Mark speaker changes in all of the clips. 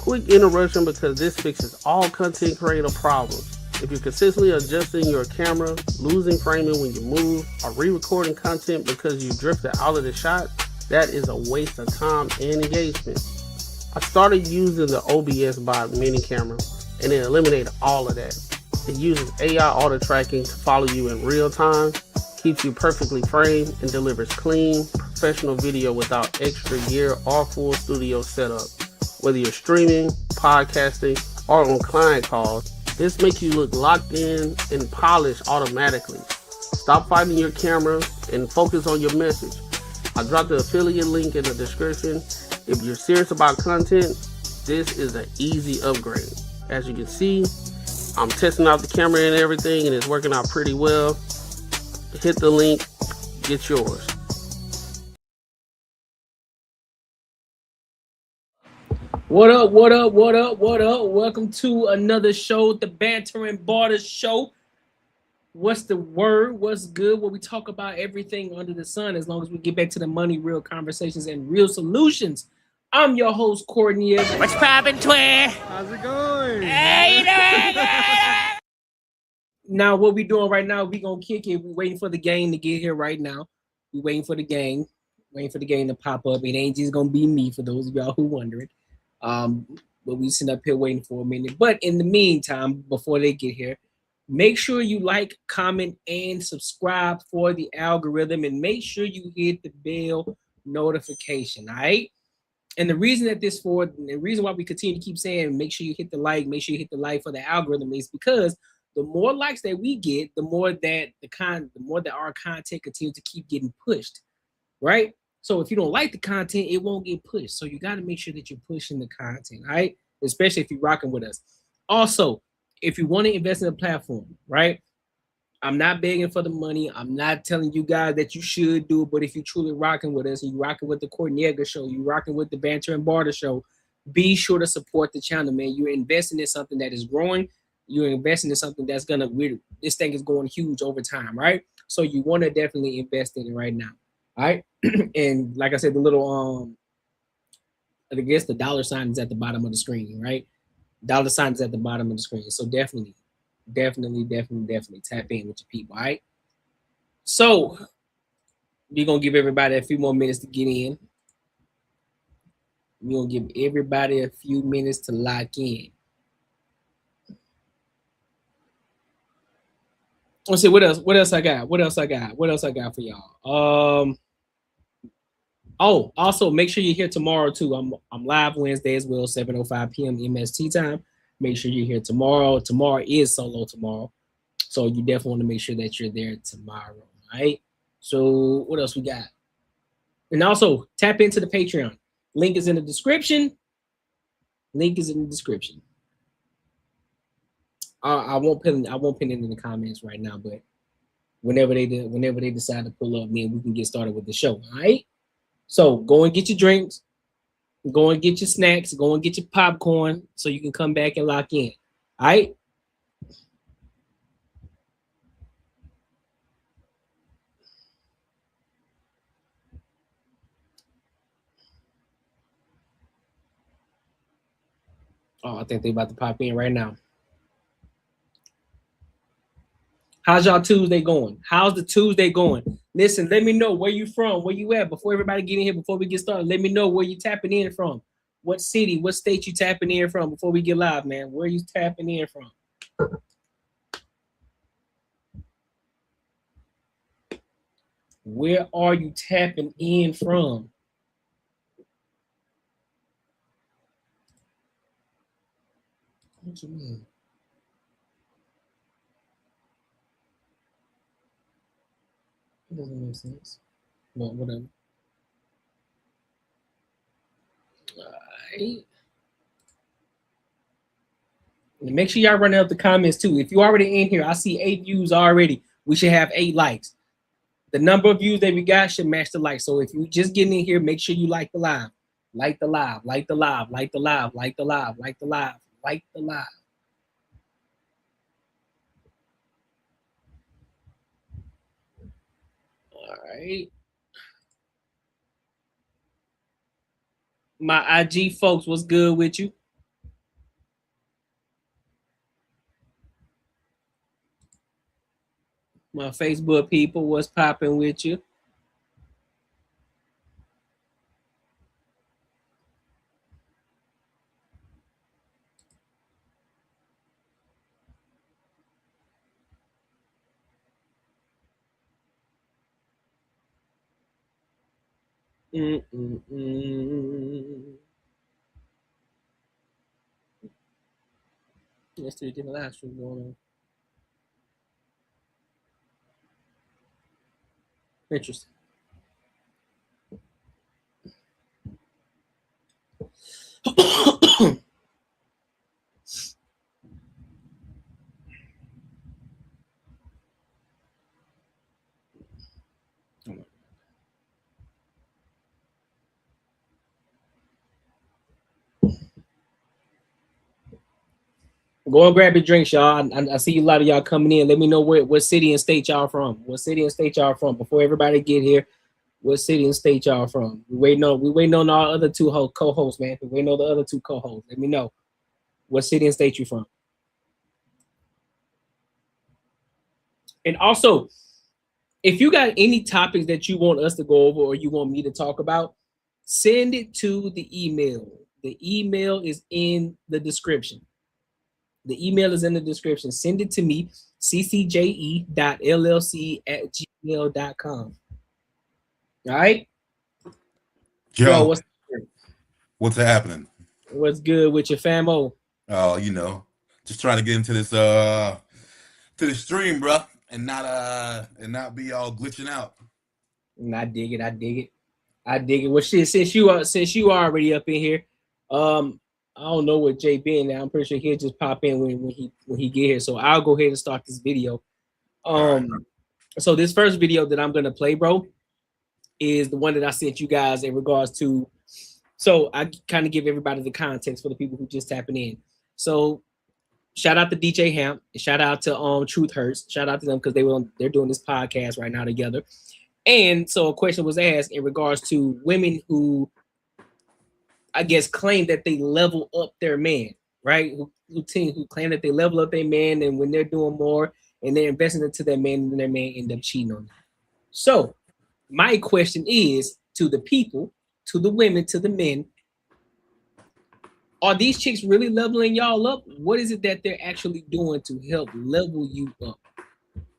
Speaker 1: Quick interruption because this fixes all content creator problems. If you're consistently adjusting your camera, losing framing when you move, or re-recording content because you drifted out of the shot, that is a waste of time and engagement. I started using the OBS Bot mini camera and it eliminated all of that. It uses AI auto tracking to follow you in real time, keeps you perfectly framed, and delivers clean, professional video without extra gear or full studio setup. Whether you're streaming, podcasting, or on client calls, this makes you look locked in and polished automatically. Stop fighting your camera and focus on your message. I dropped the affiliate link in the description. If you're serious about content, this is an easy upgrade. As you can see, I'm testing out the camera and everything, and it's working out pretty well. Hit the link, get yours.
Speaker 2: What up, what up, what up, what up? Welcome to another show, the Banter and Barter Show. What's the word? What's good? Where we talk about everything under the sun as long as we get back to the money, real conversations, and real solutions. I'm your host, Courtney.
Speaker 3: What's poppin', Twin?
Speaker 4: How's it going?
Speaker 3: Hey, you doing?
Speaker 2: Now, what we doing right now, we going to kick it. We're waiting for the game to get here right now. We're waiting for the game. Waiting for the game to pop up. It ain't just going to be me, for those of y'all who wondering. But we sitting up here waiting for a minute. But in the meantime, before they get here, make sure you like, comment, and subscribe for the algorithm, and make sure you hit the bell notification. All right. And the reason that this for, the reason why we continue to keep saying, make sure you hit the like, make sure you hit the like for the algorithm, is because the more likes that we get, the more that our content continues to keep getting pushed, right? So if you don't like the content, it won't get pushed. So you got to make sure that you're pushing the content, right? Especially if you're rocking with us. Also, if you want to invest in a platform, right? I'm not begging for the money. I'm not telling you guys that you should do it, but if you're truly rocking with us, and you're rocking with the Courtney Show, you're rocking with the Banter and Barter Show, be sure to support the channel, man. You're investing in something that is growing. You're investing in something that's gonna, this thing is going huge over time, right? So you want to definitely invest in it right now, all right? And like I said, the little I guess the dollar sign is at the bottom of the screen, right? Dollar sign is at the bottom of the screen. So definitely tap in with your people, all right? So we're gonna give everybody a few more minutes to get in. We're gonna give everybody a few minutes to lock in. Let's see what else I got for y'all. Oh, also make sure you're here tomorrow too. I'm live Wednesday as well, 7:05 p.m. MST time. Make sure you're here tomorrow. Tomorrow is solo tomorrow, so you definitely want to make sure that you're there tomorrow, all right? So what else we got? And also tap into the Patreon. Link is in the description. I won't pin it in the comments right now, but whenever they decide to pull up, then we can get started with the show. All right. So go and get your drinks, go and get your snacks, go and get your popcorn, so you can come back and lock in. All right. Oh, I think they about to pop in right now. How's y'all Tuesday going? How's the Tuesday going? Listen, let me know where you from, where you at, before everybody get in here, before we get started. Let me know where you tapping in from. What city, what state you tapping in from before we get live, man. Where you tapping in from? Where are you tapping in from? What you mean? It doesn't make sense. But whatever. All right. And make sure y'all run up the comments too. If you're already in here, I see 8 views already. We should have 8 likes. The number of views that we got should match the likes. So if you just getting in here, make sure you like the live. Like the live, like the live, like the live, like the live, like the live, like the live. All right. My IG folks, what's good with you? My Facebook people, what's popping with you? Let's do a different live stream going on. Interesting. Go and grab your drinks, y'all. I see a lot of y'all coming in. Let me know what city and state y'all from. What city and state y'all from before everybody get here. What city and state y'all from? We waiting on our other two co-hosts, man. We waiting on the other two co-hosts. Let me know what city and state you from. And also, if you got any topics that you want us to go over or you want me to talk about, send it to the email. The email is in the description. The email is in the description. Send it to me, CCJE.LLC@gmail.com. All right?
Speaker 4: Yo, what's happening?
Speaker 2: What's good with your famo?
Speaker 4: Oh, you know, just trying to get into this to the stream, bro, and not be all glitching out.
Speaker 2: I dig it. Well, shit, since you are already up in here, I don't know what Jay been now. I'm pretty sure he'll just pop in when he get here. So I'll go ahead and start this video. So this first video that I'm gonna play, bro, is the one that I sent you guys in regards to. So I kind of give everybody the context for the people who just tapping in. So shout out to DJ Hamp, and shout out to Truth Hurts. Shout out to them because they're doing this podcast right now together. And so a question was asked in regards to women who, I guess, claim that they level up their man, right? Who claim that they level up their man, and when they're doing more and they're investing into their man, and their man end up cheating on them. So my question is to the people, to the women, to the men, are these chicks really leveling y'all up? What is it that they're actually doing to help level you up?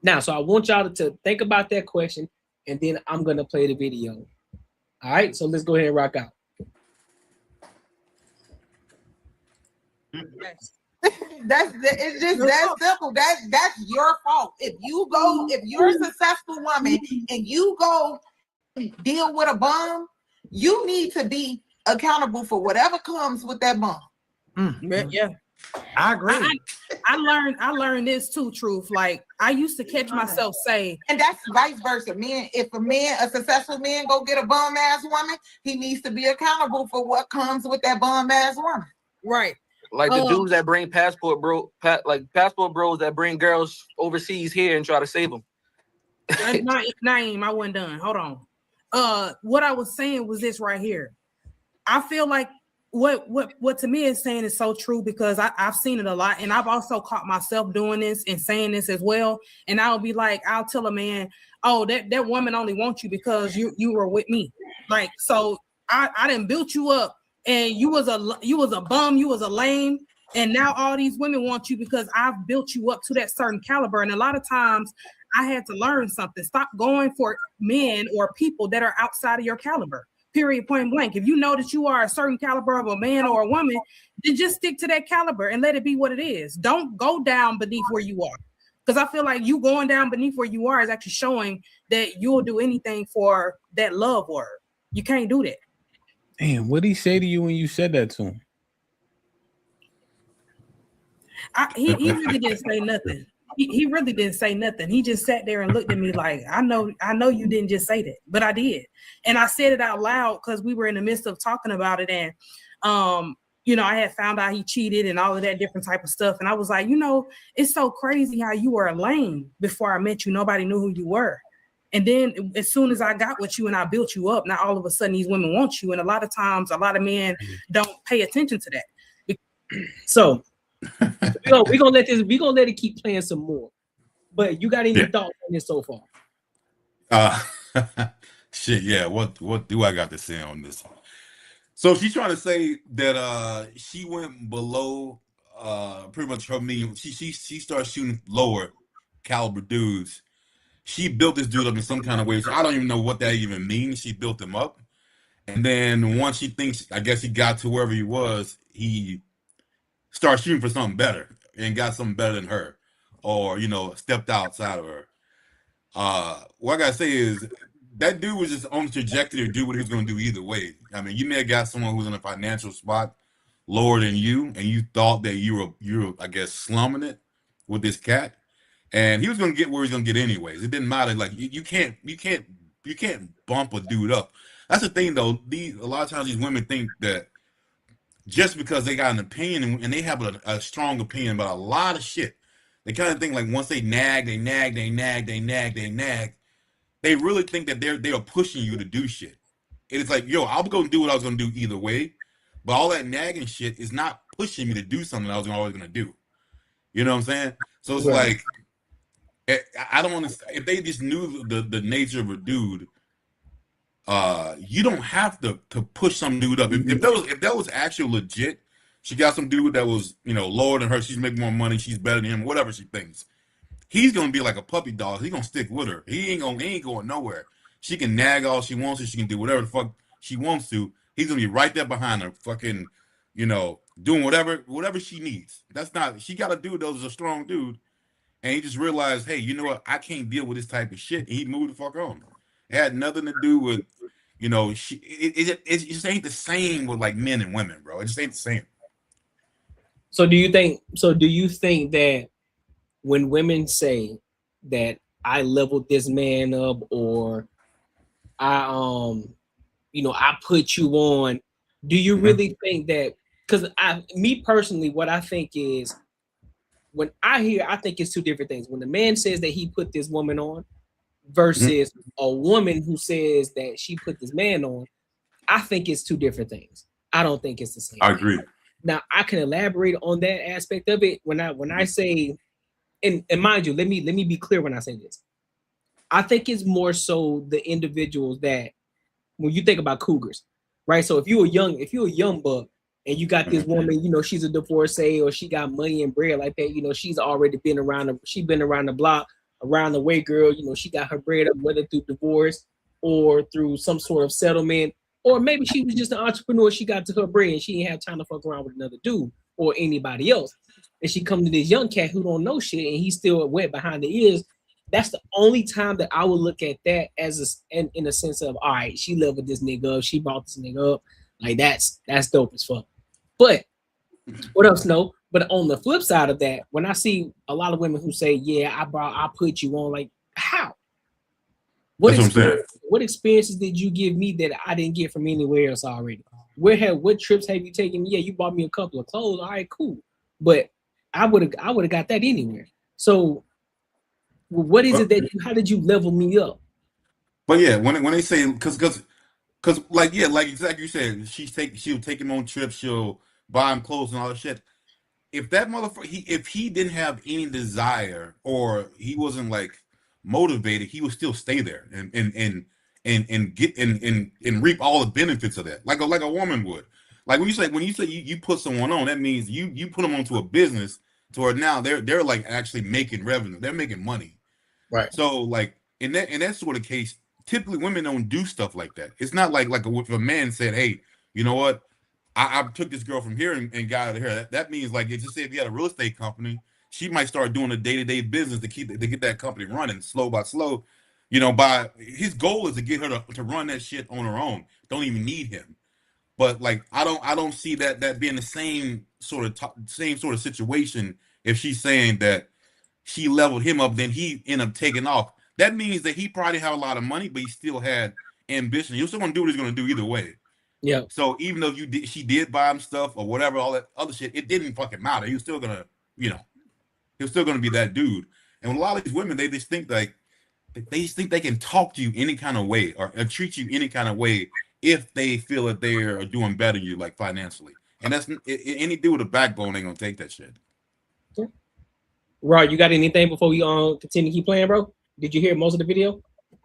Speaker 2: Now, so I want y'all to think about that question, and then I'm gonna play the video. All right, so let's go ahead and rock out.
Speaker 5: It's just that simple. That's your fault. If you're a successful woman and you go deal with a bum, you need to be accountable for whatever comes with that bum.
Speaker 6: Yeah, I agree. I learned this too, Truth. Like I used to catch myself say,
Speaker 5: and that's vice versa. Men, if a successful man go get a bum ass woman, he needs to be accountable for what comes with that bum ass woman.
Speaker 6: Right.
Speaker 7: Like the dudes that bring passport bros that bring girls overseas here and try to save them.
Speaker 6: Naeem, I wasn't done. Hold on. What I was saying was this right here. I feel like what to me is saying is so true because I've seen it a lot, and I've also caught myself doing this and saying this as well. And I'll be like, I'll tell a man, oh, that woman only wants you because you were with me. Like, so I didn't build you up. And you was a bum, you was a lame, and now all these women want you because I've built you up to that certain caliber. And a lot of times I had to learn something. Stop going for men or people that are outside of your caliber. Period, point blank. If you know that you are a certain caliber of a man or a woman, then just stick to that caliber and let it be what it is. Don't go down beneath where you are. Because I feel like you going down beneath where you are is actually showing that you'll do anything for that love word. You can't do that.
Speaker 8: Damn, what did he say to you when you said that to him?
Speaker 6: He really didn't say nothing. He really didn't say nothing. He just sat there and looked at me like, I know you didn't just say that, but I did. And I said it out loud because we were in the midst of talking about it. And, I had found out he cheated and all of that different type of stuff. And I was like, it's so crazy how you were a lame before I met you. Nobody knew who you were. And then as soon as I got with you and I built you up, now all of a sudden these women want you. And a lot of times, a lot of men don't pay attention to that.
Speaker 2: So we're gonna let it keep playing some more. But you got any
Speaker 4: Yeah.
Speaker 2: thoughts on this so far?
Speaker 4: Shit, yeah. What do I got to say on this? So she's trying to say that she went below pretty much her medium. She started shooting lower caliber dudes. She built this dude up in some kind of way. So I don't even know what that even means. She built him up. And then once she thinks, I guess he got to wherever he was, he started shooting for something better and got something better than her, or stepped outside of her. What I gotta say is that dude was just on the trajectory to do what he was gonna do either way. I mean, you may have got someone who's in a financial spot lower than you, and you thought that you were I guess slumming it with this cat, and he was gonna get where he's gonna get anyways. It didn't matter. Like you can't bump a dude up. That's the thing though. A lot of times these women think that just because they got an opinion and they have a strong opinion about a lot of shit, they kind of think like once they nag, they really think that they are pushing you to do shit. And it's like, yo, I'm gonna do what I was gonna do either way, but all that nagging shit is not pushing me to do something I was always gonna do. You know what I'm saying? So it's like, I don't understand. If they just knew the nature of a dude, you don't have to push some dude up. If that was actually legit, she got some dude that was lower than her. She's making more money. She's better than him. Whatever she thinks, he's gonna be like a puppy dog. He's gonna stick with her. He ain't going nowhere. She can nag all she wants to. She can do whatever the fuck she wants to. He's gonna be right there behind her, fucking, doing whatever she needs. That's not. She got a dude that was a strong dude, and he just realized, hey, you know what? I can't deal with this type of shit. And he moved the fuck on. It had nothing to do with, it just ain't the same with like men and women, bro. It just ain't the same.
Speaker 2: So do you think that when women say that I leveled this man up, or I I put you on, do you really think that? Because me personally, what I think is, when I think it's two different things. When the man says that he put this woman on versus a woman who says that she put this man on, I think it's two different things. I don't think it's the same.
Speaker 4: I agree.
Speaker 2: Now I can elaborate on that aspect of it when I say, and mind you, let me be clear when I say this. I think it's more so the individuals that, when you think about cougars, right? So if you're a young buck and you got this woman, she's a divorcee, or she got money and bread like that, she's already been around the block, around the way, girl. She got her bread up, whether through divorce or through some sort of settlement, or maybe she was just an entrepreneur. She got to her bread and she didn't have time to fuck around with another dude or anybody else. And she come to this young cat who don't know shit, and he's still wet behind the ears. That's the only time that I would look at that as in a sense of, all right, she leveled this nigga up, she brought this nigga up, like that's dope as fuck. But what else? No. But on the flip side of that, when I see a lot of women who say, "Yeah, I put you on," like how? What experiences did you give me that I didn't get from anywhere else already? What trips have you taken? Yeah, you bought me a couple of clothes. All right, cool. But I would have got that anywhere. So what is it that how did you level me up?
Speaker 4: But yeah, when they say because like exactly you said, she'll take him on trips, she'll buy him clothes and all that shit. If that motherfucker, if he didn't have any desire or he wasn't like motivated, he would still stay there and get and reap all the benefits of that, like a woman would. Like when you say you put someone on, that means you put them onto a business to where now they're like actually making revenue, they're making money.
Speaker 9: Right.
Speaker 4: So like in that sort of case, typically women don't do stuff like that. It's not like if a man said, hey, you know what? I took this girl from here and got out of here. That means like, just say if you had a real estate company, she might start doing a day-to-day business to get that company running slow by slow. By his goal is to get her to run that shit on her own. Don't even need him. But like I don't see that being the same sort of situation if she's saying that she leveled him up, then he ended up taking off. That means that he probably had a lot of money, but he still had ambition. He was still gonna do what he's gonna do either way.
Speaker 2: Yeah.
Speaker 4: So even though she did buy him stuff or whatever, all that other shit, it didn't fucking matter. He was still gonna, he was still gonna be that dude. And with a lot of these women, they just think like they can talk to you any kind of way or treat you any kind of way if they feel that they are doing better than you, like financially. And that's any dude with a backbone ain't gonna take that shit.
Speaker 2: Yeah. Rod, you got anything before we continue to keep playing, bro? Did you hear most of the video?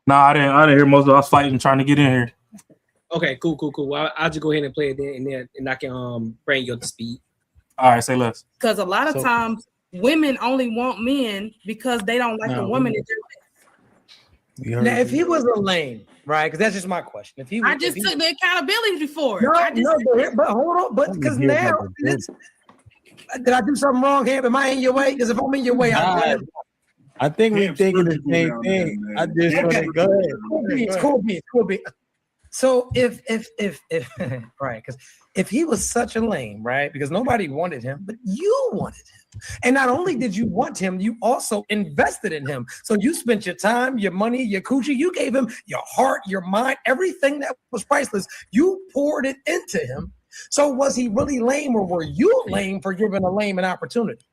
Speaker 9: Nah, I didn't hear most of it. I was fighting trying to get in here.
Speaker 2: Okay, cool. Well, I'll just go ahead and play it then, and I can bring you up to speed.
Speaker 9: All right, say less.
Speaker 6: Because a lot of times women only want men because they don't like the woman that they're with.
Speaker 10: Now, if he was a lame, right? Because that's just my question. If he,
Speaker 6: I just took the accountability before.
Speaker 10: No, but hold on, but because now did I do something wrong here? Am I in your way? Because if I'm in your way,
Speaker 8: I think we're thinking the same thing. I just want to go ahead.
Speaker 10: Cool beans. So if right, because if he was such a lame, right? Because nobody wanted him, but you wanted him. And not only did you want him, you also invested in him. So you spent your time, your money, your coochie, you gave him your heart, your mind, everything that was priceless. You poured it into him. So was he really lame, or were you lame for giving a lame an opportunity?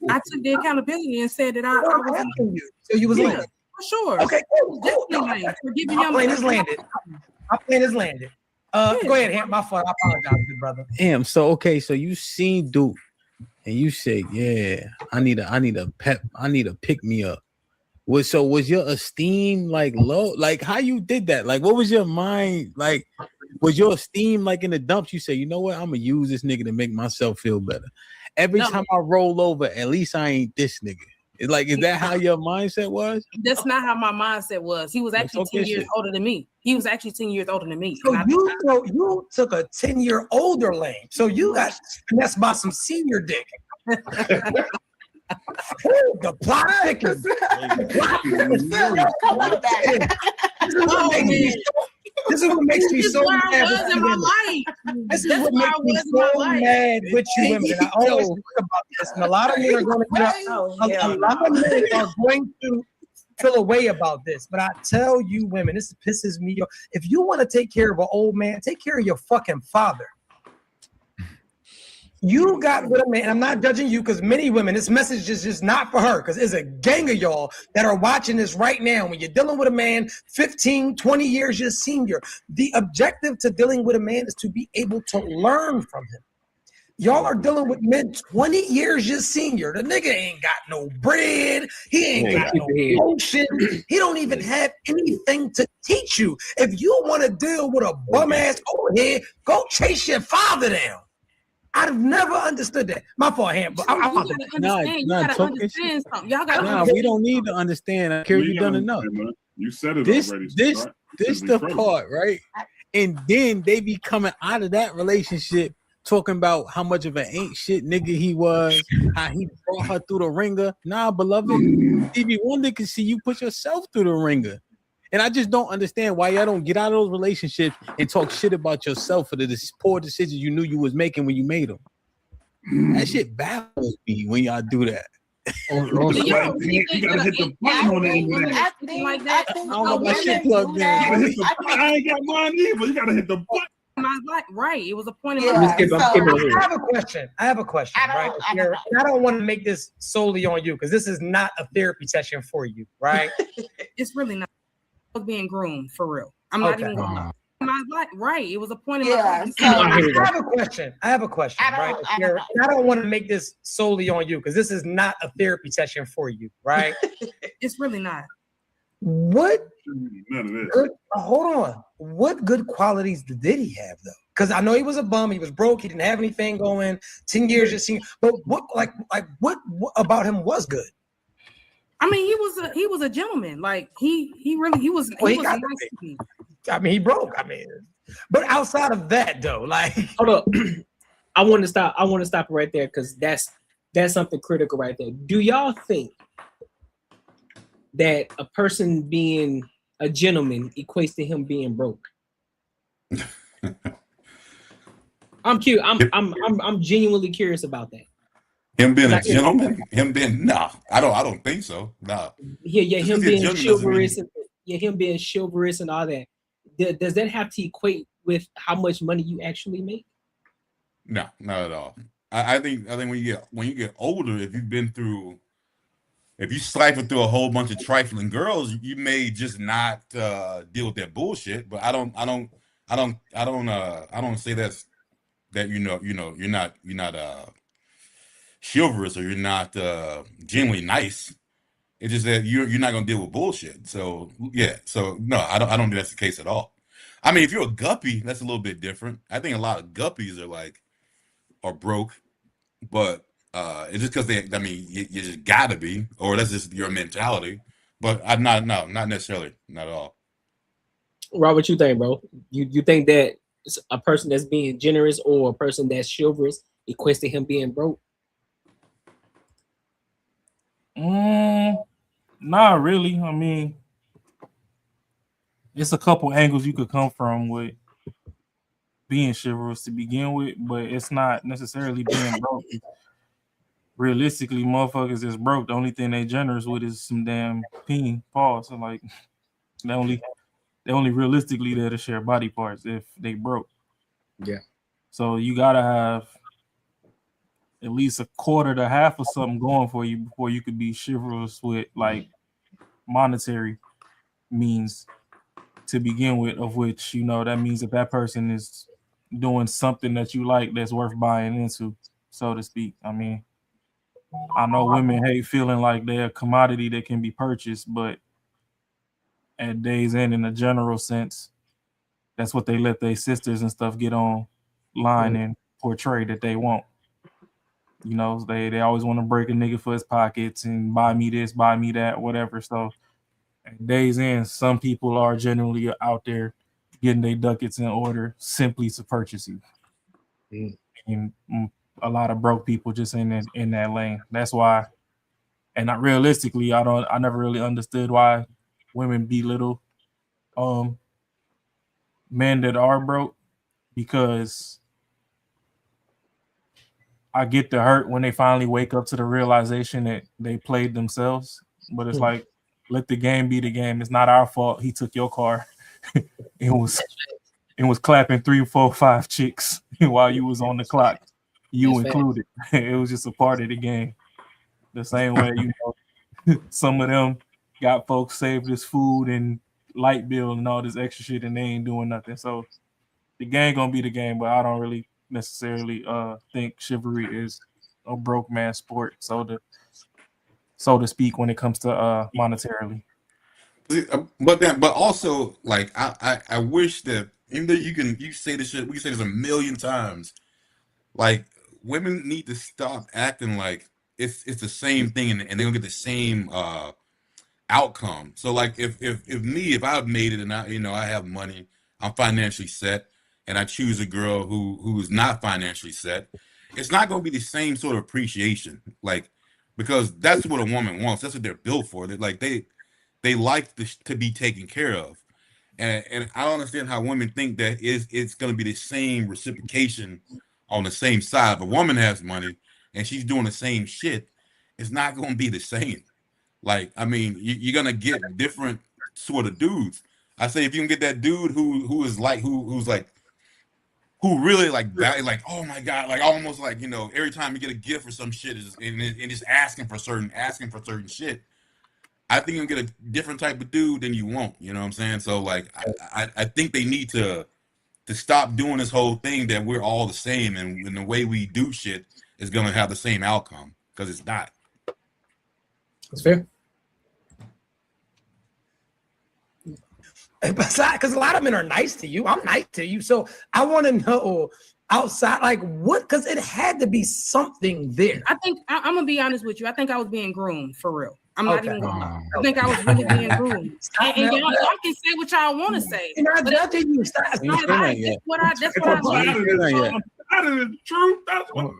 Speaker 6: I took the accountability and said that I was
Speaker 10: asking you. So you was lame.
Speaker 6: For sure.
Speaker 10: Okay, cool. My plane is landed. Go ahead, Ham. My fault. I apologize, good brother.
Speaker 8: Damn. So you seen Duke, and you say, "Yeah, I need a pick me up." Was your esteem like low? Like how you did that? Like what was your mind like? Was your esteem like in the dumps? You say, you know what? I'm gonna use this nigga to make myself feel better. Every time I roll over, at least I ain't this nigga. It's like, is that how your mindset was?
Speaker 6: That's not how my mindset was. He was actually 10 years older than me.
Speaker 10: So you took a 10-year older lane. So you got finessed by some senior dick. The plot thickens. This is what makes me so mad with you women. This is what makes me so mad with you women. I always talk about this, and a lot of men are going to feel a way about this. But I tell you women, this pisses me off. If you want to take care of an old man, take care of your fucking father. You got with a man, and I'm not judging you because many women, this message is just not for her because there's a gang of y'all that are watching this right now. When you're dealing with a man 15, 20 years your senior, the objective to dealing with a man is to be able to learn from him. Y'all are dealing with men 20 years your senior. The nigga ain't got no bread. He ain't got no motion. He don't even have anything to teach you. If you want to deal with a bum ass old head, go chase your father down. I've never understood that. My fault, Ham. But I want to
Speaker 6: understand something. Y'all got
Speaker 8: we don't need to understand. I care you done enough.
Speaker 11: You said it already.
Speaker 8: This the part, right? And then they be coming out of that relationship talking about how much of an ain't shit nigga he was, how he brought her through the ringer. Nah, beloved, Stevie Wonder can see you put yourself through the ringer. And I just don't understand why y'all don't get out of those relationships and talk shit about yourself for the poor decisions you knew you was making when you made them. That shit baffles me when y'all do that.
Speaker 11: You gotta hit the button on the end of that. I ain't got mine either. You gotta hit the button.
Speaker 6: Right. It was a point of
Speaker 10: I have a question. Right? I don't want to make this solely on you because this is not a therapy session for you, right?
Speaker 6: It's really not. I was being groomed for real. I'm not even gonna right. It was a point in my life.
Speaker 10: I have a question. Right? I don't want to make this solely on you because this is not a therapy session for you, right?
Speaker 6: It's really not.
Speaker 10: What good, hold on. What good qualities did he have though? Because I know he was a bum, he was broke, he didn't have anything going, 10 years just seen. But what about him was good?
Speaker 6: I mean, he was a gentleman. Like he was nice to me.
Speaker 10: I mean, he broke. I mean, but outside of that though, like
Speaker 2: hold up. I want to stop right there because that's something critical right there. Do y'all think that a person being a gentleman equates to him being broke? I'm curious. I'm genuinely curious about that.
Speaker 4: Him being a gentleman, I don't think so. Nah.
Speaker 2: Yeah, him being chivalrous and all that. Does that have to equate with how much money you actually make?
Speaker 4: No, not at all. I think when you get older, if you siphon through a whole bunch of trifling girls, you may just not deal with that bullshit. But I don't say that you're not chivalrous or you're not genuinely nice. It's just that you're not gonna deal with bullshit. So yeah, so no, I don't think that's the case at all. I mean, if you're a guppy, that's a little bit different. I think a lot of guppies are broke, but it's just because I mean, you just gotta be, or that's just your mentality. But I'm not necessarily, not at all.
Speaker 2: Rob, what you think, bro? You think that a person that's being generous or a person that's chivalrous equates to him being broke?
Speaker 9: Not really. I mean, it's a couple angles you could come from with being chivalrous to begin with, but it's not necessarily being broke. Realistically, motherfuckers is broke. The only thing they generous with is some damn peen. Pause. So like, they only realistically there to share body parts if they broke.
Speaker 2: Yeah.
Speaker 9: So you gotta have at least a quarter to half of something going for you before you could be chivalrous with like monetary means to begin with, of which, you know, that means that person is doing something that you like that's worth buying into, so to speak. I mean, I know women hate feeling like they're a commodity that can be purchased, but at days end, in a general sense, that's what they let their sisters and stuff get on line and portray that they want. You know, they always want to break a nigga for his pockets and buy me this, buy me that, whatever. So at days end, some people are generally out there getting their ducats in order simply to purchase you. And a lot of broke people just in that lane. That's why, and not realistically, I never really understood why women belittle men that are broke, because I get the hurt when they finally wake up to the realization that they played themselves. But it's like, let the game be the game. It's not our fault he took your car. It was clapping 3, 4, 5 chicks while you was on the clock, you included. It was just a part of the game. The same way, you know, some of them got folks saved this food and light bill and all this extra shit, and they ain't doing nothing. So the game gonna be the game, but I don't really necessarily think chivalry is a broke man sport, so to speak, when it comes to monetarily.
Speaker 4: But also, like, I wish that, even though you say this shit, we can say this a million times. Like, women need to stop acting like it's the same thing and they don't get the same outcome. So like, if I've made it and I have money, I'm financially set, and I choose a girl who is not financially set, it's not going to be the same sort of appreciation. Like, because that's what a woman wants. That's what they're built for. They like to be taken care of. And I don't understand how women think that it's going to be the same reciprocation on the same side. If a woman has money and she's doing the same shit, it's not going to be the same. Like, I mean, you're going to get different sort of dudes. I say, if you can get that dude who's really like value, like, oh my God, like almost like, every time you get a gift or some shit and just asking for certain shit, I think you'll get a different type of dude than you want. You know what I'm saying? So like, I think they need to stop doing this whole thing that we're all the same and the way we do shit is going to have the same outcome, because it's not.
Speaker 2: That's fair.
Speaker 10: Because a lot of men are nice to you. I'm nice to you. So I want to know outside, like, what, because it had to be something there.
Speaker 6: I think I'm gonna be honest with you. I think I was being groomed for real. I'm not even gonna lie. I think I was really being groomed. And y'all can say what y'all want to say.
Speaker 10: You're not judging you.
Speaker 6: That's what I like.
Speaker 11: That is the truth. That's what.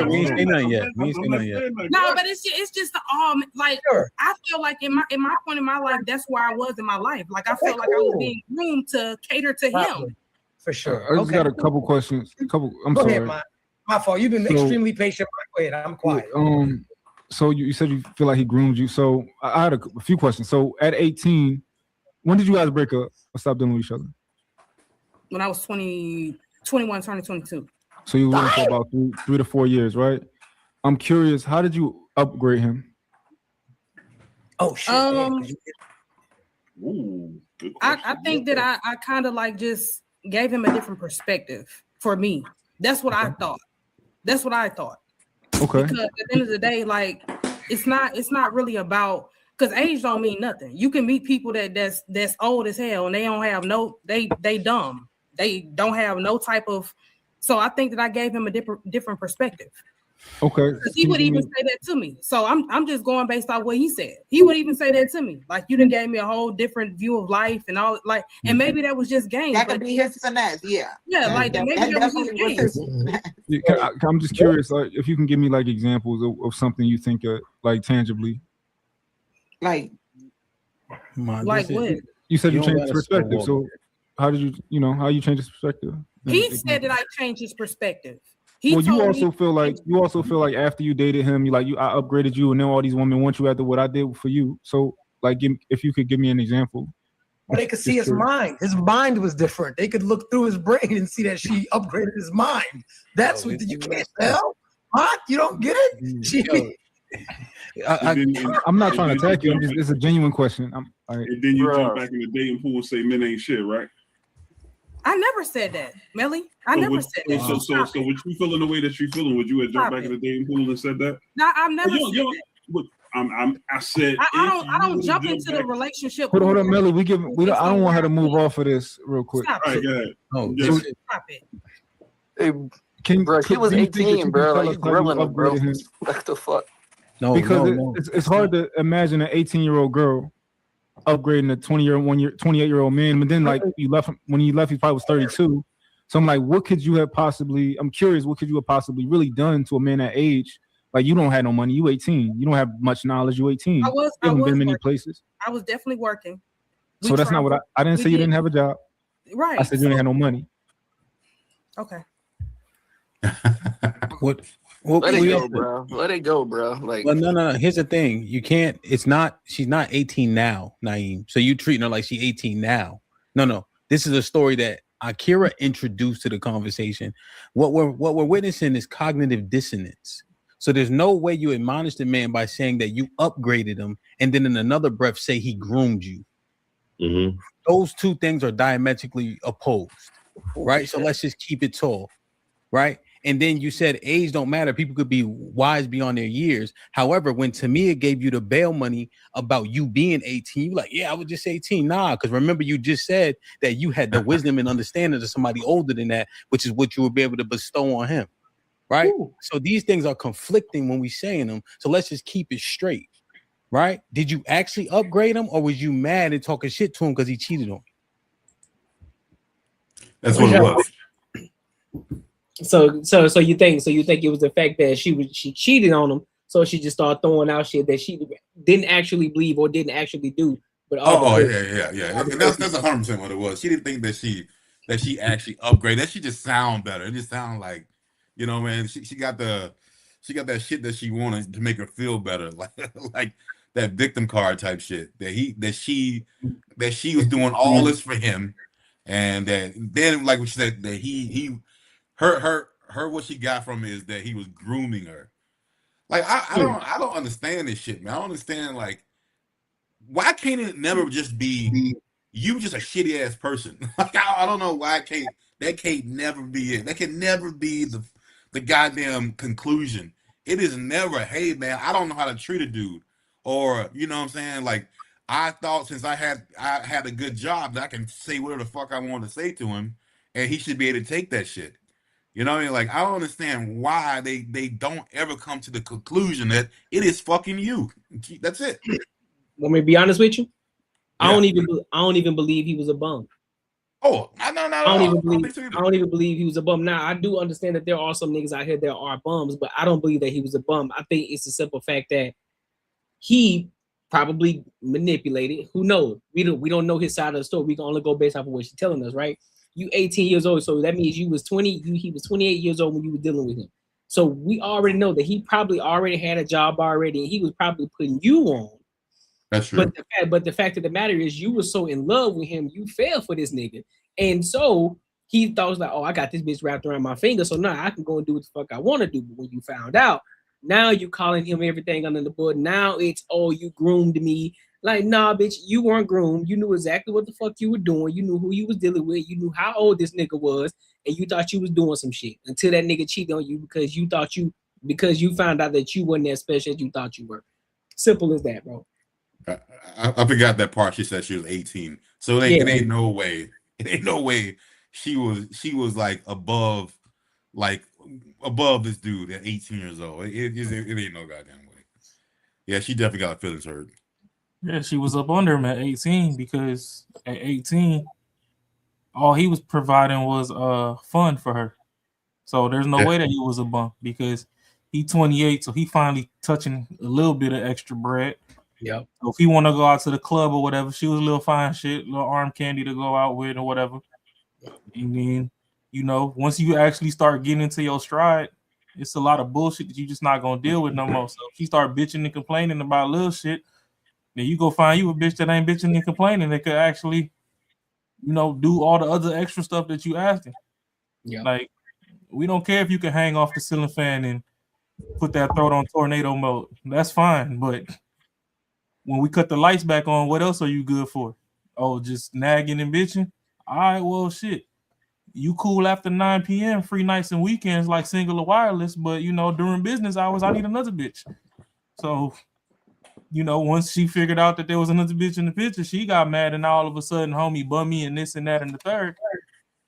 Speaker 8: We ain't say nothing yet.
Speaker 6: No, but it's just like, I feel like in my point in my life, that's where I was in my life. Like, I felt like I was being groomed to cater to him.
Speaker 10: For sure.
Speaker 12: I just got a couple questions. I'm
Speaker 10: Go
Speaker 12: sorry.
Speaker 10: ahead, my fault. You've been extremely patient. Go ahead. I'm quiet.
Speaker 12: So you said you feel like he groomed you. So I had a few questions. So at 18, when did you guys break up or stop dealing with each other?
Speaker 6: When I was 21, turning 22.
Speaker 12: So you were with him for about 3 to 4 years, right? I'm curious, how did you upgrade him?
Speaker 10: Oh shit.
Speaker 6: I think that I kind of like just gave him a different perspective for me. That's what I thought.
Speaker 12: Okay.
Speaker 6: Because at the end of the day, like it's not really about, because age don't mean nothing. You can meet people that's old as hell and they don't have they dumb. They don't have no type of. So I think that I gave him a different perspective.
Speaker 12: Okay.
Speaker 6: He would even say that to me. So I'm just going based on what he said. He would even say that to me. Like, you done gave me a whole different view of life and all, like, and maybe that was just game.
Speaker 5: That could be his finesse, yeah.
Speaker 6: Yeah, like maybe that was his game.
Speaker 12: I'm just curious, like, if you can give me like examples of something you think like tangibly.
Speaker 5: Like
Speaker 6: what?
Speaker 12: You said you changed perspective. So how did how you change his perspective?
Speaker 6: He said that I changed his perspective.
Speaker 12: Well, you also feel like after you dated him, I upgraded you, and then all these women want you after what I did for you. So, like, if you could give me an example.
Speaker 10: But they could see his mind. His mind was different. They could look through his brain and see that she upgraded his mind. That's what you can't tell. What? You don't get it?
Speaker 12: I'm not trying to attack you. It's a genuine question.
Speaker 11: And then you jump back in the dating pool and say men ain't shit, right?
Speaker 6: I never said that, Melly. I never said that.
Speaker 11: So would you feeling the way that you're feeling? Would you have jumped back in the dating pool and said that?
Speaker 6: No, I've never said that.
Speaker 11: I said
Speaker 6: I don't jump into the relationship.
Speaker 12: Hold on, Melly. I don't want her to move off of this real quick.
Speaker 6: Stop
Speaker 11: it. Go ahead.
Speaker 12: Oh,
Speaker 6: stop it.
Speaker 7: Hey, bro, she was 18, bro. Like, you grilling her, bro. What the fuck?
Speaker 12: No, because it's hard to imagine an 18-year-old girl upgrading a 28-year-old man, but then like when you left, he probably was 32. So I'm like, I'm curious, what could you have possibly really done to a man that age? Like, you don't have no money, you 18, you don't have much knowledge, you 18. You haven't been many places.
Speaker 6: I was definitely working.
Speaker 12: So that's not what I didn't say. You didn't have a job.
Speaker 6: Right.
Speaker 12: I said you didn't have no money.
Speaker 6: Okay.
Speaker 8: What?
Speaker 7: Let it go, bro. Let it go, bro. Like,
Speaker 8: well, no. Here's the thing: you can't. She's not 18 now, Naeem. So you treating her like she's 18 now. No. This is a story that Akira introduced to the conversation. What we're witnessing is cognitive dissonance. So there's no way you admonish the man by saying that you upgraded him, and then in another breath say he groomed you.
Speaker 13: Mm-hmm.
Speaker 8: Those two things are diametrically opposed, right? So let's just keep it tall, right? And then you said age don't matter. People could be wise beyond their years. However, when Tamia gave you the bail money about you being 18, you like, yeah, I was just 18. Nah, because remember, you just said that you had the wisdom and understanding of somebody older than that, which is what you would be able to bestow on him, right? Ooh. So these things are conflicting when we saying them. So let's just keep it straight, right? Did you actually upgrade him, or was you mad and talking shit to him because he cheated on you?
Speaker 4: That's what it was.
Speaker 2: So you think it was the fact that she cheated on him, so she just started throwing out shit that she didn't actually believe or didn't actually do. But
Speaker 4: yeah. And that's 100% what it was. She didn't think that she actually upgraded. That she just sound better. It just sound like, man. She got that shit that she wanted to make her feel better, like that victim card type shit. That she was doing all this for him, and that then like what she said that her what she got from it is that he was grooming her. Like I don't understand this shit, man. I don't understand, like, why can't it never just be you just a shitty ass person? Like I don't know why that can't never be it. That can never be the goddamn conclusion. It is never, hey man, I don't know how to treat a dude, or you know what I'm saying? Like I thought since I had a good job that I can say whatever the fuck I want to say to him, and he should be able to take that shit. You know what I mean? Like, I don't understand why they don't ever come to the conclusion that it is fucking you. That's it.
Speaker 2: Want me to be honest with you? Yeah. I don't even believe he was a bum.
Speaker 4: Oh,
Speaker 2: I don't even believe he was a bum. Now, I do understand that there are some niggas out here that are bums, but I don't believe that he was a bum. I think it's the simple fact that he probably manipulated. Who knows? We don't know his side of the story. We can only go based off of what she's telling us, right? You 18 years old, so that means you was 20. He was 28 years old when you were dealing with him. So we already know that he probably already had a job already, and he was probably putting you on.
Speaker 4: That's true.
Speaker 2: But the fact of the matter is, you were so in love with him, you fell for this nigga, and so he thought, like, oh, I got this bitch wrapped around my finger, so now I can go and do what the fuck I want to do. But when you found out, now you calling him everything under the board. Now it's, oh, you groomed me. Like, nah, bitch, you weren't groomed. You knew exactly what the fuck you were doing. You knew who you was dealing with. You knew how old this nigga was, and you thought you was doing some shit until that nigga cheated on you because you thought you because you found out that you weren't as special as you thought you were. Simple as that, bro.
Speaker 4: I forgot that part. She said she was 18, so it ain't no way. It ain't no way she was like above this dude at 18 years old. It ain't no goddamn way. Yeah, she definitely got her feelings hurt.
Speaker 9: Yeah, she was up under him at 18 because at 18, all he was providing was fun for her. So there's no way that he was a bum because he 28, so he finally touching a little bit of extra bread.
Speaker 2: Yep.
Speaker 9: So if he want to go out to the club or whatever, she was a little fine shit, little arm candy to go out with or whatever. And then, you know, once you actually start getting into your stride, it's a lot of bullshit that you just not gonna deal with no more. So if she start bitching and complaining about little shit, then you go find you a bitch that ain't bitching and complaining that could actually, you know, do all the other extra stuff that you asking.
Speaker 2: Yeah.
Speaker 9: Like, we don't care if you can hang off the ceiling fan and put that throat on tornado mode. That's fine. But when we cut the lights back on, what else are you good for? Oh, just nagging and bitching? All right, well, shit. You cool after 9 p.m., free nights and weekends like single or wireless, but, you know, during business hours, I need another bitch. So, you know, once she figured out that there was another bitch in the picture, she got mad, and all of a sudden, homie bummy and this and that and the third.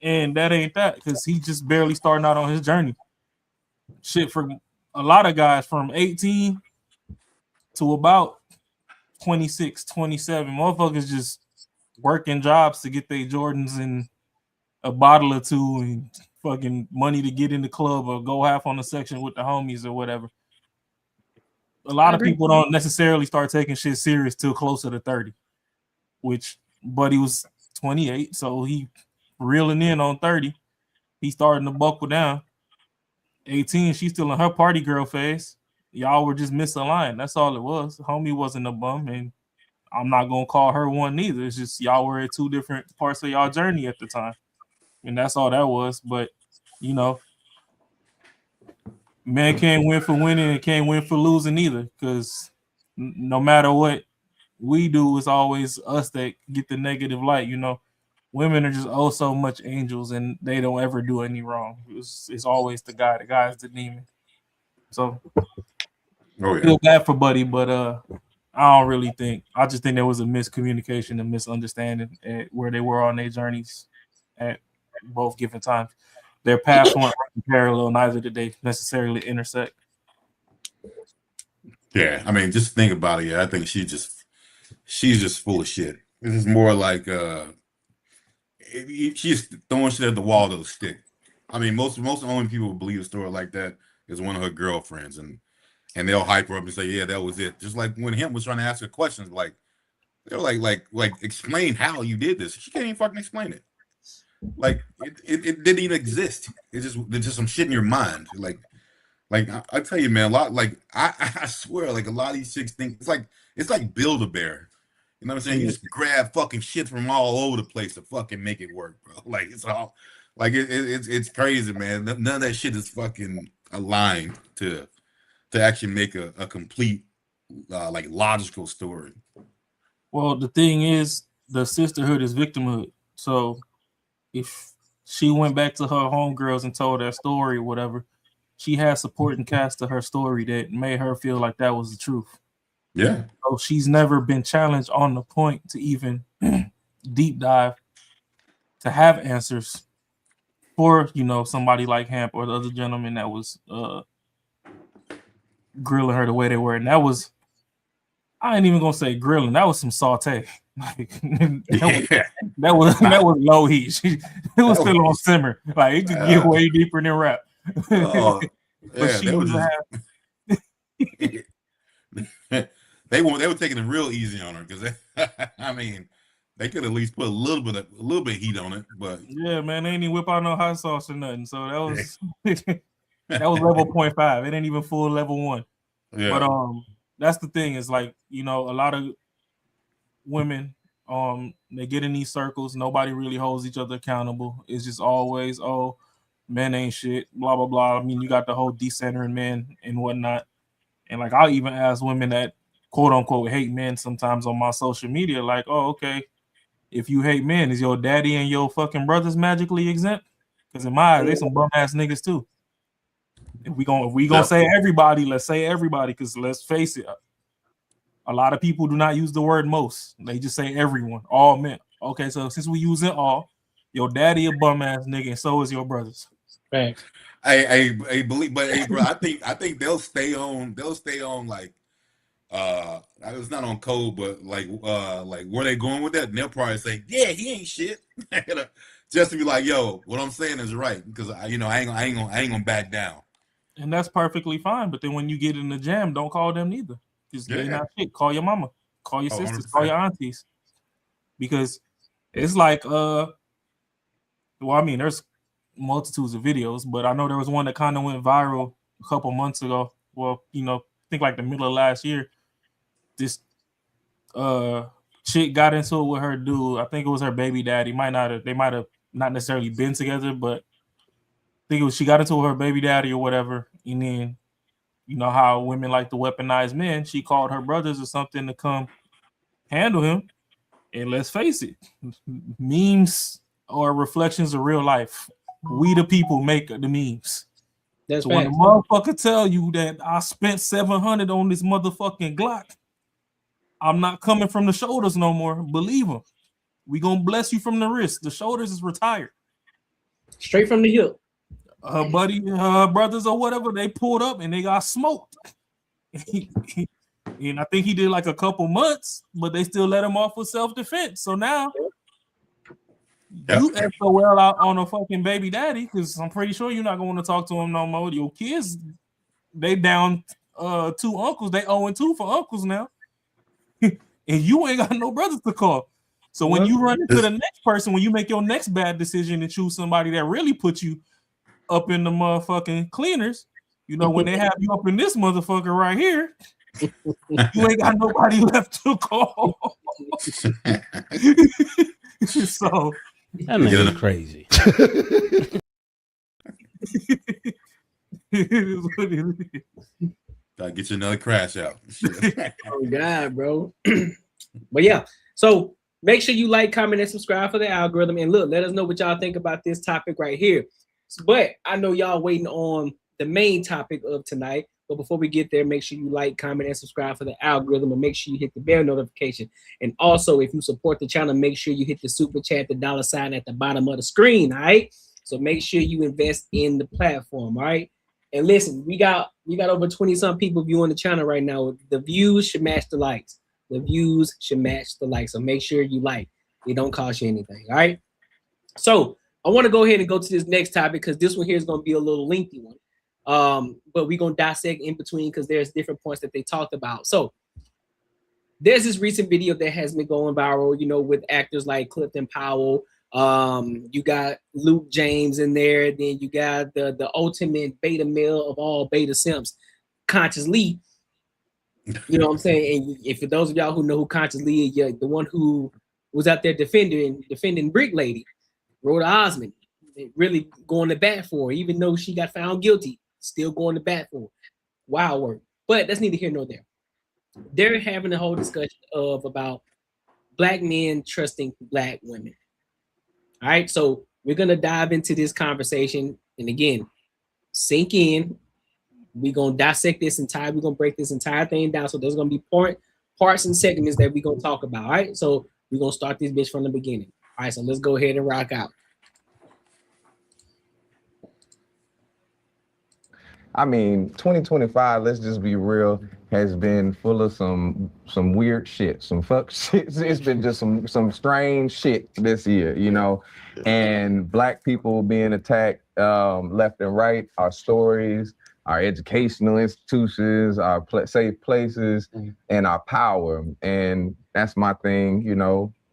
Speaker 9: And that ain't that, because he just barely starting out on his journey. Shit, for a lot of guys from 18 to about 26, 27, motherfuckers just working jobs to get their Jordans and a bottle or two and fucking money to get in the club or go half on the section with the homies or whatever. A lot of people don't necessarily start taking shit serious till closer to 30, which Buddy was 28, so he reeling in on 30. He starting to buckle down. 18, she's still in her party girl phase. Y'all were just misaligned. That's all it was. Homie wasn't a bum, and I'm not gonna call her one neither. It's just y'all were at two different parts of y'all journey at the time, and that's all that was. But you know, man can't win for winning and can't win for losing either, because no matter what we do, it's always us that get the negative light. You know, women are just oh so much angels, and they don't ever do any wrong. It's always the guy. The guy's the demon. So feel bad for Buddy, but I don't really think. I just think there was a miscommunication and misunderstanding at where they were on their journeys at both given times. Their paths weren't parallel, neither did they necessarily intersect.
Speaker 4: Yeah, I mean, just think about it. Yeah, I think she's just full of shit. This is more like she's throwing shit at the wall that'll stick. I mean, most only people who believe a story like that is one of her girlfriends, and they'll hype her up and say, "Yeah, that was it." Just like when him was trying to ask her questions, like they're like explain how you did this. She can't even fucking explain it. Like it didn't even exist. It's just some shit in your mind. Like I tell you, man, a lot. Like I swear, like a lot of these chicks think it's like Build-A-Bear. You know what I'm saying? You just grab fucking shit from all over the place to fucking make it work, bro. Like it's all like it's crazy, man. None of that shit is fucking aligned to actually make a complete like logical story.
Speaker 9: Well, the thing is, the sisterhood is victimhood. So if she went back to her homegirls and told that story or whatever, she had supporting cast to her story that made her feel like that was the truth.
Speaker 4: Yeah.
Speaker 9: So she's never been challenged on the point to even deep dive to have answers for, you know, somebody like Hamp or the other gentleman that was grilling her the way they were. And that was, I ain't even gonna say grilling, that was some saute. Like that was low heat. It was still on simmer. Like it could get way deeper than rap.
Speaker 4: Oh,
Speaker 9: But
Speaker 4: yeah,
Speaker 9: she
Speaker 4: they were
Speaker 9: just
Speaker 4: they were taking it real easy on her because I mean they could at least put a little bit of heat on it, but
Speaker 9: yeah, man, they ain't even whip out no hot sauce or nothing. So that was that was level 0.5. It ain't even full level 1.
Speaker 4: Yeah.
Speaker 9: But that's the thing, is like, you know, a lot of women they get in these circles, nobody really holds each other accountable. It's just always, oh, men ain't shit, blah blah blah. I mean, you got the whole decentering men and whatnot. And like I'll even ask women that quote unquote hate men sometimes on my social media, like, oh, okay, if you hate men, is your daddy and your fucking brothers magically exempt? Because in my eyes, they some bum ass niggas too. If we gonna say everybody, let's say everybody, because let's face it, a lot of people do not use the word most. They just say everyone, all men. Okay, so since we using all, your daddy a bum ass nigga, and so is your brothers.
Speaker 2: Right.
Speaker 4: I believe, but hey, bro, I think they'll stay on like it's not on code, but like where they going with that, and they'll probably say, yeah, he ain't shit. Just to be like, yo, what I'm saying is right, because I ain't gonna back down.
Speaker 9: And that's perfectly fine. But then when you get in the jam, don't call them neither. Because they not shit. Call your mama, call your sisters, 100%. Call your aunties. Because it's like well, I mean, there's multitudes of videos, but I know there was one that kind of went viral a couple months ago. Well, I think like the middle of last year. This chick got into it with her dude. I think it was her baby daddy. They might have not necessarily been together, but I think it was she got into it with her baby daddy or whatever. And then you know how women like to weaponize men. She called her brothers or something to come handle him. And let's face it, memes are reflections of real life. We the people make the memes.
Speaker 2: That's
Speaker 9: so when the motherfucker tell you that I spent $700 on this motherfucking Glock, I'm not coming from the shoulders no more. Believe him. We gonna bless you from the wrist. The shoulders is retired.
Speaker 2: Straight from the hip.
Speaker 9: Her buddy, brothers or whatever, they pulled up and they got smoked. And I think he did like a couple months, but they still let him off with self-defense. So now you SOL out on a fucking baby daddy, because I'm pretty sure you're not going to talk to him no more. Your kids, they down 2 uncles. They 0-2 for uncles now. And you ain't got no brothers to call. So when you run into the next person, when you make your next bad decision and choose somebody that really puts you up in the motherfucking cleaners, when they have you up in this motherfucker right here, you ain't got nobody left to call. So
Speaker 1: that nigga's crazy.
Speaker 4: Gotta get you another crash out.
Speaker 2: Oh God, bro. But yeah, so make sure you like, comment, and subscribe for the algorithm. And look, let us know what y'all think about this topic right here. But I know y'all waiting on the main topic of tonight. But before we get there, make sure you like, comment, and subscribe for the algorithm, and make sure you hit the bell notification. And also, if you support the channel, make sure you hit the super chat, the $ at the bottom of the screen. All right. So make sure you invest in the platform. All right. And listen, we got over 20-some people viewing the channel right now. The views should match the likes. The views should match the likes. So make sure you like. It don't cost you anything. All right. So I want to go ahead and go to this next topic, because this one here is going to be a little lengthy one. But we're going to dissect in between, because there's different points that they talked about. So there's this recent video that has been going viral, with actors like Clifton Powell. You got Luke James in there. Then you got the ultimate beta male of all beta simps, Conscious Lee. You know what I'm saying? And if for those of y'all who know who Conscious Lee is, the one who was out there defending Brick Lady, Rhoda Osmond, really going to bat for her, even though she got found guilty, still going to bat for her. Wild work. But that's neither here nor there. They're having a whole discussion about Black men trusting Black women. All right, so we're gonna dive into this conversation, and again, sink in. We're gonna dissect this entire. We're gonna break this entire thing down. So there's gonna be parts and segments that we're gonna talk about. All right, so we're gonna start this bitch from the beginning. All right, so let's go ahead and rock out.
Speaker 13: I mean, 2025, let's just be real, has been full of some weird shit, some fuck shit. It's been just some strange shit this year, and Black people being attacked left and right, our stories, our educational institutions, our safe places, and our power. And that's my thing,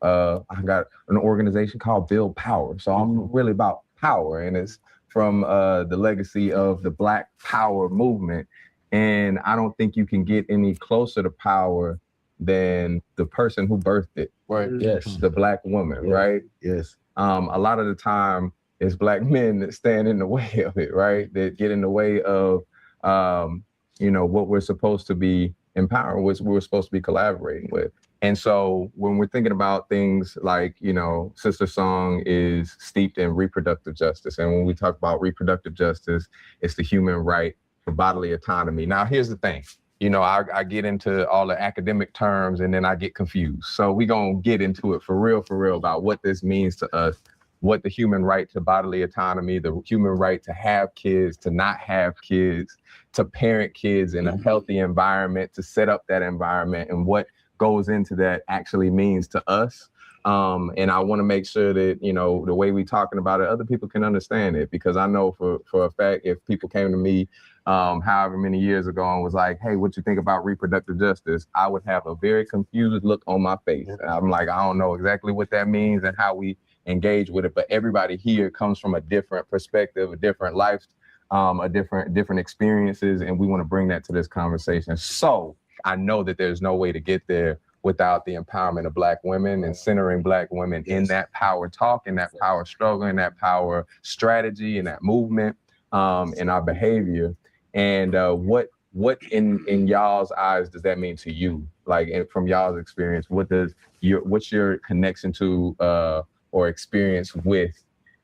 Speaker 13: I got an organization called Build Power. So I'm really about power, and it's from the legacy of the Black Power movement. And I don't think you can get any closer to power than the person who birthed it.
Speaker 1: Right. Yes.
Speaker 13: The Black woman, right?
Speaker 1: Yes.
Speaker 13: A lot of the time, it's Black men that stand in the way of it, right? That get in the way of, what we're supposed to be empowering, what we're supposed to be collaborating with. And so when we're thinking about things like, you know, Sister Song is steeped in reproductive justice. And when we talk about reproductive justice, it's the human right for bodily autonomy. Now, here's the thing. You know, I get into all the academic terms and then I get confused. So we're going to get into it for real about what this means to us, what the human right to bodily autonomy, the human right to have kids, to not have kids, to parent kids in a healthy environment, to set up that environment, and what goes into that actually means to us. And I want to make sure that, you know, the way we're talking about it, other people can understand it, because I know for a fact, if people came to me however many years ago and was like, hey, what you think about reproductive justice? I would have a very confused look on my face. And I'm like, I don't know exactly what that means and how we engage with it. But everybody here comes from a different perspective, a different life, a different experiences. And we want to bring that to this conversation. So I know that there's no way to get there without the empowerment of Black women and centering Black women in that power talk, in that power struggle, in that power strategy, in that movement, in our behavior. And what in y'all's eyes does that mean to you? Like, from y'all's experience, what's your connection to or experience with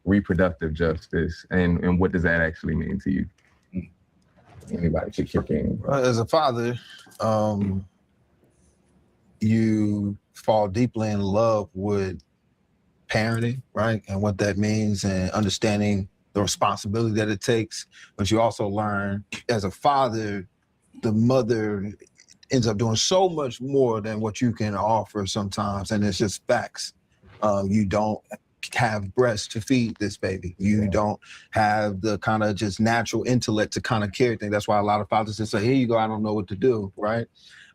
Speaker 13: reproductive justice, and what does that actually mean to you? Anybody should kick in.
Speaker 14: As a father, you fall deeply in love with parenting, right? And what that means, and understanding the responsibility that it takes. But you also learn, as a father, the mother ends up doing so much more than what you can offer sometimes. And it's just facts. You don't have breasts to feed this baby. You don't have the kind of just natural intellect to kind of carry things. That's why a lot of fathers just say, here you go, I don't know what to do, right?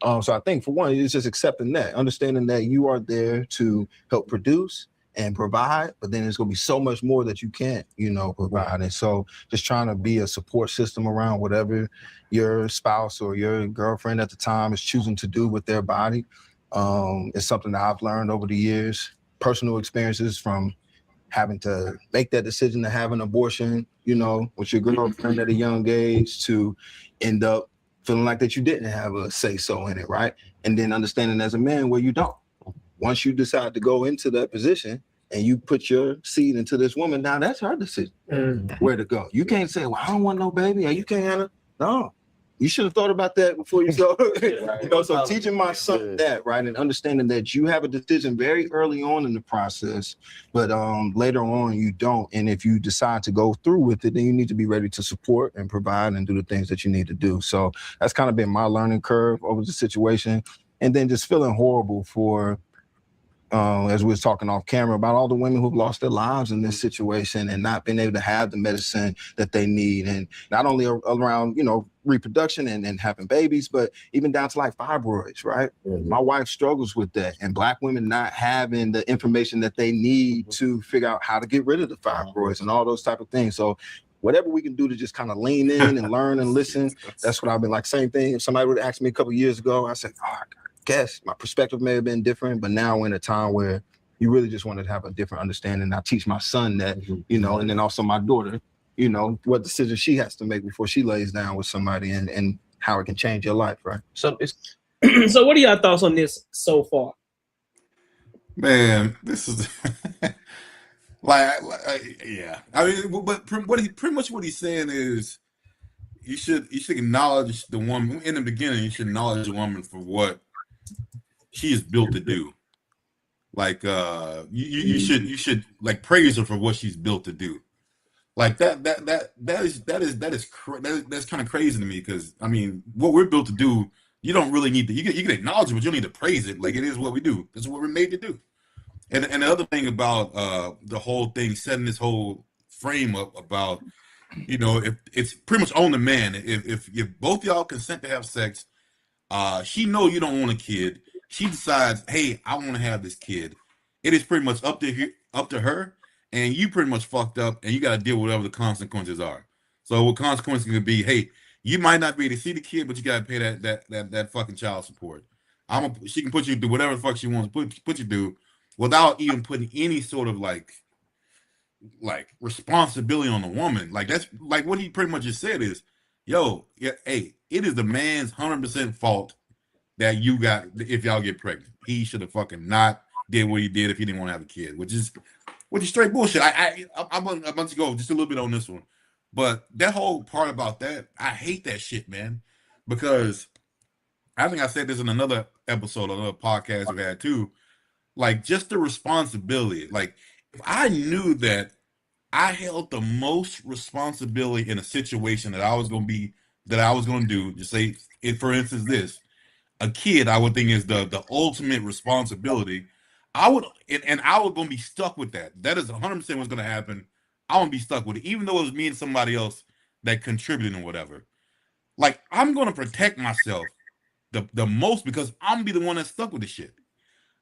Speaker 14: So I think, for one, it's just accepting that, understanding that you are there to help produce and provide, but then there's going to be so much more that you can't, you know, provide. And so just trying to be a support system around whatever your spouse or your girlfriend at the time is choosing to do with their body is something that I've learned over the years. Personal experiences from having to make that decision to have an abortion, you know, with your girlfriend at a young age, to end up feeling like that you didn't have a say-so in it, right? And then understanding as a man where you don't. Once you decide to go into that position and you put your seed into this woman, now that's her decision where to go. You can't say, well, I don't want no baby, or you can't have it. No, you should have thought about that before you go. You know, so teaching my son that, right, and understanding that you have a decision very early on in the process, but later on you don't. And if you decide to go through with it, then you need to be ready to support and provide and do the things that you need to do. So that's kind of been my learning curve over the situation. And then just feeling horrible for, as we was talking off camera, about all the women who've lost their lives in this situation and not being able to have the medicine that they need. And not only around, you know, reproduction and having babies, but even down to like fibroids, right? My wife struggles with that, and Black women not having the information that they need to figure out how to get rid of the fibroids and all those type of things. So whatever we can do to just kind of lean in and learn and listen, that's what I've been like. Same thing. If somebody would have asked me a couple of years ago, I said, oh, I guess my perspective may have been different, but now we're in a time where you really just want to have a different understanding. I teach my son that, you know, and then also my daughter, you know, what decision she has to make before she lays down with somebody, and how it can change your life, right?
Speaker 2: So so what are your thoughts on this so far?
Speaker 4: Man, this is yeah. I mean, but pretty much what he's saying is you should acknowledge the woman in the beginning. You should acknowledge the woman for what she is built to do. Like you should like praise her for what she's built to do. Like that's kind of crazy to me, because I mean, what we're built to do, you don't really need to. You can acknowledge it, but you don't need to praise it. Like, it is what we do. This is what we're made to do. And the other thing about the whole thing, setting this whole frame up about, you know, if it's pretty much on the man. If both y'all consent to have sex, she know you don't want a kid. She decides, hey, I want to have this kid. It is pretty much up to her, and you pretty much fucked up, and you got to deal with whatever the consequences are. So what consequences could be? Hey, you might not be able to see the kid, but you got to pay that fucking child support. She can put you through whatever the fuck she wants to put you through, without even putting any sort of like responsibility on the woman. Like, that's like what he pretty much just said is, yo, yeah, hey, it is the man's 100% fault that you got if y'all get pregnant. He should have fucking not did what he did if he didn't want to have a kid, which is straight bullshit. I'm going to go just a little bit on this one, but that whole part about that, I hate that shit, man, because I think I said this in another episode, another podcast we had too. Like, just the responsibility. Like, if I knew that I held the most responsibility in a situation that I was going to do, just say, for instance, this, a kid, I would think is the ultimate responsibility. I would going to be stuck with that. That is 100% what's going to happen. I want to be stuck with it, even though it was me and somebody else that contributed and whatever. Like, I'm going to protect myself the most because I'm going to be the one that's stuck with the shit.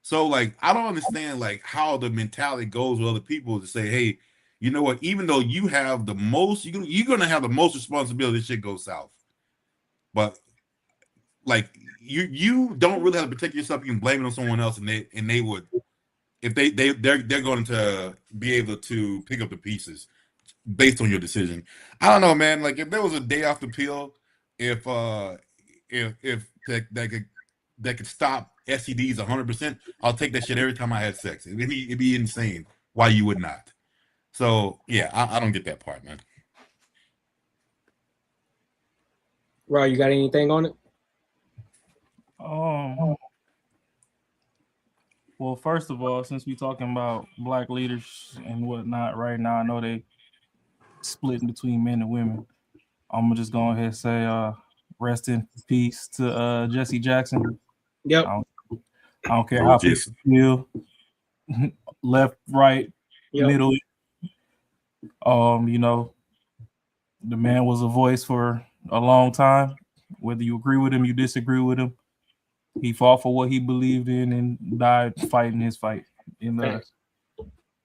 Speaker 4: So, like, I don't understand, like, how the mentality goes with other people to say, hey, you know what, even though you have the most, you're going to have the most responsibility, this shit goes south. But, like, you don't really have to protect yourself. You can blame it on someone else, and they would, if they're going to be able to pick up the pieces based on your decision. I don't know, man. Like, if there was a day off the pill, if that could stop STDs 100%, I'll take that shit every time I had sex. It'd be insane why you would not. So yeah, I don't get that part, man.
Speaker 2: Rob, you got anything on it?
Speaker 9: Well, first of all, since we're talking about black leaders and whatnot right now, I know they split between men and women. I'm gonna just go ahead and say rest in peace to Jesse Jackson.
Speaker 2: Yep.
Speaker 9: I don't care how people feel, left, right, middle. You know, the man was a voice for a long time. Whether you agree with him, you disagree with him, he fought for what he believed in and died fighting his fight. And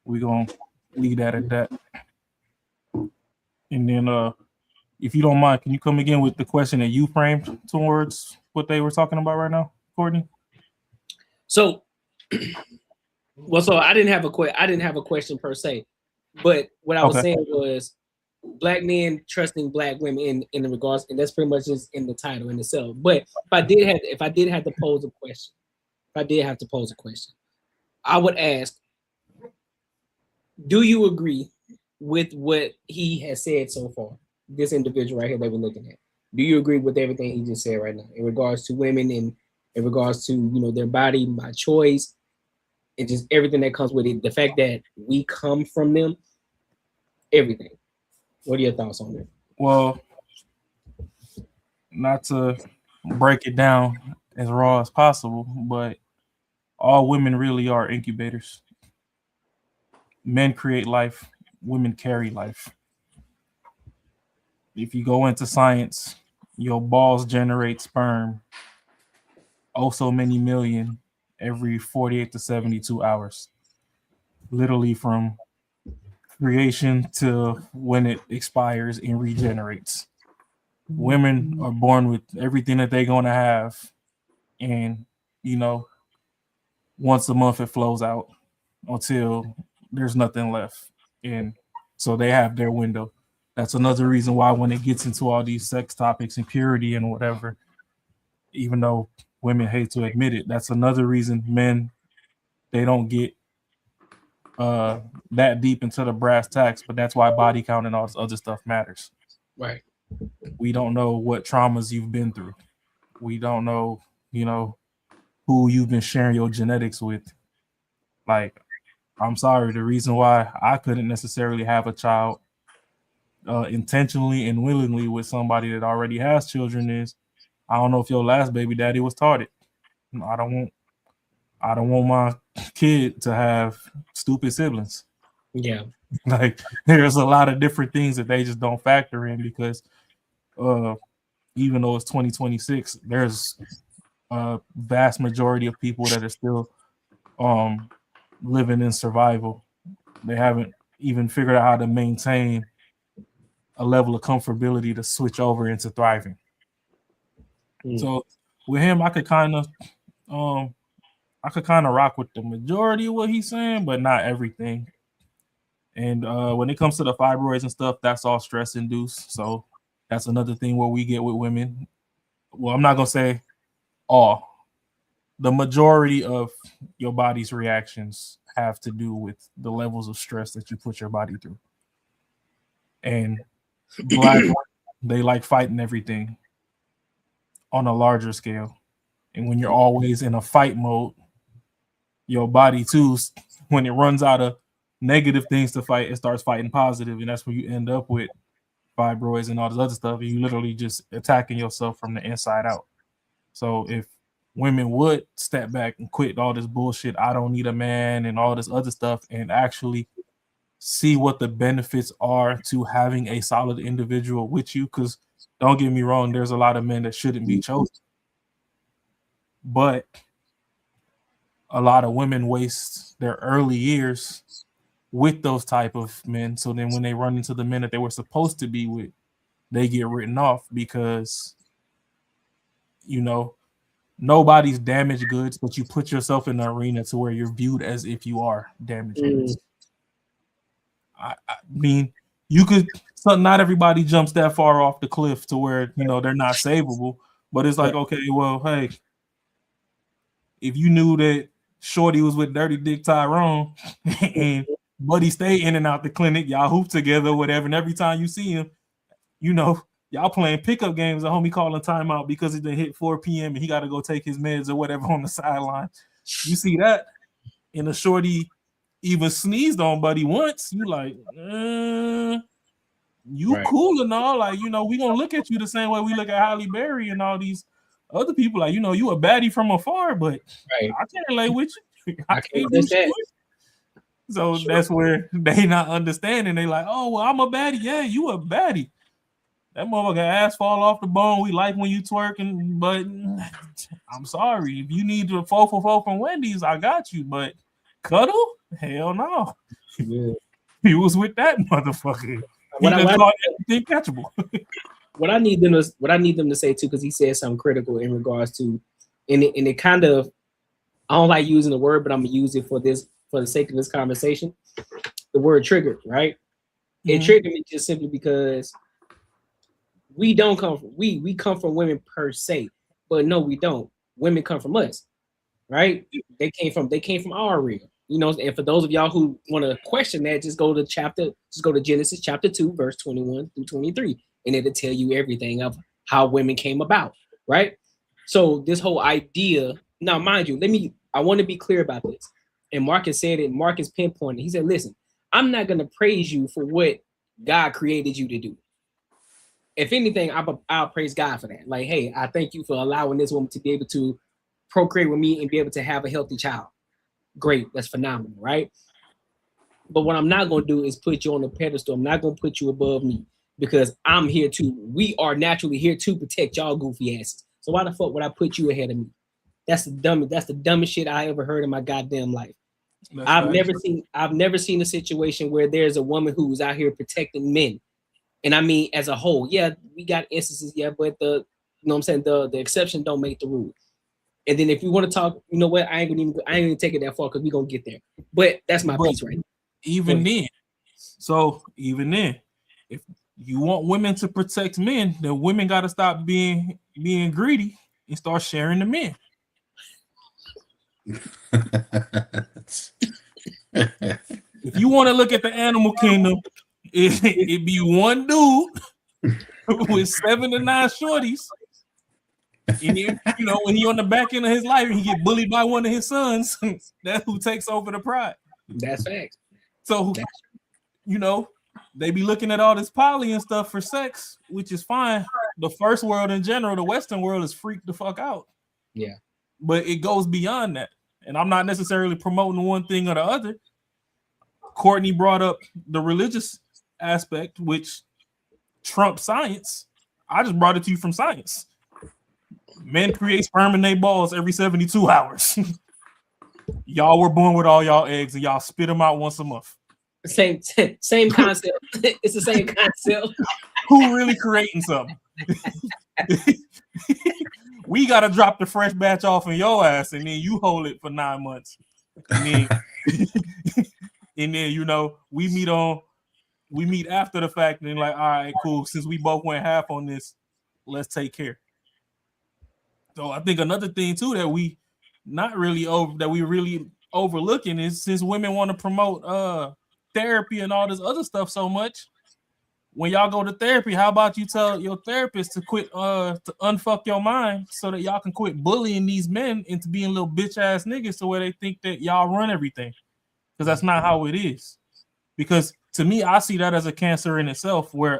Speaker 9: we're gonna leave that at that. And then if you don't mind, can you come again with the question that you framed towards what they were talking about right now, Courtney?
Speaker 2: So, so I didn't have a question per se, but what I was saying was black men trusting black women in the regards, and that's pretty much just in the title in itself. But if I did have to pose a question, I would ask, do you agree with what he has said so far? This individual right here that we're looking at. Do you agree with everything he just said right now in regards to women and in regards to, you know, their body by choice and just everything that comes with it? The fact that we come from them, everything. What are your thoughts on that?
Speaker 9: Well, not to break it down as raw as possible, but all women really are incubators. Men create life, women carry life. If you go into science, your balls generate sperm, oh so many million every 48 to 72 hours. Literally from creation to when it expires and regenerates. Women are born with everything that they're going to have, and you know, once a month it flows out until there's nothing left, and so they have their window. That's another reason why when it gets into all these sex topics and purity and whatever, even though women hate to admit it, that's another reason men, they don't get that deep into the brass tacks, but that's why body count and all this other stuff matters.
Speaker 2: Right.
Speaker 9: We don't know what traumas you've been through. We don't know, you know, who you've been sharing your genetics with. Like, I'm sorry, the reason why I couldn't necessarily have a child intentionally and willingly with somebody that already has children is, I don't know if your last baby daddy was retarded. I don't want my kid to have stupid siblings.
Speaker 2: Yeah.
Speaker 9: Like, there's a lot of different things that they just don't factor in because even though it's 2026, there's a vast majority of people that are still living in survival. They haven't even figured out how to maintain a level of comfortability to switch over into thriving. So with him, I could kind of rock with the majority of what he's saying, but not everything. And when it comes to the fibroids and stuff, that's all stress induced. So that's another thing where we get with women. Well, I'm not gonna say all, the majority of your body's reactions have to do with the levels of stress that you put your body through. And black, they like fighting everything on a larger scale. And when you're always in a fight mode, your body too, when it runs out of negative things to fight, it starts fighting positive, and that's where you end up with fibroids and all this other stuff. You literally just attacking yourself from the inside out. So if women would step back and quit all this bullshit, I don't need a man and all this other stuff, and actually see what the benefits are to having a solid individual with you, because don't get me wrong, there's a lot of men that shouldn't be chosen, but a lot of women waste their early years with those type of men. So then when they run into the men that they were supposed to be with, they get written off because, you know, nobody's damaged goods, but you put yourself in the arena to where you're viewed as if you are damaged goods. I mean, you could, so not everybody jumps that far off the cliff to where, you know, they're not savable, but it's like, okay, well, hey, if you knew that Shorty was with Dirty Dick Tyrone and Buddy stayed in and out the clinic, y'all hoop together, whatever, and every time you see him, you know, y'all playing pickup games, a homie calling timeout because it done hit 4 p.m. and he got to go take his meds or whatever on the sideline. You see that, and the Shorty even sneezed on Buddy once, you like, you cool and all, like, you know, we gonna look at you the same way we look at Halle Berry and all these other people, like, you know, you a baddie from afar, but I can't lay with you. I can't do shit. So that's where they not understanding. They like, oh, well, I'm a baddie. Yeah, you a baddie. That motherfucker ass fall off the bone. We like when you twerking, but I'm sorry. If you need to 4 for 4 from Wendy's, I got you. But cuddle? Hell no.
Speaker 2: Yeah.
Speaker 9: He was with that motherfucker. Everything catchable.
Speaker 2: What I need them to say too, because he said something critical in regards to, and it kind of, I don't like using the word, but I'm gonna use it for the sake of this conversation. The word triggered, right? It triggered me just simply because we don't come from, we come from women per se, but no, we don't. Women come from us, right? They came from our real, you know. And for those of y'all who want to question that, just go to Genesis chapter 2, verse 21 through 23, and it'll tell you everything of how women came about, right? So this whole idea, now mind you, I want to be clear about this. And Marcus said it, Marcus pinpointed. He said, listen, I'm not going to praise you for what God created you to do. If anything, I'll praise God for that. Like, hey, I thank you for allowing this woman to be able to procreate with me and be able to have a healthy child. Great, that's phenomenal, right? But what I'm not going to do is put you on a pedestal. I'm not going to put you above me, because I'm here we are naturally here to protect y'all goofy asses. So why the fuck would I put you ahead of me? That's the dumbest shit I ever heard in my goddamn life. I've never seen a situation where there's a woman who's out here protecting men. And I mean, as a whole, yeah, we got instances, yeah, but you know what I'm saying, the exception don't make the rule. And then if you want to talk, you know what, I ain't gonna take it that far because we're gonna get there. But that's my piece right now.
Speaker 9: Even then, if you want women to protect men, then women gotta stop being greedy and start sharing the men. If you want to look at the animal kingdom, it'd be one dude with 7 to 9 shorties. And you know, when he on the back end of his life and he get bullied by one of his sons, that's who takes over the pride.
Speaker 2: That's facts.
Speaker 9: So, you know, they be looking at all this poly and stuff for sex, which is fine. The first world in general, the Western world, is freaked the fuck out.
Speaker 2: Yeah.
Speaker 9: But it goes beyond that. And I'm not necessarily promoting one thing or the other. Courtney brought up the religious aspect, which trumps science. I just brought it to you from science. Men create sperm in their balls every 72 hours. Y'all were born with all y'all eggs and y'all spit them out once a month.
Speaker 2: Same concept. It's the same concept.
Speaker 9: Who really creating something? We gotta drop the fresh batch off in your ass, and then you hold it for 9 months. And then you know, we meet after the fact, and then like, all right, cool. Since we both went half on this, let's take care. So I think another thing too that we not really over that we really overlooking is since women want to promote therapy and all this other stuff so much. When y'all go to therapy, how about you tell your therapist to quit to unfuck your mind so that y'all can quit bullying these men into being little bitch ass niggas to where they think that y'all run everything. Because that's not how it is. Because to me, I see that as a cancer in itself, where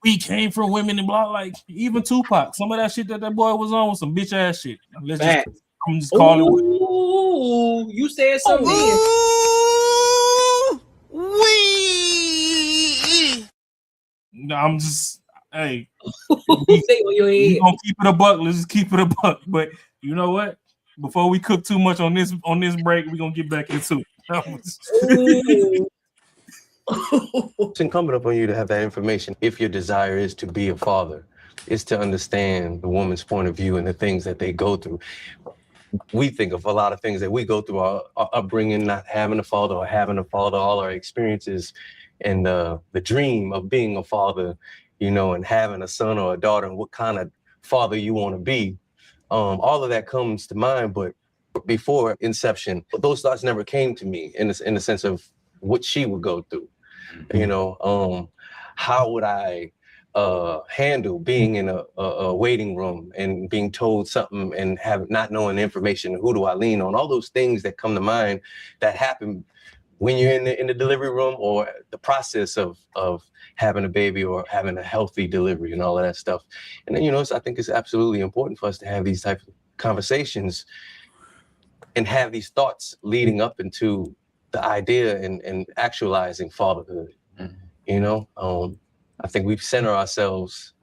Speaker 9: we came from women and blah, like even Tupac, some of that shit that boy was on was some bitch ass shit. I'm just calling it.
Speaker 2: Ooh, you said something.
Speaker 9: No, I'm just hey.
Speaker 2: Stay on your head.
Speaker 9: We gonna keep it a buck. Let's just keep it a buck. But you know what? Before we cook too much on this break, we're gonna get back into it.
Speaker 15: It's incumbent upon you to have that information if your desire is to be a father, is to understand the woman's point of view and the things that they go through. We think of a lot of things that we go through, our upbringing, not having a father or having a father, all our experiences, and the dream of being a father, you know, and having a son or a daughter, and what kind of father you want to be. All of that comes to mind, but before inception, those thoughts never came to me in the sense of what she would go through. You know, how would I handle being in a waiting room and being told something and not knowing the information? Who do I lean on? All those things that come to mind that happen when you're in the delivery room or the process of having a baby or having a healthy delivery and all of that stuff. And then, you know, I think it's absolutely important for us to have these types of conversations and have these thoughts leading up into the idea and actualizing fatherhood. You know, I think we center ourselves,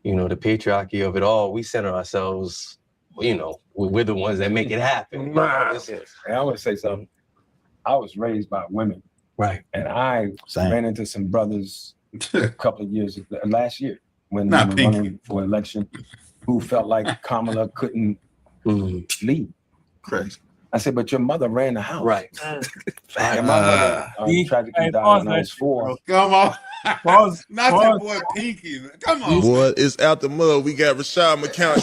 Speaker 15: you know, the patriarchy of it all, we center ourselves, you know, we're the ones that make it happen.
Speaker 16: I want to say something. I was raised by women.
Speaker 15: Right.
Speaker 16: And I ran into some brothers a couple of years last year when
Speaker 4: Not
Speaker 16: we were running for election who felt like Kamala couldn't lead.
Speaker 4: Correct.
Speaker 16: I said, but your mother ran the house.
Speaker 15: Right.
Speaker 16: And my mother tragically died when I was 4.
Speaker 4: Come on.
Speaker 9: Pause.
Speaker 4: Not that boy Pinky. Come on.
Speaker 17: Boy, it's out the mud. We got Rashad McCown.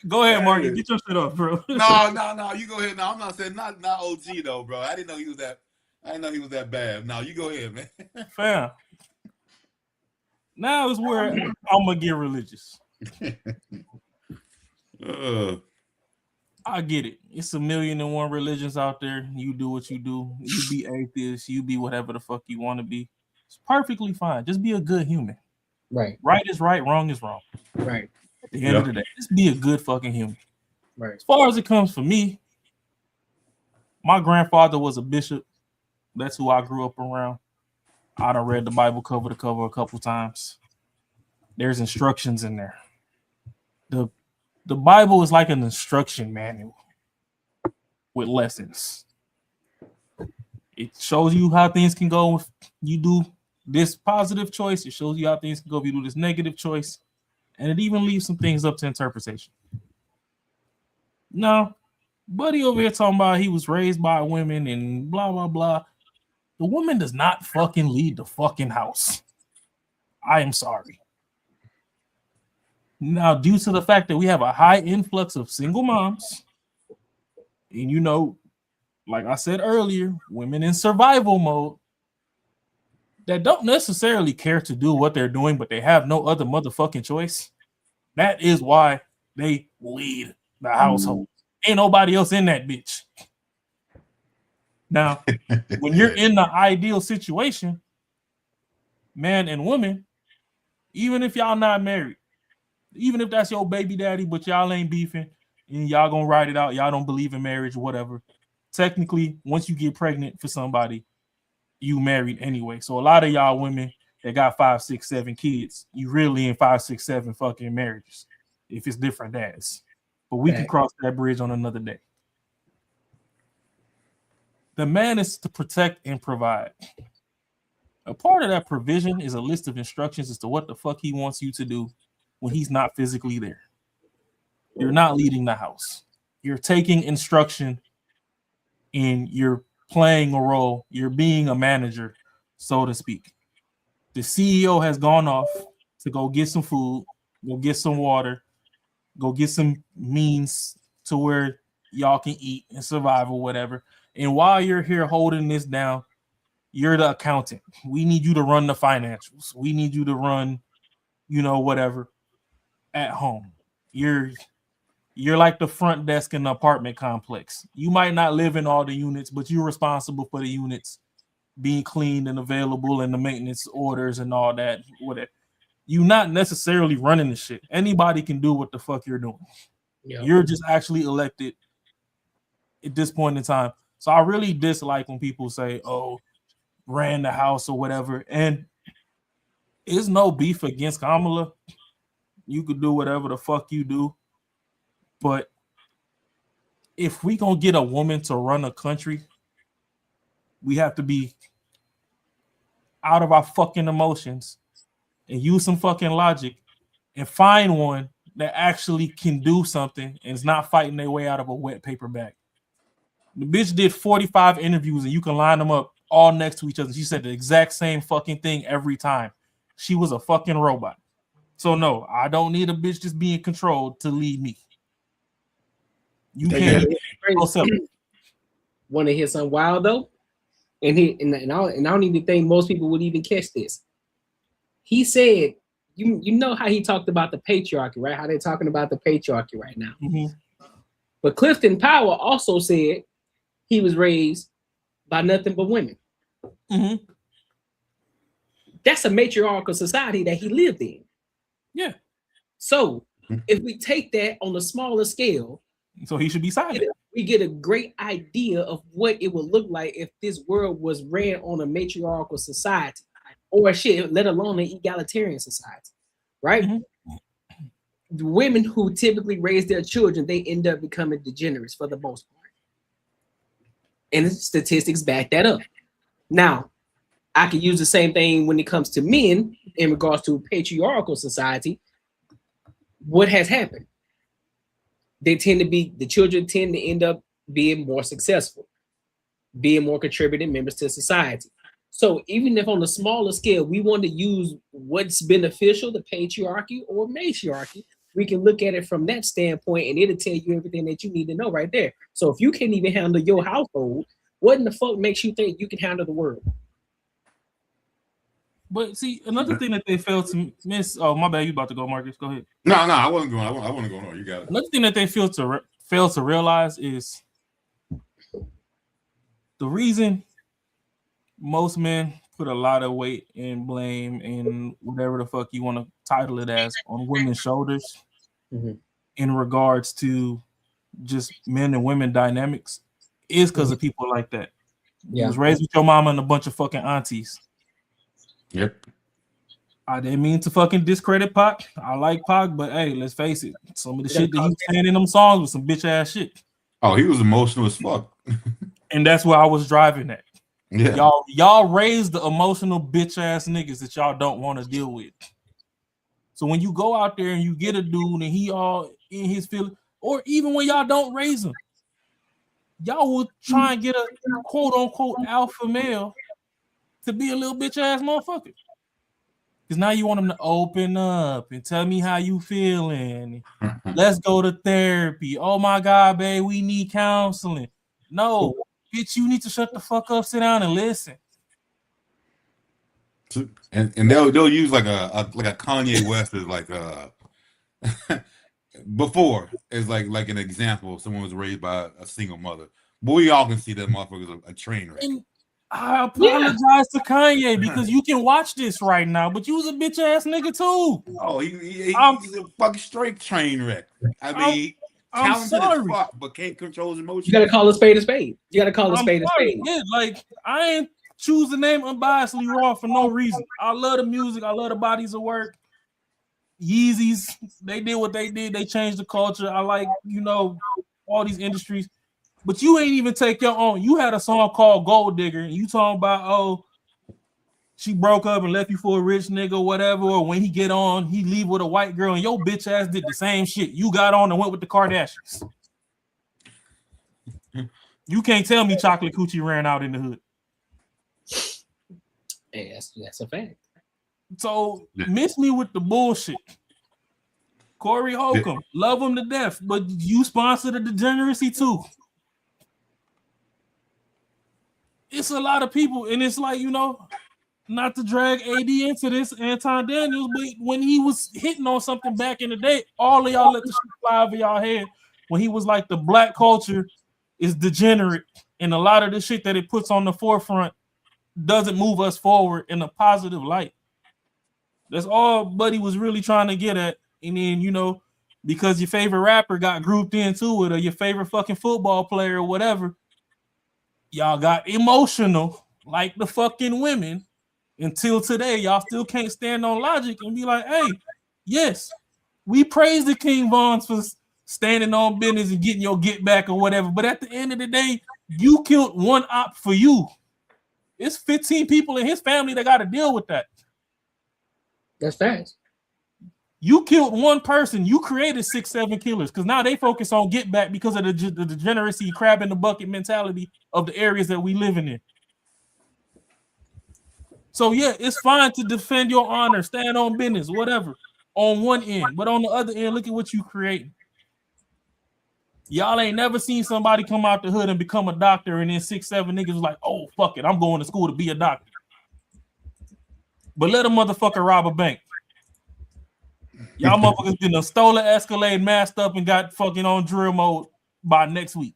Speaker 9: Go ahead, Marky. Get your shit off, bro.
Speaker 4: No. You go ahead. No, I'm not saying not OG though, bro. I didn't know he was that bad. No, you go ahead, man.
Speaker 9: Fam. Now is where I'm gonna get religious. I get it. It's 1,000,001 religions out there. You do what you do. You be atheist. You be whatever the fuck you want to be. It's perfectly fine. Just be a good human.
Speaker 2: Right.
Speaker 9: Right is right. Wrong is wrong.
Speaker 2: Right.
Speaker 9: At the end of the day, just be a good fucking human.
Speaker 2: Right.
Speaker 9: As far as it comes for me, my grandfather was a bishop. That's who I grew up around. I done read the Bible cover to cover a couple times. There's instructions in there. The Bible is like an instruction manual with lessons. It shows you how things can go if you do this positive choice. It shows you how things can go if you do this negative choice. And it even leaves some things up to interpretation. No, buddy over here talking about he was raised by women and blah, blah, blah. The woman does not fucking lead the fucking house. I am sorry. Now, due to the fact that we have a high influx of single moms, and you know, like I said earlier, women in survival mode that don't necessarily care to do what they're doing, but they have no other motherfucking choice. That is why they lead the household. Ain't nobody else in that bitch. Now, when you're in the ideal situation, man and woman, even if y'all not married, even if that's your baby daddy, but y'all ain't beefing and y'all gonna ride it out, y'all don't believe in marriage or whatever. Technically, once you get pregnant for somebody, you married anyway. So a lot of y'all women that got 5, 6, 7 kids, you really in 5, 6, 7 fucking marriages if it's different dads. But we can cross that bridge on another day. The man is to protect and provide. A part of that provision is a list of instructions as to what the fuck he wants you to do when he's not physically there. You're not leading the house. You're taking instruction and you're playing a role. You're being a manager, so to speak. The CEO has gone off to go get some food. Go get some water. Go get some means to where y'all can eat and survive or whatever. And while you're here holding this down, you're the accountant. We need you to run the financials. We need you to run, whatever at home. You're like the front desk in the apartment complex. You might not live in all the units, but you're responsible for the units being cleaned and available and the maintenance orders and all that. Whatever. You're not necessarily running the shit. Anybody can do what the fuck you're doing.
Speaker 2: Yep.
Speaker 9: You're just actually elected at this point in time. So I really dislike when people say, "Oh, ran the house" or whatever. And it's no beef against Kamala. You could do whatever the fuck you do. But if we gonna get a woman to run a country, we have to be out of our fucking emotions and use some fucking logic and find one that actually can do something and is not fighting their way out of a wet paper bag. The bitch did 45 interviews and you can line them up all next to each other. She said the exact same fucking thing every time. She was a fucking robot. So no, I don't need a bitch just being controlled to lead me. You can't.
Speaker 2: Want to hear something wild though? And I don't even think most people would even catch this. He said, you know how he talked about the patriarchy, right? How they're talking about the patriarchy right now.
Speaker 9: Mm-hmm.
Speaker 2: But Clifton Powell also said he was raised by nothing but women.
Speaker 9: Mm-hmm.
Speaker 2: That's a matriarchal society that he lived in.
Speaker 9: Yeah.
Speaker 2: So if we take that on a smaller scale,
Speaker 9: so he should be silent.
Speaker 2: We get a great idea of what it would look like if this world was ran on a matriarchal society, or shit, let alone an egalitarian society, right?
Speaker 9: Mm-hmm.
Speaker 2: The women who typically raise their children, they end up becoming degenerates for the most part. And statistics back that up. Now, I can use the same thing when it comes to men in regards to patriarchal society. What has happened? The children tend to end up being more successful, being more contributing members to society. So even if on a smaller scale, we want to use what's beneficial, the patriarchy or matriarchy, we can look at it from that standpoint and it'll tell you everything that you need to know right there. So if you can't even handle your household, what in the fuck makes you think you can handle the world?
Speaker 9: But see, another thing that they fail to miss. Oh, my bad. You about to go, Marcus? Go ahead.
Speaker 4: No, I wasn't going. I want to go. No, you got it.
Speaker 9: Another thing that they fail to realize is the reason most men put a lot of weight and blame and whatever the fuck you want to title it as on women's shoulders in regards to just men and women dynamics is because of people like that. You was raised with your mama and a bunch of fucking aunties.
Speaker 4: Yep.
Speaker 9: I didn't mean to fucking discredit Pac. I like Pac, but hey, let's face it. Some of the shit that he was saying in them songs was some bitch ass shit.
Speaker 4: Oh, he was emotional as fuck.
Speaker 9: And that's where I was driving at.
Speaker 4: Yeah.
Speaker 9: Y'all raised the emotional bitch ass niggas that y'all don't want to deal with. So when you go out there and you get a dude and he all in his feelings, or even when y'all don't raise him, y'all will try and get a quote unquote alpha male to be a little bitch ass motherfucker. Because now you want him to open up and tell me how you feeling. Let's go to therapy. Oh my God, babe, we need counseling. No, bitch, you need to shut the fuck up, sit down and listen.
Speaker 4: And they'll use like a Kanye West as like before as like an example of someone was raised by a single mother. But we all can see that motherfucker's a train wreck.
Speaker 9: And I apologize to Kanye because you can watch this right now, but you was a bitch ass nigga too.
Speaker 4: Oh, he's a fucking straight train wreck. I mean, talented as fuck, but can't control his emotions.
Speaker 2: You gotta call a spade a spade. You gotta call a spade a spade.
Speaker 9: Yeah, like I ain't choose the name unbiasedly raw for no reason. I love the music. I love the bodies of work. Yeezys, they did what they did. They changed the culture. I like, all these industries. But you ain't even take your own. You had a song called Gold Digger, and you talking about, oh, she broke up and left you for a rich nigga or whatever, or when he get on, he leave with a white girl, and your bitch ass did the same shit. You got on and went with the Kardashians. You can't tell me Chocolate Coochie ran out in the hood.
Speaker 2: Hey, that's a fact.
Speaker 9: So miss me with the bullshit. Corey Holcomb, love him to death, but you sponsor the degeneracy too. It's a lot of people, and it's like, not to drag AD into this, Anton Daniels, but when he was hitting on something back in the day, all of y'all let the shit fly over y'all head when he was like, the black culture is degenerate, and a lot of the shit that it puts on the forefront doesn't move us forward in a positive light. That's all Buddy was really trying to get at. And then, because your favorite rapper got grouped into it, or your favorite fucking football player or whatever, y'all got emotional like the fucking women. Until today, y'all still can't stand on logic and be like, hey, yes, we praise the King Vons for standing on business and getting your get back or whatever. But at the end of the day, you killed one op for you. It's 15 people in his family that got to deal with that.
Speaker 2: That's facts.
Speaker 9: You killed one person. You created 6-7 killers because now they focus on get back because of the degeneracy, crab in the bucket mentality of the areas that we living in. So yeah, it's fine to defend your honor, stand on business, whatever, on one end. But on the other end, look at what you creating. Y'all ain't never seen somebody come out the hood and become a doctor, and then 6-7 niggas was like, oh, fuck it, I'm going to school to be a doctor. But let a motherfucker rob a bank. Y'all motherfuckers been a stolen Escalade, masked up, and got fucking on drill mode by next week.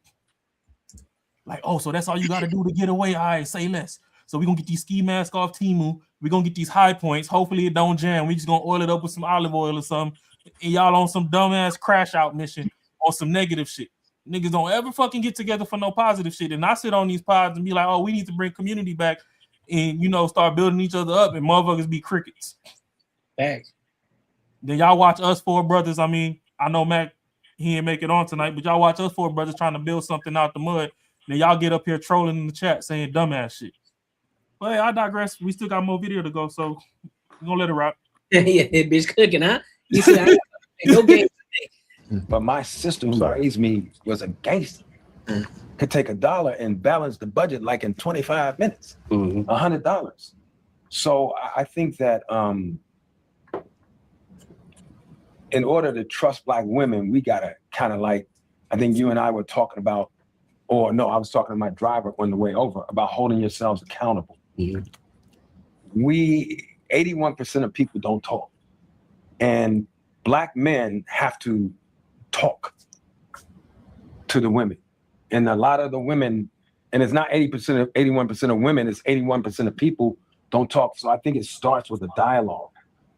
Speaker 9: Like, oh, so that's all you got to do to get away? All right, say less. So we're going to get these ski masks off Temu. We're going to get these high points. Hopefully it don't jam. We just going to oil it up with some olive oil or something. And y'all on some dumbass crash out mission on some negative shit. Niggas don't ever fucking get together for no positive shit. And I sit on these pods and be like, oh, we need to bring community back and, start building each other up, and motherfuckers be crickets.
Speaker 2: Thanks.
Speaker 9: Then y'all watch us four brothers. I mean, I know Mac, he ain't make it on tonight, but y'all watch us four brothers trying to build something out the mud. Then y'all get up here trolling in the chat saying dumbass shit. But hey, I digress. We still got more video to go, so we're gonna let it rock.
Speaker 2: Yeah, bitch cooking, huh? You see, no game today.
Speaker 16: But my sister who raised me was a gangster. Could take $1 and balance the budget like in 25 minutes, $100. So I think that in order to trust Black women, we gotta kind of like, I think you and I were talking about, or no, I was talking to my driver on the way over about holding yourselves accountable. 81% of people don't talk, and Black men have to talk to the women, and a lot of the women, and it's not 80% of 81% of women, it's 81% of people don't talk. So I think it starts with a dialogue.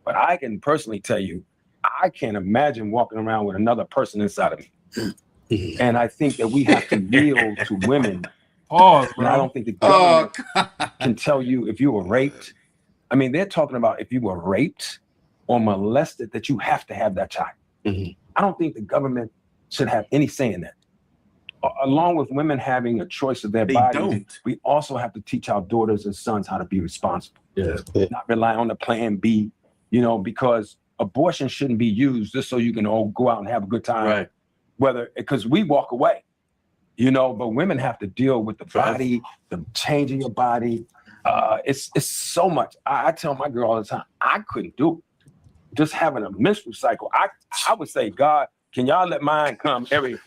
Speaker 16: But I can personally tell you, I can't imagine walking around with another person inside of me. And I think that we have to yield to women.
Speaker 9: Pause,
Speaker 16: and I don't think the government can tell you if you were raped. I mean, they're talking about if you were raped or molested, that you have to have that child. I don't think the government should have any say in that. Along with women having a choice of their bodies, we also have to teach our daughters and sons how to be responsible. Not rely on the plan B, because abortion shouldn't be used just so you can all go out and have a good time. Right. Because we walk away, but women have to deal with the body, the changing your body. It's so much. I tell my girl all the time, I couldn't do it. Just having a menstrual cycle. I would say, God, can y'all let mine come every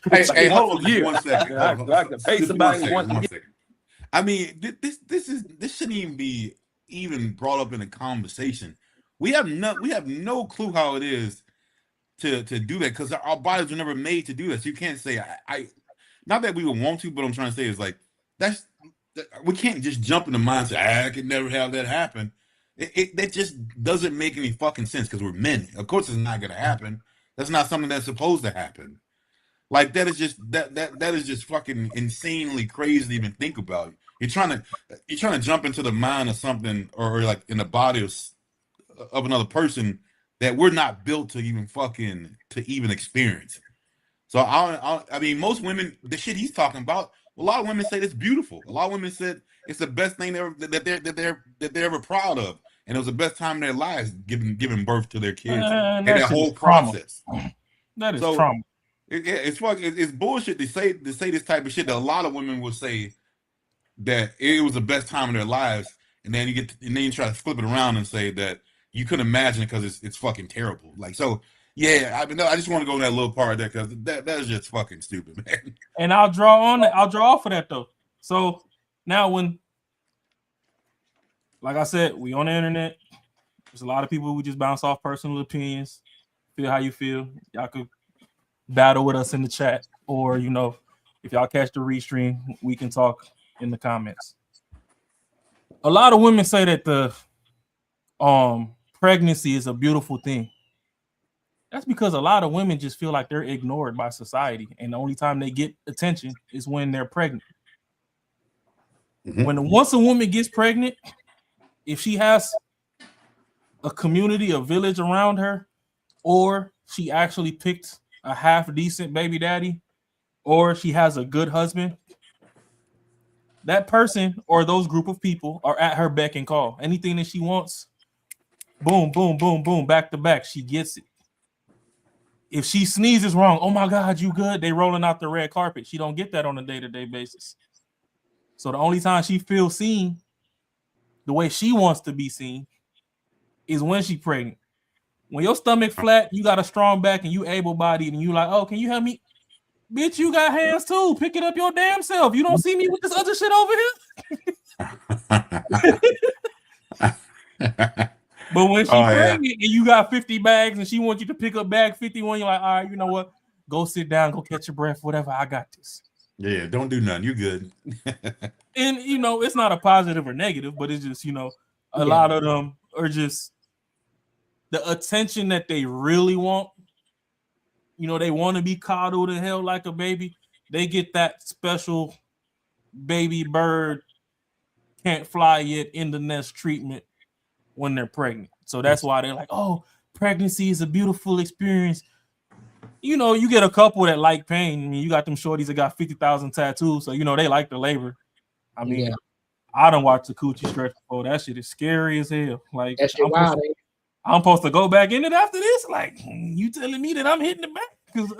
Speaker 4: hold on
Speaker 16: year?
Speaker 4: 1 second.
Speaker 16: I can pay somebody once a year.
Speaker 4: I mean, this shouldn't even be brought up in a conversation. We have no clue how it is to do that, because our bodies were never made to do that. So you can't say I not that we would want to, but what I'm trying to say is like we can't just jump in the mind and say I could never have that happen. That just doesn't make any fucking sense, because we're men. Of course, it's not gonna happen. That's not something that's supposed to happen. Like that is just that is just fucking insanely crazy to even think about. You're trying to jump into the mind of something, or like in the body of another person that we're not built to even experience. So I mean, most women, the shit he's talking about, a lot of women say it's beautiful. A lot of women said it's the best thing that they're ever proud of, and it was the best time in their lives giving birth to their kids and that whole process.
Speaker 9: That is trauma.
Speaker 4: It's bullshit to say this type of shit that a lot of women will say that it was the best time in their lives, and then you try to flip it around and say that you couldn't imagine it because it's fucking terrible. Like, so Yeah, I mean, no, I just want to go in that little part there because that is just fucking stupid, man.
Speaker 9: And I'll draw off of that though. So now when, like I said, we on the internet. There's a lot of people who just bounce off personal opinions. Feel how you feel. Y'all could battle with us in the chat, or if y'all catch the restream, we can talk in the comments. A lot of women say that the pregnancy is a beautiful thing. That's because a lot of women just feel like they're ignored by society, and the only time they get attention is when they're pregnant. Once a woman gets pregnant, if she has a community, a village around her, or she actually picked a half decent baby daddy, or she has a good husband, that person or those group of people are at her beck and call. Anything that she wants, boom, boom, boom, boom, back to back, she gets it. If she sneezes wrong, oh my God, you good? They rolling out the red carpet. She don't get that on a day-to-day basis. So the only time she feels seen the way she wants to be seen is when she's pregnant. When your stomach flat, you got a strong back and you able-bodied and you like, oh, can you help me? Bitch, you got hands too. Pick it up your damn self. You don't see me with this other shit over here? But when she's pregnant and you got 50 bags and she wants you to pick up bag 51, you're like, all right, you know what? Go sit down, go catch your breath, whatever. I got this.
Speaker 4: Yeah, don't do nothing. You're good.
Speaker 9: And, it's not a positive or negative, but it's just, a lot of them are just the attention that they really want. They want to be coddled and held like a baby. They get that special baby bird, can't fly yet in the nest treatment when they're pregnant. So that's why they're like, oh, pregnancy is a beautiful experience. You get a couple that like pain. I mean, you got them shorties that got 50,000 tattoos. So, they like the labor. I mean, I don't watch the coochie stretch before. That shit is scary as hell. Like,
Speaker 2: that shit wild.
Speaker 9: I'm supposed to go back in it after this? Like, you telling me that I'm hitting the back? Because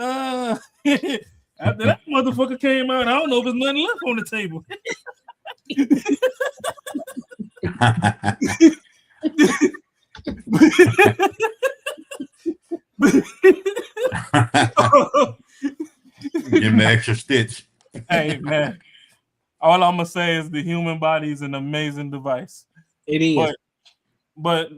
Speaker 9: after that motherfucker came out, I don't know if there's nothing left on the table.
Speaker 4: Give him the extra stitch.
Speaker 9: Hey, man. All I'm going to say is the human body is an amazing device.
Speaker 2: It is.
Speaker 9: But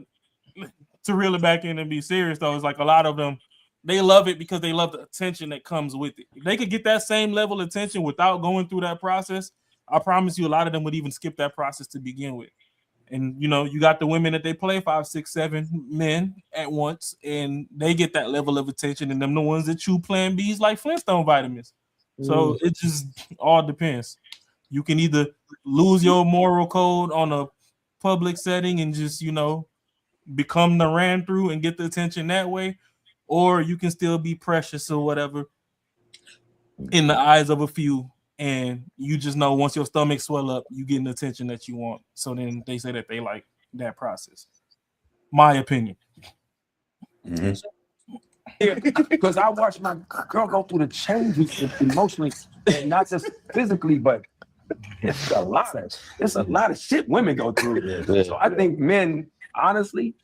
Speaker 9: to reel it back in and be serious, though, it's like a lot of them, they love it because they love the attention that comes with it. If they could get that same level of attention without going through that process, I promise you a lot of them would even skip that process to begin with. And, you got the women that they play 5, 6, 7 men at once, and they get that level of attention, and them the ones that chew Plan Bs like Flintstone vitamins. So it just all depends. You can either lose your moral code on a public setting and just, become the ran through and get the attention that way, or you can still be precious or whatever in the eyes of a few, and you just know once your stomach swell up, you getting the attention that you want. So then they say that they like that process. My opinion.
Speaker 16: Because I watched my girl go through the changes emotionally, and not just physically, but it's a lot of shit women go through. So I think men, honestly,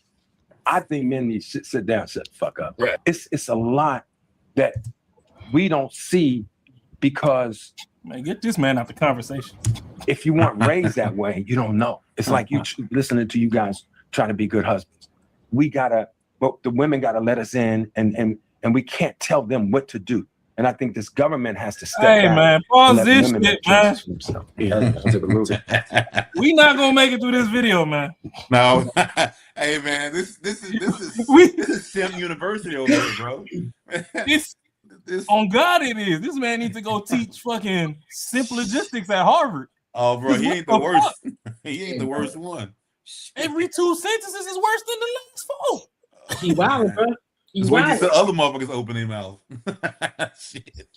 Speaker 16: need to sit down and shut the fuck up. Right. It's a lot that we don't see because,
Speaker 9: man, get this man out the conversation.
Speaker 16: If you weren't raised that way, you don't know. It's like you listening to you guys trying to be good husbands. But the women gotta let us in, and we can't tell them what to do. And I think this government has to step down.
Speaker 9: Hey man, pause this shit, man. We not gonna make it through this video, man.
Speaker 4: No. Hey man, this is Sim University over here, bro.
Speaker 9: This on God it is. This man needs to go teach fucking simple logistics at Harvard.
Speaker 4: Oh, bro, he ain't the worst. He ain't the worst one.
Speaker 9: Every 2 sentences is worse than the last 4.
Speaker 2: He wild, bro.
Speaker 4: That's why you said other motherfuckers open their mouth. Shit.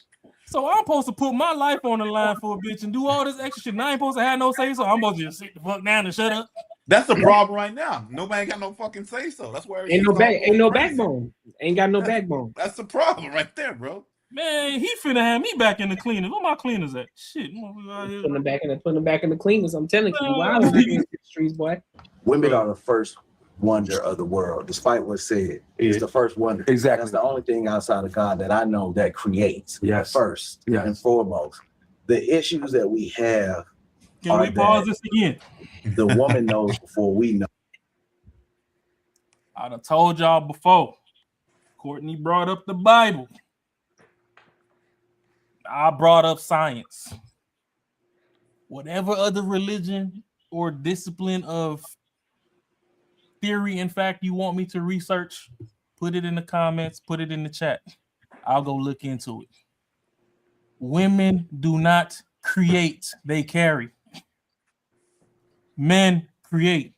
Speaker 9: So I'm supposed to put my life on the line for a bitch and do all this extra shit. And I ain't supposed to have no say so. I'm supposed to just sit the fuck down and shut up.
Speaker 4: That's the problem right now. Nobody got no fucking say so. That's why
Speaker 2: ain't no backbone. Ain't got no backbone.
Speaker 4: That's the problem right there, bro.
Speaker 9: Man, he finna have me back in the cleaners. Where my cleaners at? Shit,
Speaker 2: putting them back in the cleaners. I'm telling you, wow, in the streets, boy.
Speaker 15: Women are the first
Speaker 18: wonder of the world, despite what's said. It's the first wonder.
Speaker 16: Exactly.
Speaker 18: That's the only thing outside of God that I know that creates.
Speaker 16: Yes.
Speaker 18: First and foremost. The issues that we have.
Speaker 9: Can we pause this again?
Speaker 18: The woman knows before we know.
Speaker 9: I done told y'all before. Courtney brought up the Bible. I brought up science. Whatever other religion or discipline of theory and fact you want me to research, put it in the comments, put it in the chat. I'll go look into it. Women do not create, they carry. Men create.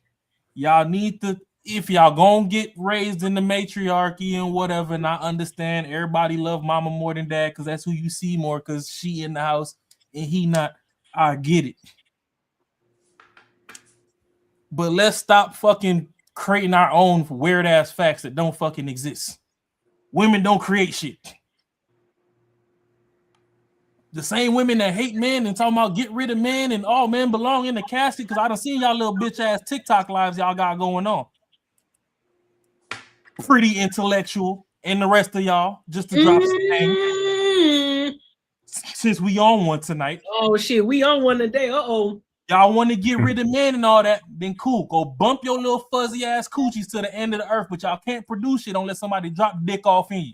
Speaker 9: Y'all need to, if y'all gonna get raised in the matriarchy and whatever, and I understand everybody love mama more than dad because that's who you see more because she in the house and he not. I get it. But let's stop fucking creating our own weird ass facts that don't fucking exist. Women don't create shit. The same women that hate men and talking about get rid of men and all men belong in the casket because I done seen y'all little bitch ass TikTok lives y'all got going on. Pretty intellectual and the rest of y'all just to drop some names. Since we on one tonight.
Speaker 2: Oh shit, we on one today. Uh-oh.
Speaker 9: Y'all want to get rid of men and all that, then cool. Go bump your little fuzzy ass coochies to the end of the earth, but y'all can't produce shit unless somebody drop dick off in you.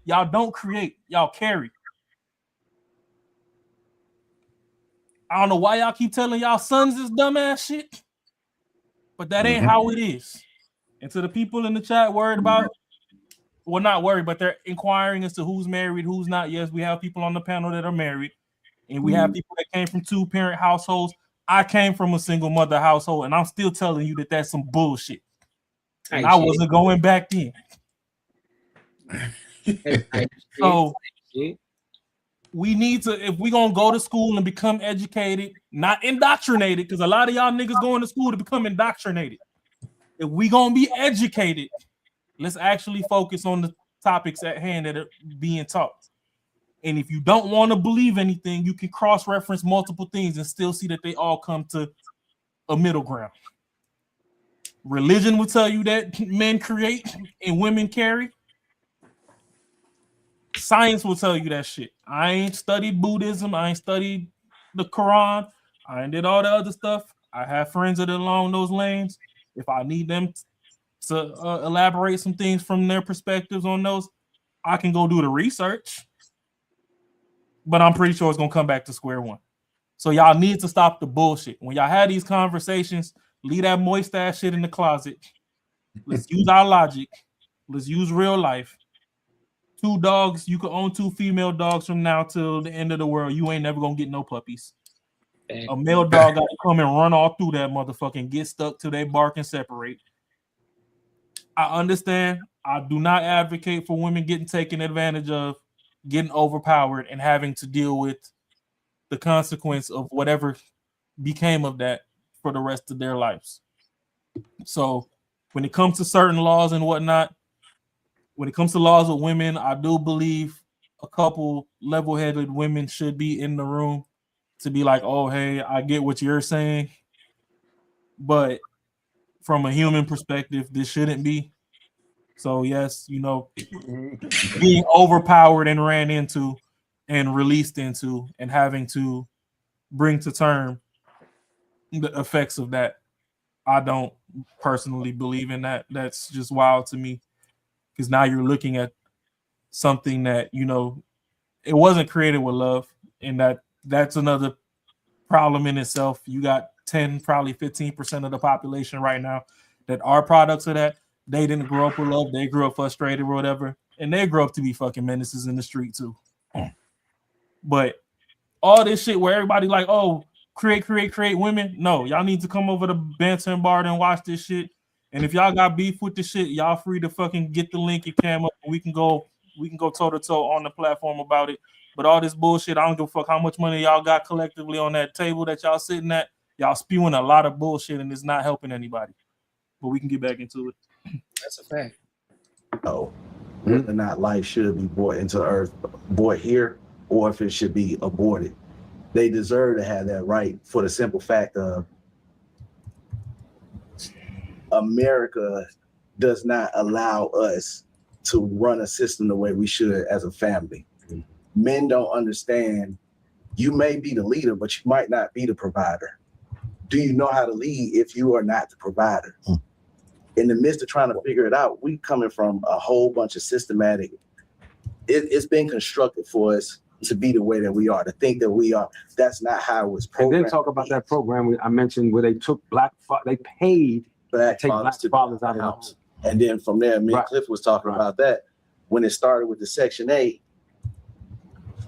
Speaker 9: Y'all don't create, y'all carry. I don't know why y'all keep telling y'all sons this dumbass shit, but that ain't how it is. And to the people in the chat worried about, well, not worried, but they're inquiring as to who's married, who's not. Yes, we have people on the panel that are married, and we have people that came from 2-parent households. I came from a single mother household, and I'm still telling you that that's some bullshit. And I wasn't going back then. So we need to, if we're gonna go to school and become educated, not indoctrinated, because a lot of y'all niggas going to school to become indoctrinated. If we gonna be educated, let's actually focus on the topics at hand that are being taught. And if you don't want to believe anything, you can cross-reference multiple things and still see that they all come to a middle ground. Religion will tell you that men create and women carry. Science will tell you that shit. I ain't studied Buddhism. I ain't studied the Quran. I ain't did all the other stuff. I have friends that are along those lanes. If I need them to elaborate some things from their perspectives on those, I can go do the research. But I'm pretty sure it's going to come back to square one. So y'all need to stop the bullshit. When y'all have these conversations, leave that moist ass shit in the closet. Let's use our logic. Let's use real life. 2 dogs, you can own 2 female dogs from now till the end of the world. You ain't never going to get no puppies. A male dog got to come and run all through that motherfucker and get stuck till they bark and separate. I understand. I do not advocate for women getting taken advantage of, getting overpowered, and having to deal with the consequence of whatever became of that for the rest of their lives. So when it comes to certain laws and whatnot, when it comes to laws with women, I do believe a couple level-headed women should be in the room to be like, oh, hey, I get what you're saying, but from a human perspective, this shouldn't be. So yes, you know, being overpowered and ran into and released into and having to bring to term the effects of that, I don't personally believe in that. That's just wild to me, because now you're looking at something that, you know, it wasn't created with love, and that's another problem in itself. You got 10, probably 15% of the population right now that are products of that. They didn't grow up with love. They grew up frustrated or whatever, and they grew up to be fucking menaces in the street too. But all this shit where everybody like, oh, create women. No, y'all need to come over to Banter and Bar and watch this shit. And if y'all got beef with this shit, y'all free to fucking get the link and cam up. And we can go toe to toe on the platform about it. But all this bullshit, I don't give a fuck how much money y'all got collectively on that table that y'all sitting at. Y'all spewing a lot of bullshit and it's not helping anybody. But we can get back into it.
Speaker 2: That's a fact.
Speaker 18: Oh, whether or not life should be brought into earth, brought here, or if it should be aborted. They deserve to have that right for the simple fact of America does not allow us to run a system the way we should as a family. Men don't understand. You may be the leader, but you might not be the provider. Do you know how to lead if you are not the provider? In the midst of trying to figure it out, we coming from a whole bunch of systematic. It's been constructed for us to be the way that we are, to think that we are. That's not how it was
Speaker 16: And
Speaker 18: programmed.
Speaker 16: then talk about that program I mentioned where they took they paid to take black fathers out of the house.
Speaker 18: And then from there, me and Cliff was talking about that. When it started with the Section 8,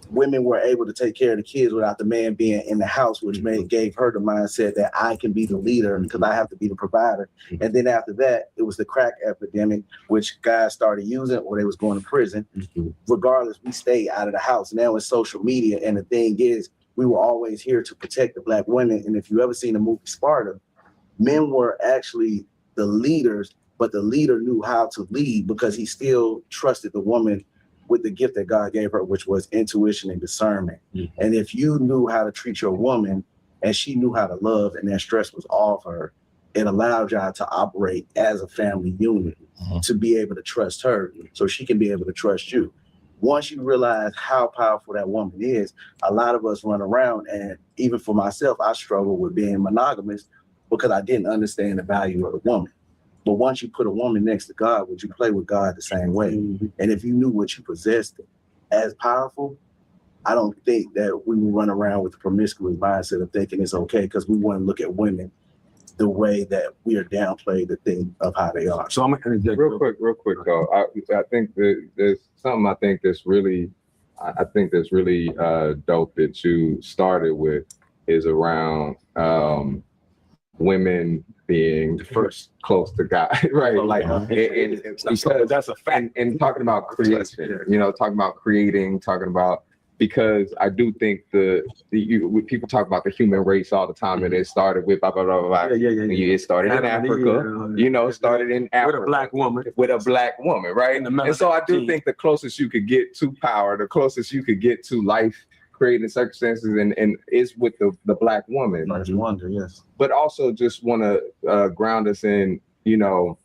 Speaker 18: women were able to take care of the kids without the man being in the house, which gave her the mindset that I can be the leader because I have to be the provider. And then after that, it was the crack epidemic, which guys started using or they was going to prison. Regardless, we stayed out of the house. Now it's social media. And the thing is, we were always here to protect the black women. And if you ever seen the movie Sparta, men were actually the leaders, but the leader knew how to lead because he still trusted the woman with the gift that God gave her, which was intuition and discernment. And if you knew how to treat your woman and she knew how to love and that stress was off her, it allowed y'all to operate as a family unit to be able to trust her so she can be able to trust you. Once you realize how powerful that woman is, a lot of us run around, and even for myself, I struggle with being monogamous because I didn't understand the value of the woman. But once you put a woman next to God, would you play with God the same way? And if you knew what you possessed as powerful, I don't think that we would run around with the promiscuous mindset of thinking it's okay because we want to look at women the way that we are downplayed the thing of how they are.
Speaker 16: So I'm gonna
Speaker 13: real quick though. I think that there's something that's really dope that you started with is around women being the first close to God, right? Like, because that's a fact. And talking about creation, talking about creating, talking about, because I do think people talk about the human race all the time, and it started with blah blah blah blah. It started in Africa, started in Africa with a black woman, right? And so I do think the closest you could get to power, the closest you could get to life creating circumstances and is with the black woman.
Speaker 18: I wonder, yes.
Speaker 13: But also just want to ground us in, when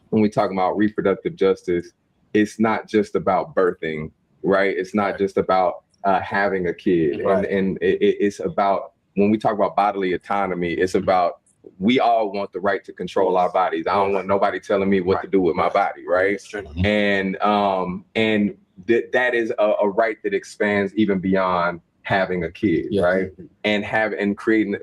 Speaker 13: we talk about reproductive justice, it's not just about birthing, right? It's not just about having a kid. And it's about, when we talk about bodily autonomy, it's about, we all want the right to control our bodies. I don't want nobody telling me what to do with my body, right? And that is a right that expands even beyond having a kid, right? And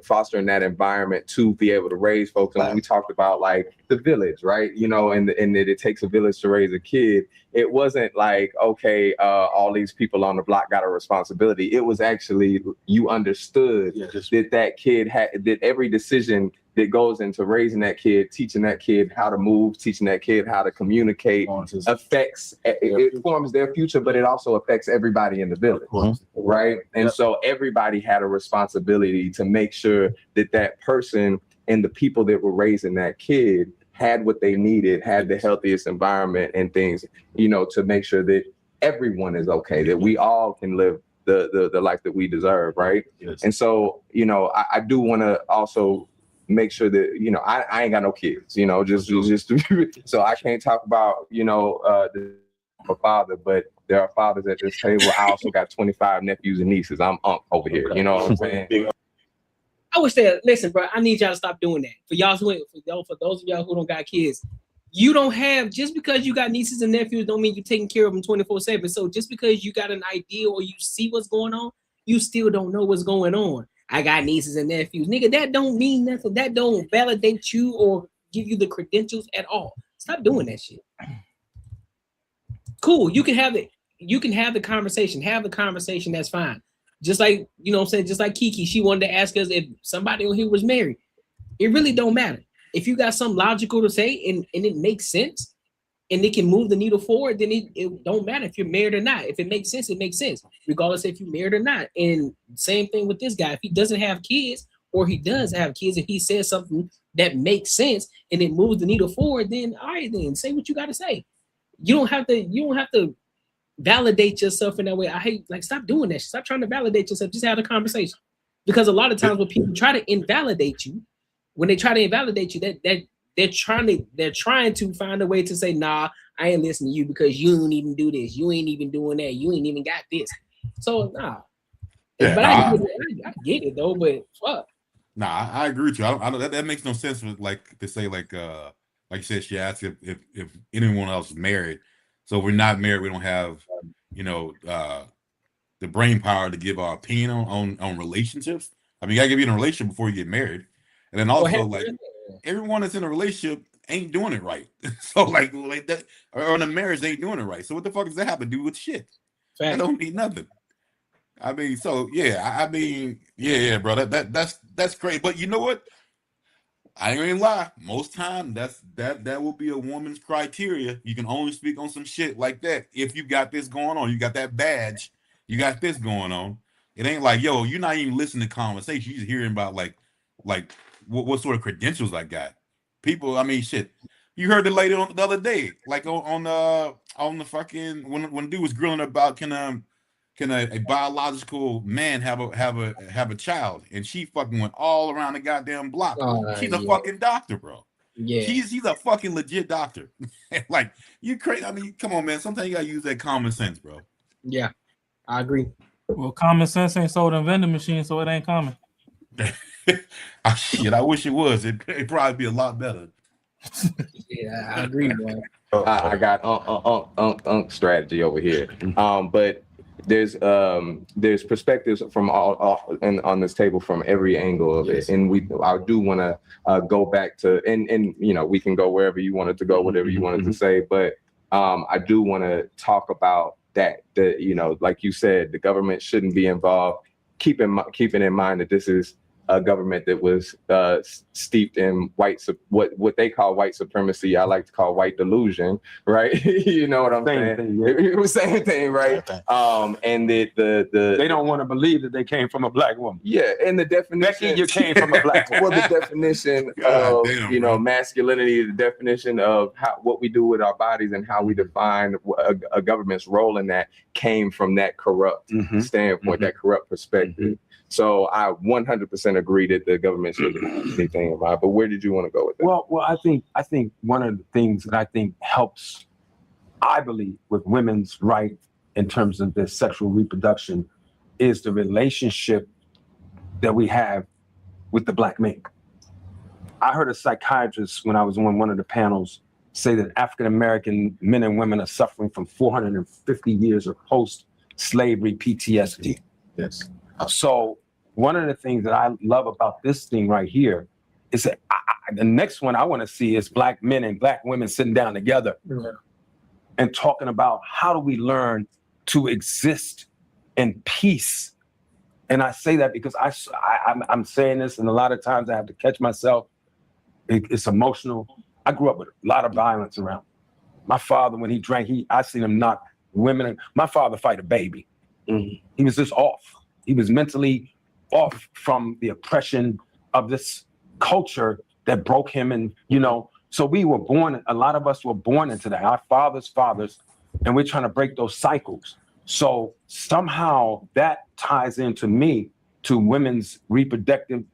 Speaker 13: fostering that environment to be able to raise folks. And when we talked about like the village, right? And that it takes a village to raise a kid. It wasn't like, okay, all these people on the block got a responsibility. It was actually, you understood that kid that every decision that goes into raising that kid, teaching that kid how to move, teaching that kid how to communicate, it forms their future, but it also affects everybody in the village, right? And so everybody had a responsibility to make sure that that person and the people that were raising that kid had what they needed, had the healthiest environment and things, to make sure that everyone is okay, that we all can live the life that we deserve, right? And so, I do want to also make sure that, I ain't got no kids, just so I can't talk about, a father, but there are fathers at this table. I also got 25 nephews and nieces. I'm over here, you know what I'm saying?
Speaker 2: I would say, listen, bro, I need y'all to stop doing that. For those of y'all who don't got kids, you don't have, just because you got nieces and nephews don't mean you're taking care of them 24/7. So just because you got an idea or you see what's going on, you still don't know what's going on. I got nieces and nephews. Nigga, that don't mean nothing. That don't validate you or give you the credentials at all. Stop doing that shit. Cool. You can have it. You can have the conversation. Have the conversation. That's fine. Just like, what I'm saying, just like Kiki, she wanted to ask us if somebody on here was married. It really don't matter. If you got something logical to say and it makes sense and it can move the needle forward, then it don't matter if you're married or not. If it makes sense, it makes sense, regardless if you're married or not. And same thing with this guy. If he doesn't have kids or he does have kids and he says something that makes sense and it moves the needle forward, then all right, then say what you got to say. You don't have to validate yourself in that way. I hate, stop doing that. Stop trying to validate yourself. Just have a conversation. Because a lot of times when people try to invalidate you, that they're trying to find a way to say, nah, I ain't listening to you because you don't even do this, you ain't even doing that, you ain't even got this. So nah.
Speaker 4: Yeah,
Speaker 2: But
Speaker 4: nah,
Speaker 2: I get it though, but fuck.
Speaker 4: Nah, I agree with you. I don't that makes no sense for like to say like you said, she asked if anyone else is married. So if we're not married, we don't have, you know, the brain power to give our opinion on relationships. I mean, you gotta give you in a relationship before you get married. And then also like everyone that's in a relationship ain't doing it right. So like that or in a marriage they ain't doing it right. So what the fuck does that have to do with shit? That don't mean nothing. I mean, so yeah, I mean, yeah, bro. That's great. But you know what? I ain't gonna lie. Most time that will be a woman's criteria. You can only speak on some shit like that if you got this going on. You got that badge. You got this going on. It ain't like, yo, you're not even listening to conversation. You just hearing about like what sort of credentials I got. People, I mean, shit. You heard the lady on the other day, like on the fucking when dude was grilling about can a biological man have a child, and she fucking went all around the goddamn block. She's a fucking doctor, bro.
Speaker 2: Yeah,
Speaker 4: she's a fucking legit doctor. Like you crazy. I mean, come on, man. Sometimes you gotta use that common sense, bro.
Speaker 2: Yeah, I agree.
Speaker 9: Well, common sense ain't sold in vending machines, so it ain't common.
Speaker 4: Shit, I wish it was. It'd probably be a lot better.
Speaker 2: Yeah, I agree, boy.
Speaker 13: I got strategy over here. But there's perspectives from all and on this table from every angle of it, and I do want to go back to and you know we can go wherever you wanted to go, whatever you wanted to say, but I do want to talk about that you know, like you said, the government shouldn't be involved. Keeping in mind that this is a government that was steeped in what they call white supremacy. I like to call white delusion, right? You know what I'm saying? It was the same thing, right? And they
Speaker 16: don't want to believe that they came from a black woman.
Speaker 13: Yeah, and the definition.
Speaker 16: Becky, you came from a black woman.
Speaker 13: Well, the definition of you know masculinity, the definition of what we do with our bodies and how we define a government's role in that came from that corrupt standpoint, that corrupt perspective. So I 100% agree that the government shouldn't do anything about it. But where did you want to go with that?
Speaker 16: Well, I think one of the things that I think helps, I believe, with women's right in terms of their sexual reproduction is the relationship that we have with the black man. I heard a psychiatrist when I was on one of the panels say that African-American men and women are suffering from 450 years of post-slavery PTSD.
Speaker 13: Yes.
Speaker 16: So one of the things that I love about this thing right here is that the next one I want to see is black men and black women sitting down together and talking about how do we learn to exist in peace. And I say that because I'm saying this, and a lot of times I have to catch myself. It's emotional. I grew up with a lot of violence around. My father, when he drank, I seen him knock women. My father fight a baby. He was just off. He was mentally off from the oppression of this culture that broke him. And, you know, so we were born, a lot of us were born into that, our fathers, and we're trying to break those cycles. So somehow that ties into me to women's reproductive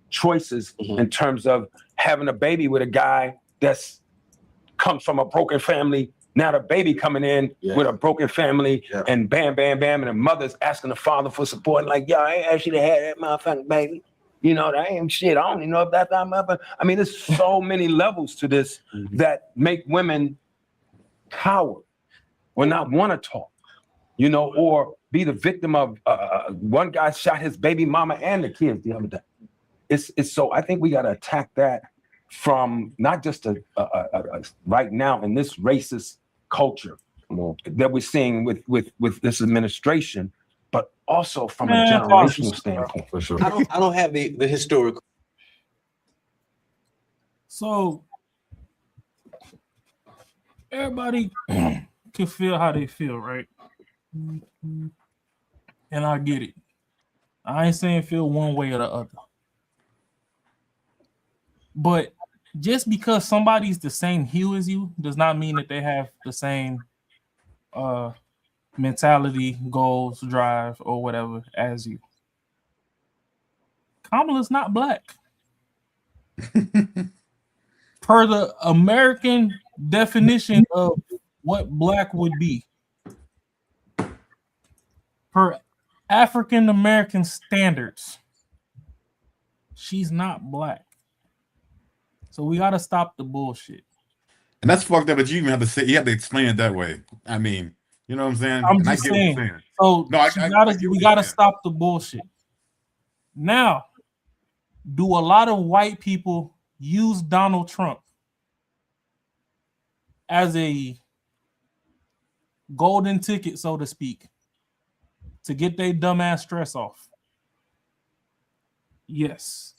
Speaker 16: choices in terms of having a baby with a guy that's comes from a broken family. Now the baby coming in with a broken family and bam, bam, bam, and the mother's asking the father for support. And like, yo, I ain't asked you to have that motherfucking baby. You know, that ain't shit. I don't even know if that's that motherfucker. I mean, there's so many levels to this that make women cower or not want to talk, you know, or be the victim of one guy shot his baby mama and the kids the other day. It's so I think we got to attack that from not just right now in this racist culture that we're seeing with this administration, but also from a generational standpoint.
Speaker 15: For sure. I don't have the historical.
Speaker 9: So everybody can feel how they feel, right? And I get it. I ain't saying feel one way or the other. But just because somebody's the same hue as you does not mean that they have the same mentality, goals, drive, or whatever as you. Kamala's not black. per the American definition of what black would be, per African American standards, she's not black. So we gotta stop the bullshit.
Speaker 4: And that's fucked up that you even have to say, you have to explain it that way. I mean, you know what I'm saying?
Speaker 9: I'm
Speaker 4: And
Speaker 9: just
Speaker 4: I get
Speaker 9: saying.
Speaker 4: what you're saying.
Speaker 9: So
Speaker 4: No, I get what
Speaker 9: we
Speaker 4: you're
Speaker 9: gotta
Speaker 4: saying.
Speaker 9: stop the bullshit. Now, do a lot of white people use Donald Trump as a golden ticket, so to speak, to get their dumbass stress off? Yes.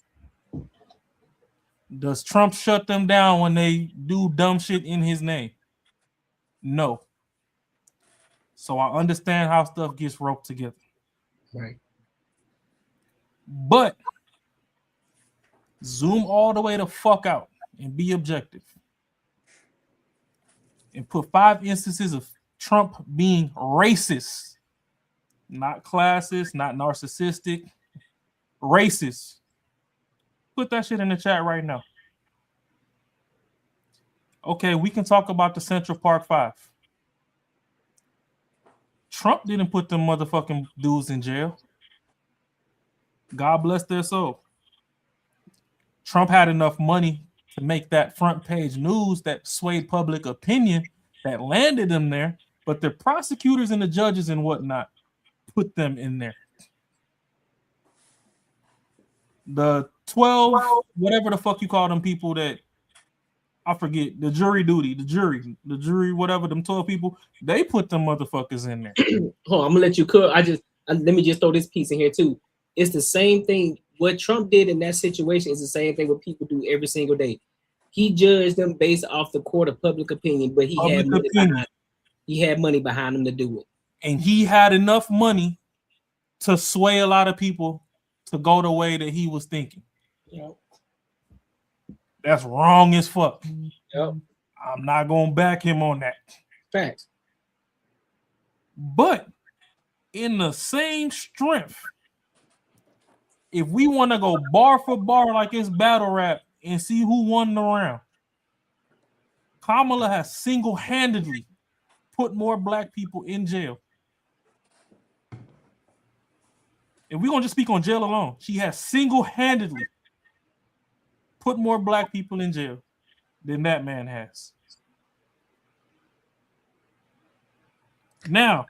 Speaker 9: Does Trump shut them down when they do dumb shit in his name? No. So I understand how stuff gets roped together.
Speaker 2: Right.
Speaker 9: But zoom all the way the fuck out and be objective. And put 5 instances of Trump being racist, not classist, not narcissistic, racist. Put that shit in the chat right now. Okay, we can talk about the Central Park 5. Trump didn't put them motherfucking dudes in jail. God bless their soul. Trump had enough money to make that front page news that swayed public opinion that landed them there, but the prosecutors and the judges and whatnot put them in there. The 12, whatever the fuck you call them people that, I forget, the jury, whatever, them 12 people, they put them motherfuckers in there.
Speaker 2: Hold on, I'm gonna let you cook. Let me just throw this piece in here too. It's the same thing. What Trump did in that situation is the same thing what people do every single day. He judged them based off the court of public opinion, but he had money behind him to do it.
Speaker 9: And he had enough money to sway a lot of people to go the way that he was thinking.
Speaker 2: Yep.
Speaker 9: That's wrong as fuck.
Speaker 2: Yep.
Speaker 9: I'm not gonna back him on that.
Speaker 2: Facts.
Speaker 9: But in the same strength, if we want to go bar for bar like it's battle rap and see who won the round, Kamala has single-handedly put more black people in jail. If we're gonna just speak on jail alone, she has single-handedly put more black people in jail than that man has. Now,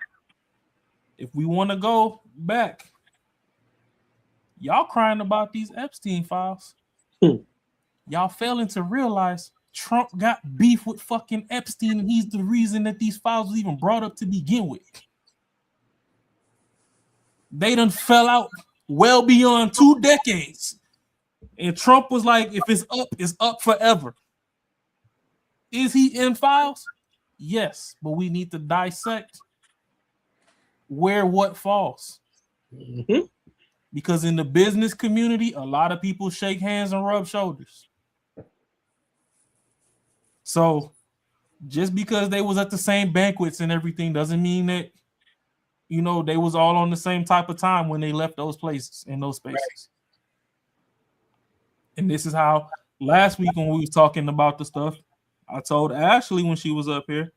Speaker 9: if we want to go back, y'all crying about these Epstein files. Y'all failing to realize Trump got beef with fucking Epstein, and he's the reason that these files was even brought up to begin with. They done fell out well beyond 2 decades. And Trump was like, if it's up forever. Is he in files? Yes, but we need to dissect where what falls.
Speaker 2: Mm-hmm.
Speaker 9: Because in the business community, a lot of people shake hands and rub shoulders. So just because they was at the same banquets and everything doesn't mean that, you know, they was all on the same type of time when they left those places in those spaces. Right. And this is how last week when we was talking about the stuff, I told Ashley when she was up here,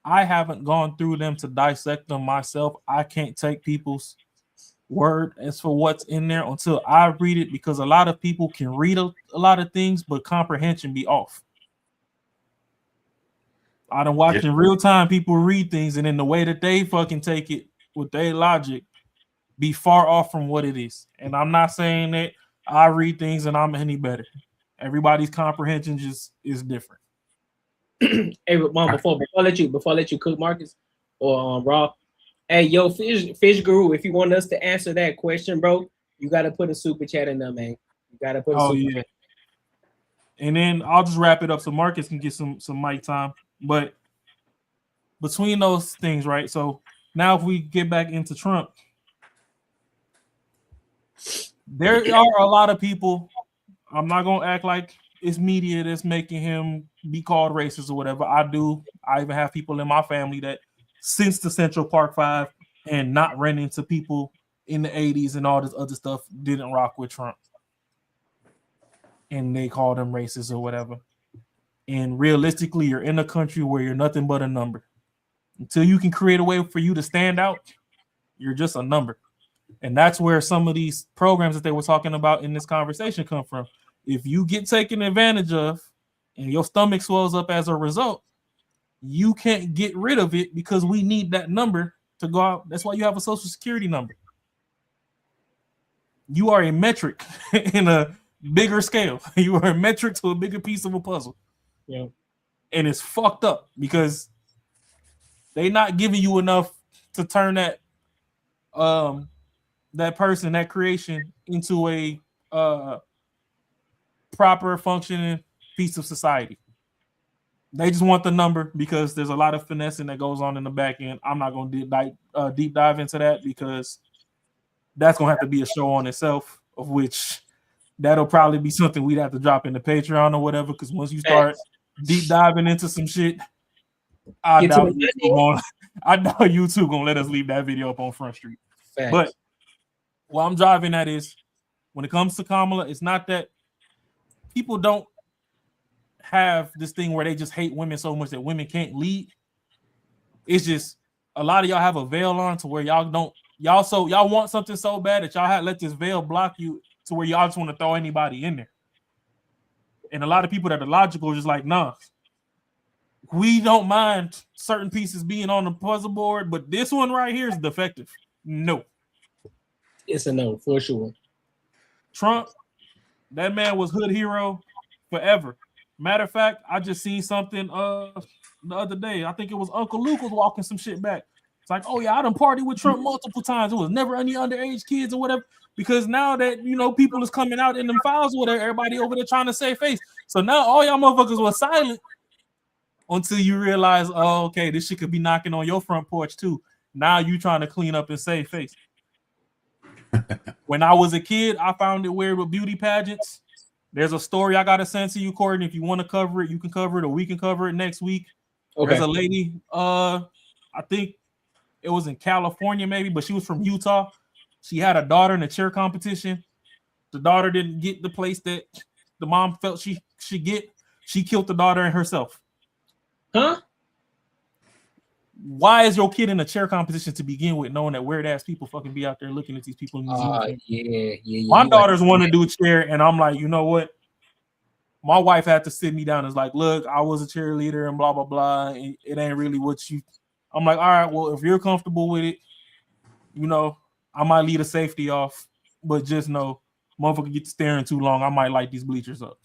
Speaker 9: I haven't gone through them to dissect them myself. I can't take people's word as for what's in there until I read it, because a lot of people can read a lot of things, but comprehension be off. I done watched in real time people read things, and in the way that they fucking take it with their logic be far off from what it is. And I'm not saying that I read things and I'm any better. Everybody's comprehension just is different.
Speaker 2: Hey, Mom, before I let you cook, Marcus, or Raw. Hey, yo, Fish Guru, if you want us to answer that question, bro, you gotta put a super chat in there, man. You gotta put a super chat.
Speaker 9: And then I'll just wrap it up so Marcus can get some mic time. But between those things, right? So now if we get back into Trump, there are a lot of people. I'm not gonna act like it's media that's making him be called racist or whatever. I even have people in my family that since the Central Park 5 and not running into people in the 80s and all this other stuff didn't rock with Trump. And they called him racist or whatever. And realistically, you're in a country where you're nothing but a number. Until you can create a way for you to stand out, you're just a number. And that's where some of these programs that they were talking about in this conversation come from. If you get taken advantage of and your stomach swells up as a result, you can't get rid of it because we need that number to go out. That's why you have a social security number. You are a metric in a bigger scale. You are a metric to a bigger piece of a puzzle.
Speaker 2: Yeah.
Speaker 9: And it's fucked up because they not giving you enough to turn that that person, that creation, into a proper functioning piece of society. They just want the number because there's a lot of finessing that goes on in the back end. I'm not going to deep dive into that because that's going to have to be a show on itself, of which that'll probably be something we'd have to drop in the Patreon or whatever, because once you start deep diving into some shit, I doubt YouTube gonna let us leave that video up on Front Street.
Speaker 2: Facts.
Speaker 9: But what I'm driving at is, when it comes to Kamala, it's not that people don't have this thing where they just hate women so much that women can't lead. It's just a lot of y'all have a veil on to where y'all want something so bad that y'all let this veil block you to where y'all just want to throw anybody in there. And a lot of people that are logical are just like, nah, we don't mind certain pieces being on the puzzle board, but this one right here is defective. No.
Speaker 2: It's a no, for sure.
Speaker 9: Trump, that man was hood hero forever. Matter of fact, I just seen something the other day. I think it was Uncle Luke was walking some shit back. It's like, oh yeah, I done partied with Trump multiple times. It was never any underage kids or whatever. Because now that, people is coming out in them files or whatever, everybody over there trying to save face. So now all y'all motherfuckers were silent until you realize, oh, okay, this shit could be knocking on your front porch too. Now you trying to clean up and save face. When I was a kid, I found it weird with beauty pageants. There's a story I gotta send to you, Courtney. If you want to cover it, you can cover it, or we can cover it next week. Okay. There's a lady, I think it was in California maybe, but she was from Utah. She had a daughter in a cheer competition. The daughter didn't get the place that the mom felt she should get. She killed the daughter and herself.
Speaker 2: Huh?
Speaker 9: Why is your kid in a chair competition to begin with, knowing that weird ass people fucking be out there looking at these people in these uniforms?
Speaker 2: Yeah.
Speaker 9: My daughters want to do a chair, and I'm like, you know what? My wife had to sit me down and was like, look, I was a cheerleader and blah blah blah. And it ain't really what you. I'm like, all right, well, if you're comfortable with it, I might leave the safety off, but just know, motherfucker get to staring too long, I might light these bleachers up.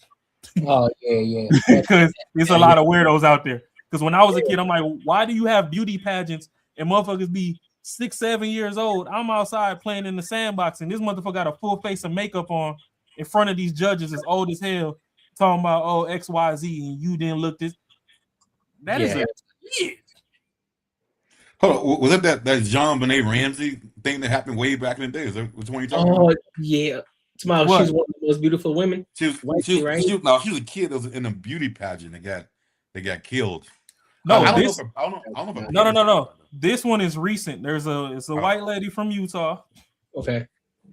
Speaker 2: Oh yeah.
Speaker 9: Because there's a lot of weirdos out there. Because when I was a kid, I'm like, why do you have beauty pageants and motherfuckers be 6-7 years old? I'm outside playing in the sandbox, and this motherfucker got a full face of makeup on in front of these judges as old as hell, talking about, oh, XYZ, and you didn't look this. That is a kid.
Speaker 4: Hold on, was that John Benet Ramsey thing that happened way back in the day? Is that which one you talking about?
Speaker 2: Oh yeah. Tomorrow, she's one of the most beautiful women.
Speaker 4: She was a kid that was in a beauty pageant that got killed.
Speaker 9: No,
Speaker 4: I don't know.
Speaker 9: No. This one is recent. It's a white lady from Utah.
Speaker 2: Okay.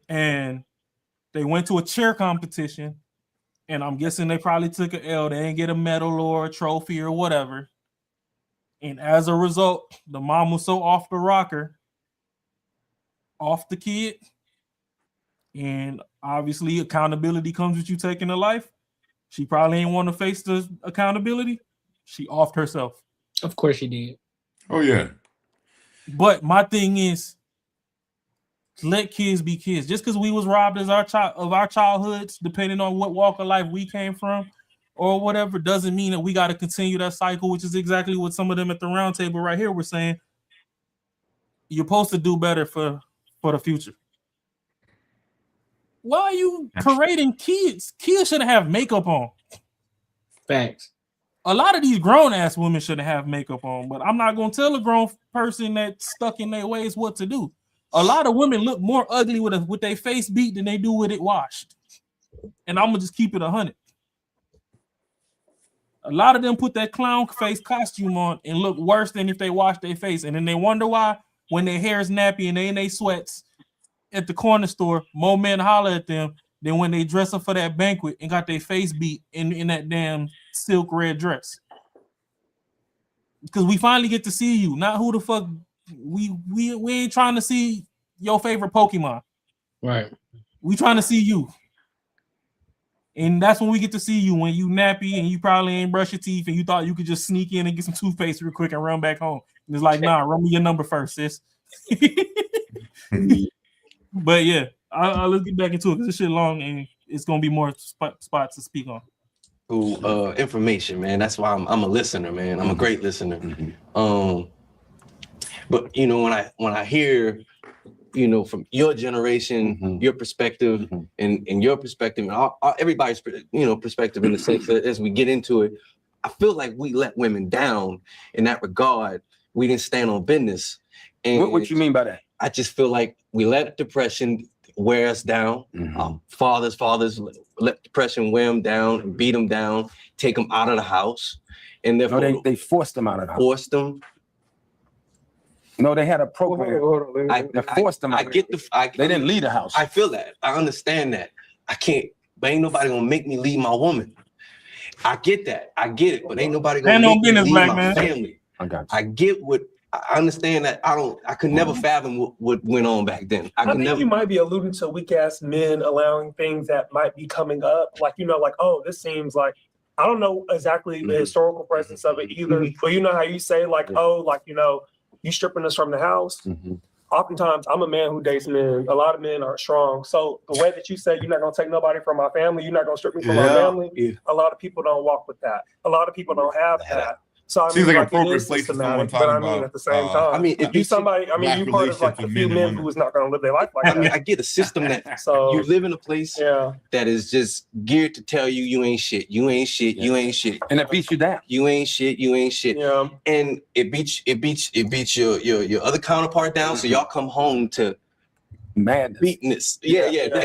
Speaker 9: And they went to a cheer competition, and I'm guessing they probably took an L. They didn't get a medal or a trophy or whatever. And as a result, the mom was so off the rocker, off the kid. And obviously, accountability comes with you taking a life. She probably ain't want to face the accountability. She offed herself.
Speaker 2: Of course she did.
Speaker 4: Oh, yeah.
Speaker 9: But my thing is, let kids be kids. Just because we was robbed as our childhoods, depending on what walk of life we came from or whatever, doesn't mean that we got to continue that cycle, which is exactly what some of them at the round table right here were saying. You're supposed to do better for the future. Why are you parading kids? Kids shouldn't have makeup on.
Speaker 2: Facts.
Speaker 9: A lot of these grown-ass women shouldn't have makeup on, but I'm not going to tell a grown person that's stuck in their ways what to do. A lot of women look more ugly with their face beat than they do with it washed. And I'm going to just keep it 100. A lot of them put that clown face costume on and look worse than if they wash their face. And then they wonder why when their hair is nappy and they in their sweats at the corner store, more men holler at them than when they dress up for that banquet and got their face beat in that damn silk red dress. Because we finally get to see you, not who the fuck we ain't trying to see your favorite Pokemon.
Speaker 2: Right.
Speaker 9: We trying to see you. And that's when we get to see you when you nappy and you probably ain't brush your teeth and you thought you could just sneak in and get some toothpaste real quick and run back home. And it's like, nah, run me your number first, sis. But yeah, let's get back into it because this shit long and it's gonna be more spots to speak on.
Speaker 15: Cool. Information, man. That's why I'm a listener, man. I'm a great listener. But you know, when I hear, you know, from your generation, your perspective, and your perspective, and everybody's, you know, perspective in the sense that as we get into it, I feel like we let women down in that regard. We didn't stand on business. And
Speaker 16: what you mean by that?
Speaker 15: I just feel like we let depression wear us down. Fathers let depression wear them down and beat them down, take them out of the house, and therefore
Speaker 16: they forced them out of the house.
Speaker 15: Forced them.
Speaker 16: No, they had a program. They forced them out.
Speaker 15: They
Speaker 16: didn't leave the house.
Speaker 15: I feel that. I understand that. I can't. But ain't nobody gonna make me leave my woman. I get that. I get it. But ain't nobody gonna make me leave my family. I get what. I understand that. I could never fathom what went on back then.
Speaker 19: I think you might be alluding to weak ass men allowing things that might be coming up. Like, you know, like, oh, this seems like, I don't know exactly the historical presence of it either. But you know how you say like, oh, like, you know, you stripping us from the house. Oftentimes, I'm a man who dates men. A lot of men are strong. So the way that you say you're not gonna take nobody from my family, you're not gonna strip me from my family. A lot of people don't walk with that. A lot of people don't have that. So I
Speaker 4: Seems
Speaker 19: mean,
Speaker 4: like
Speaker 19: like
Speaker 4: appropriate
Speaker 19: it is
Speaker 4: place for
Speaker 19: systematic,
Speaker 4: someone
Speaker 19: but I
Speaker 4: talking
Speaker 19: mean,
Speaker 4: about,
Speaker 19: at the same time,
Speaker 15: I mean,
Speaker 19: if you somebody, I mean, you part of like the few men who is not going to live their life like that.
Speaker 15: I mean, I get a system that
Speaker 19: so
Speaker 15: you live in a place that is just geared to tell you you ain't shit, you ain't shit, you ain't shit,
Speaker 16: and it beats you down.
Speaker 15: You ain't shit, you ain't shit.
Speaker 19: Yeah.
Speaker 15: And it beats your other counterpart down. So y'all come home to
Speaker 16: madness,
Speaker 15: beatness.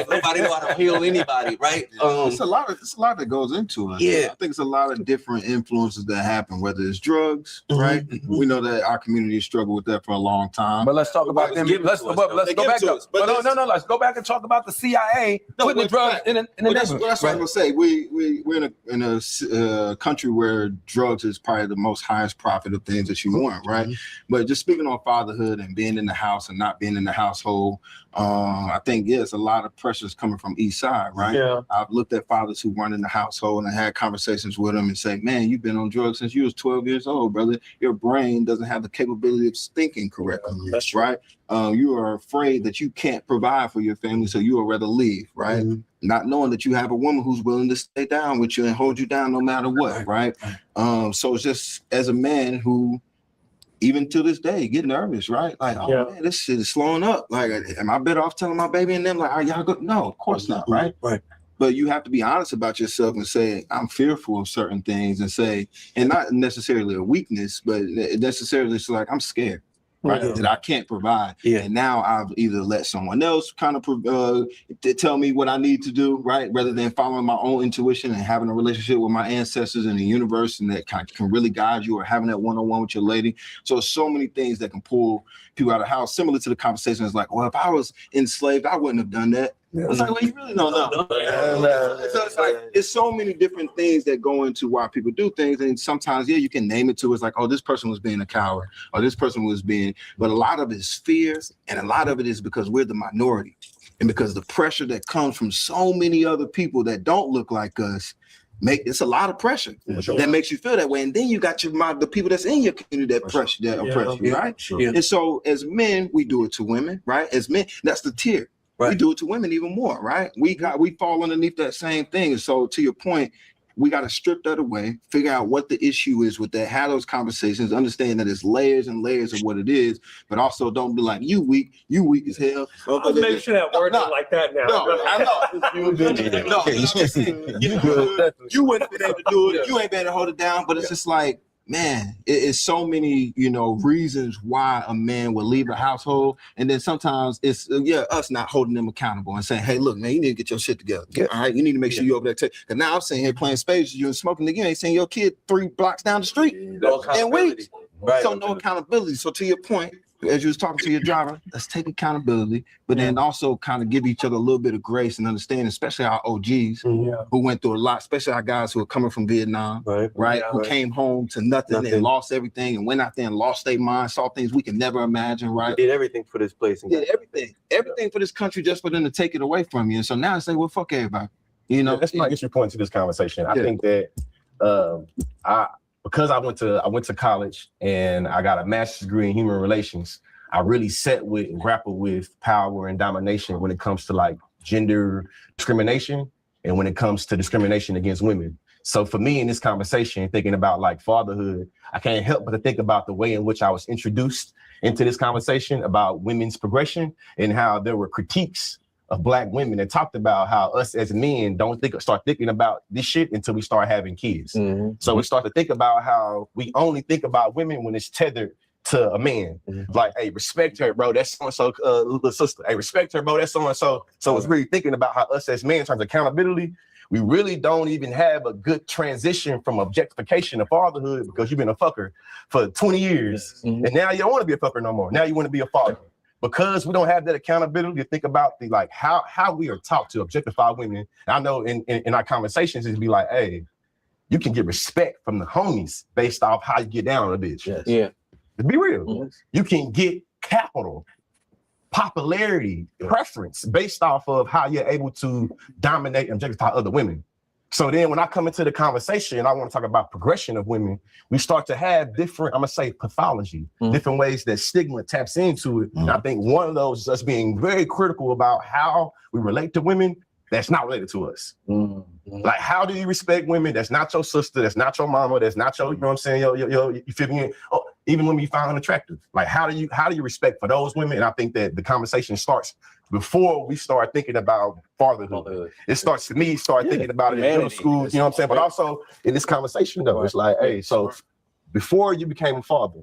Speaker 15: Nobody know how to heal anybody, right?
Speaker 20: It's a lot that goes into it.
Speaker 15: Yeah.
Speaker 20: I think it's a lot of different influences that happen, whether it's drugs, right? We know that our community struggled with that for a long time.
Speaker 16: But let's talk about them. Let's go back. Let's go back and talk about the CIA putting the drugs in the neighborhood.
Speaker 20: That's what I'm gonna say. We're in a country where drugs is probably the most highest profit of things that you want, right? But just speaking on fatherhood and being in the house and not being in the household, I think it's a lot of pressures coming from east side, right?
Speaker 19: Yeah.
Speaker 20: I've looked at fathers who weren't in the household and had conversations with them and say, man, you've been on drugs since you was 12 years old, brother. Your brain doesn't have the capability of thinking correctly. That's right. You are afraid that you can't provide for your family, so you would rather leave, right? Not knowing that you have a woman who's willing to stay down with you and hold you down no matter what, right? So it's just as a man who, even to this day, get nervous, right? Like, oh man, this shit is slowing up. Like, am I better off telling my baby and them, like, are y'all good? No, of course not, right?
Speaker 15: Right.
Speaker 20: But you have to be honest about yourself and say, I'm fearful of certain things, and say, and not necessarily a weakness, but necessarily it's like, I'm scared, right? That I can't provide. And now I've either let someone else kind of tell me what I need to do, right? Rather than following my own intuition and having a relationship with my ancestors in the universe and that can really guide you, or having that one-on-one with your lady. So many things that can pull people out of the house, similar to the conversation. It's like, well, if I was enslaved, I wouldn't have done that. It's like, well, you really don't know. So it's like, it's so many different things that go into why people do things. And sometimes, you can name it to it's like, oh, this person was being a coward, or this person was being, but a lot of it is fears. And a lot of it is because we're the minority. And because the pressure that comes from so many other people that don't look like us, it's a lot of pressure that makes you feel that way. And then you got the people that's in your community that oppress you, right? And so as men, we do it to women, right? As men, that's the tier. Right. We do it to women even more, right? We fall underneath that same thing. And so to your point, we got to strip that away, figure out what the issue is with that, have those conversations, understand that it's layers and layers of what it is, but also don't be like, you weak as hell.
Speaker 19: I'll make sure that word ain't like that now.
Speaker 20: No, you wouldn't have been able to do it. You ain't been able to hold it down, but it's just like, man, it's so many, reasons why a man would leave a household. And then sometimes it's, us not holding them accountable and saying, hey, look, man, you need to get your shit together. All right. You need to make sure you over there. Because now I'm sitting here playing spades with you and smoking again. You ain't seeing your kid 3 blocks down the street. And weeks. Right. So no accountability. So to your point, as you was talking to your driver, let's take accountability, but then also kind of give each other a little bit of grace and understanding, especially our OGs who went through a lot, especially our guys who are coming from Vietnam, who came home to nothing and lost everything and went out there and lost their mind, saw things we can never imagine, right?
Speaker 15: Did everything for this place. And
Speaker 20: did everything for this country just for them to take it away from you. And so now it's like, well, fuck everybody. You know,
Speaker 21: that's my entry point to this conversation. I think that because I went to college and I got a master's degree in human relations, I really sat with and grappled with power and domination when it comes to like gender discrimination and when it comes to discrimination against women. So for me in this conversation, thinking about like fatherhood, I can't help but to think about the way in which I was introduced into this conversation about women's progression and how there were critiques of Black women that talked about how us as men start thinking about this shit until we start having kids. So we start to think about how we only think about women when it's tethered to a man. Like, hey, respect her, bro. That's so-and-so little sister. Hey, respect her, bro. That's so-and-so. So it's really thinking about how us as men in terms of accountability, we really don't even have a good transition from objectification of fatherhood because you've been a fucker for 20 years. And now you don't want to be a fucker no more. Now you want to be a father. Because we don't have that accountability to think about the like how we are taught to objectify women. I know in our conversations it'd be like, hey, you can get respect from the homies based off how you get down on a bitch.
Speaker 15: Yeah.
Speaker 21: To be real. You can get capital, popularity, preference based off of how you're able to dominate and objectify other women. So then when I come into the conversation and I want to talk about progression of women, we start to have different, I'm gonna say pathology, different ways that stigma taps into it. And I think one of those is us being very critical about how we relate to women that's not related to us. Like, how do you respect women that's not your sister, that's not your mama, that's not your, you know what I'm saying, you feel me? Oh, even when you find them attractive. Like, how do you respect for those women? And I think that the conversation starts before we start thinking about fatherhood. It starts to me, thinking about it in middle school, you know what I'm saying? But also in this conversation though, it's like, hey, so before you became a father,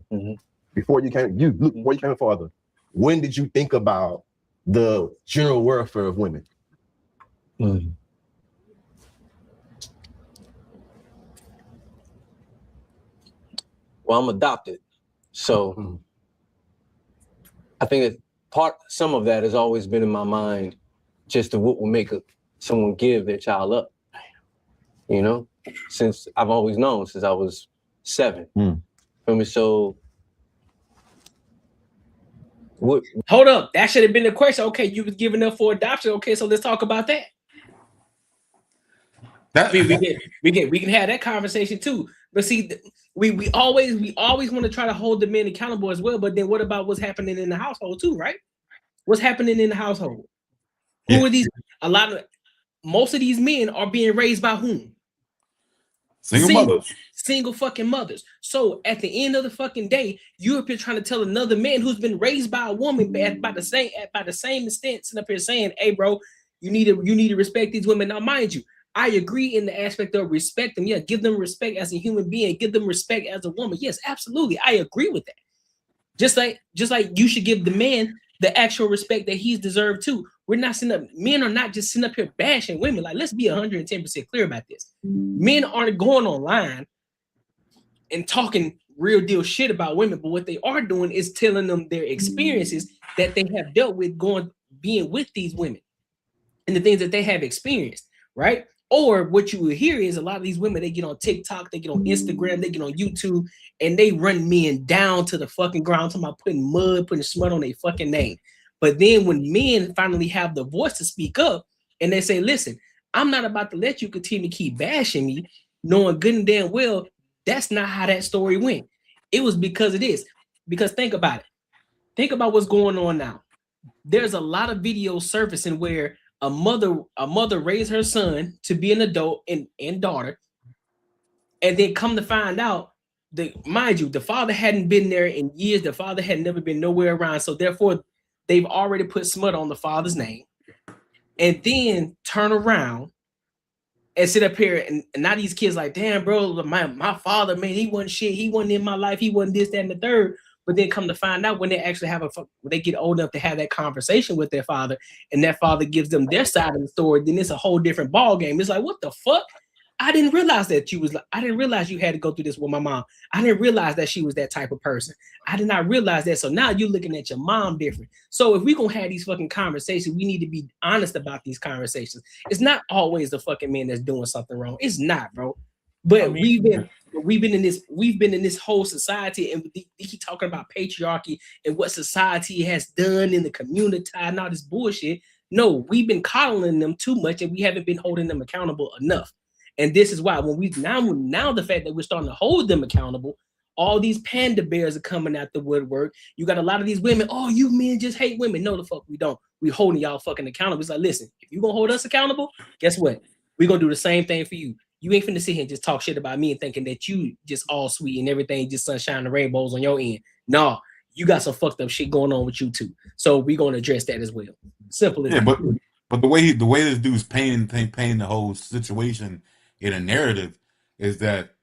Speaker 21: before you became a father, when did you think about the general welfare of women?
Speaker 15: Well, I'm adopted. So I think some of that has always been in my mind, just to what will make someone give their child up. You know, since I've always known since I was 7. Feel me? So what?
Speaker 2: Hold up, that should have been the question. Okay, you was giving up for adoption. Okay, so let's talk about that. We can have that conversation too. But see, we always want to try to hold the men accountable as well. But then what about what's happening in the household too, right? What's happening in the household? Who are these? Most of these men are being raised by whom? Single fucking mothers. So at the end of the fucking day, you're up here trying to tell another man who's been raised by a woman by the same extent, sitting up here saying, "Hey, bro, you need to respect these women." Now, mind you, I agree in the aspect of respect them. Yeah, give them respect as a human being. Give them respect as a woman. Yes, absolutely. I agree with that. Just like you should give the man the actual respect that he's deserved too. We're not sitting up. Men are not just sitting up here bashing women. Like, let's be 110% clear about this. Men aren't going online and talking real deal shit about women, but what they are doing is telling them their experiences that they have dealt with being with these women and the things that they have experienced, right? Or what you will hear is a lot of these women, they get on TikTok, they get on Instagram, they get on YouTube, and they run men down to the fucking ground, talking about putting smut on their fucking name. But then when men finally have the voice to speak up and they say, listen, I'm not about to let you continue to keep bashing me, knowing good and damn well that's not how that story went. It was because of this. Because think about it. Think about what's going on now. There's a lot of videos surfacing where a mother raised her son to be an adult and daughter, and then come to find out that, mind you, the father hadn't been there in years. The father had never been nowhere around, so therefore they've already put smut on the father's name, and then turn around and sit up here and now these kids like, damn, bro, my father, man, he wasn't shit. He wasn't in my life. He wasn't this, that, and the third. But then come to find out when they actually when they get old enough to have that conversation with their father, and that father gives them their side of the story, then it's a whole different ball game. It's like, what the fuck? I didn't realize that you was like, I didn't realize you had to go through this with my mom. I didn't realize that she was that type of person. I did not realize that. So now you're looking at your mom different. So if we gonna have these fucking conversations, we need to be honest about these conversations. It's not always the fucking man that's doing something wrong. It's not, bro. But
Speaker 9: I mean,
Speaker 2: we've been in this whole society, and we keep talking about patriarchy and what society has done in the community and all this bullshit. No, we've been coddling them too much, and we haven't been holding them accountable enough. And this is why when we now the fact that we're starting to hold them accountable, all these panda bears are coming out the woodwork. You got a lot of these women. Oh, you men just hate women. No, the fuck we don't. We holding y'all fucking accountable. It's like, listen, if you gonna hold us accountable, guess what? We're gonna do the same thing for you. You ain't finna sit here and just talk shit about me and thinking that you just all sweet and everything just sunshine and rainbows on your end. No, you got some fucked up shit going on with you too. So we're gonna address that as well. Simple as that.
Speaker 4: But the way this dude's painting the whole situation in a narrative is that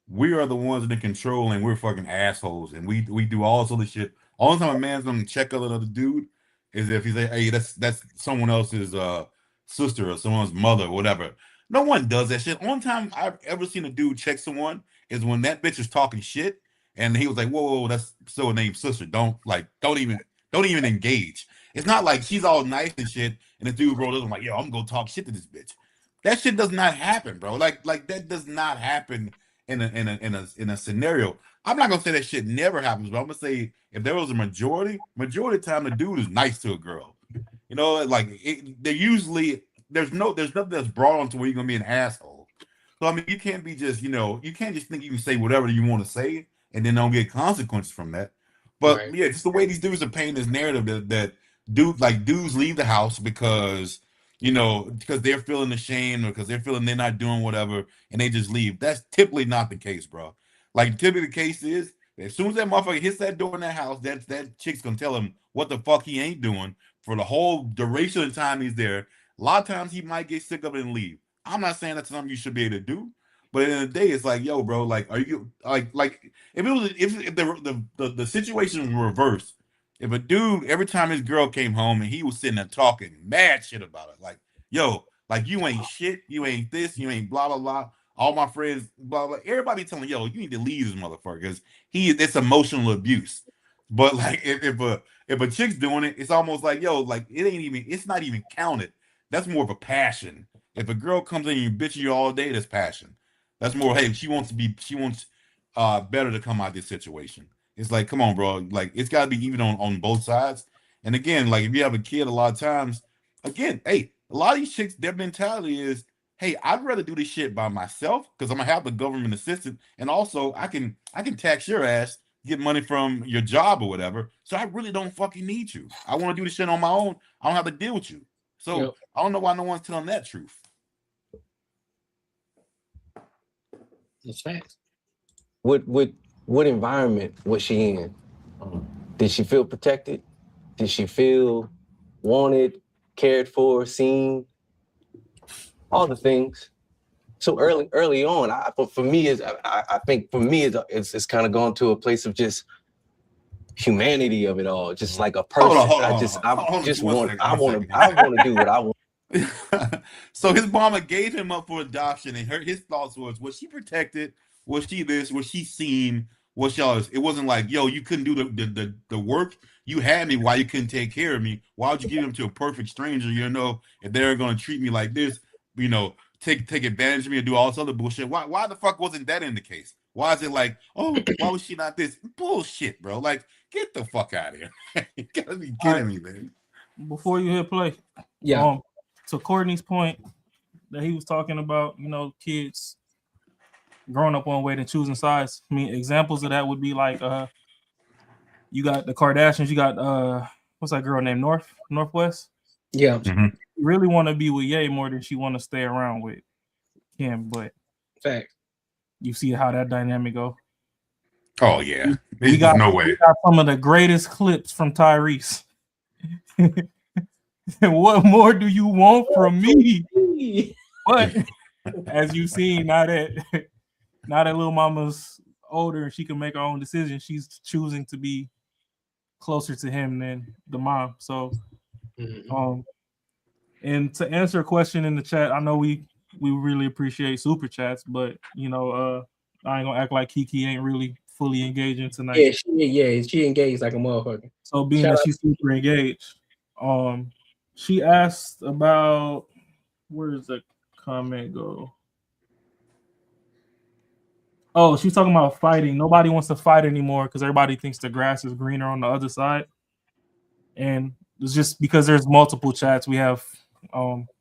Speaker 4: we are the ones in control and we're fucking assholes and we do all sort of shit. All the time a man's gonna check out another dude is if he's like, hey, that's someone else's sister or someone's mother or whatever. No one does that shit. Only time I've ever seen a dude check someone is when that bitch is talking shit and he was like, whoa, that's so named sister. Don't even engage. It's not like she's all nice and shit and the dude rolled up and like, yo, I'm gonna talk shit to this bitch. That shit does not happen, bro. Like that does not happen in a scenario. I'm not gonna say that shit never happens, but I'm gonna say if there was a majority of the time the dude is nice to a girl. You know, like they're usually there's nothing that's brought on to where you're gonna be an asshole. So I mean, you can't be just you can't just think you can say whatever you want to say and then don't get consequences from that. But yeah, just the way these dudes are painting this narrative that dudes leave the house because they're feeling ashamed or because they're feeling they're not doing whatever and they just leave. That's typically not the case, bro. Like typically the case is as soon as that motherfucker hits that door in that house, that chick's gonna tell him what the fuck he ain't doing for the whole duration of the time he's there. A lot of times he might get sick of it and leave. I'm not saying that's something you should be able to do, but at the end of the day, it's like, yo, bro, like, are you like if it was if the situation was reversed, if a dude every time his girl came home and he was sitting there talking mad shit about it, like, yo, like you ain't shit, you ain't this, you ain't blah blah blah. All my friends, blah blah. Everybody telling, yo, you need to leave this motherfucker because it's emotional abuse. But like if a chick's doing it, it's almost like, yo, like it's not even counted. That's more of a passion. If a girl comes in and bitching you all day, that's passion. That's more, hey, she wants better to come out of this situation. It's like, come on, bro. Like it's gotta be even on both sides. And again, like if you have a kid, a lot of times, again, hey, a lot of these chicks, their mentality is, hey, I'd rather do this shit by myself because I'm gonna have the government assistance, and also I can tax your ass, get money from your job or whatever. So I really don't fucking need you. I want to do this shit on my own. I don't have to deal with you. So I don't know why no one's telling that truth.
Speaker 2: That's facts.
Speaker 15: What environment was she in? Did she feel protected? Did she feel wanted, cared for, seen? All the things. So early on, I think it's kind of gone to a place of just humanity of it all, just like a person. I want to do what I want.
Speaker 4: So his mama gave him up for adoption, and his thoughts was she protected? Was she this? Was she seen? Was she all this? It wasn't like, yo, you couldn't do the work. You had me. Why you couldn't take care of me? Why would you give him to a perfect stranger? You know, if they're gonna treat me like this, you know, take advantage of me and do all this other bullshit. Why the fuck wasn't that in the case? Why is it like, oh, why was she not this? Bullshit, bro. Like, get the fuck out of here. You gotta be kidding me, man.
Speaker 9: Before you hit play, to Courtney's point that he was talking about, you know, kids growing up one way and choosing sides. I mean, examples of that would be like you got the Kardashians, you got what's that girl named Northwest?
Speaker 2: Yeah.
Speaker 9: You really want to be with Ye more than she want to stay around with Kim, but
Speaker 2: fact.
Speaker 9: You see how that dynamic go.
Speaker 4: Oh yeah.
Speaker 9: We got some of the greatest clips from Tyrese. What more do you want from me? But as you see, now that little mama's older and she can make her own decisions, she's choosing to be closer to him than the mom. So and to answer a question in the chat, I know we we really appreciate super chats, but you know, I ain't gonna act like Kiki ain't really fully engaging tonight.
Speaker 2: Yeah, she engaged like a motherfucker.
Speaker 9: So being
Speaker 2: Shout
Speaker 9: that
Speaker 2: out
Speaker 9: she's super engaged, she asked about, where does the comment go? Oh, she's talking about fighting. Nobody wants to fight anymore because everybody thinks the grass is greener on the other side. And it's just because there's multiple chats. We have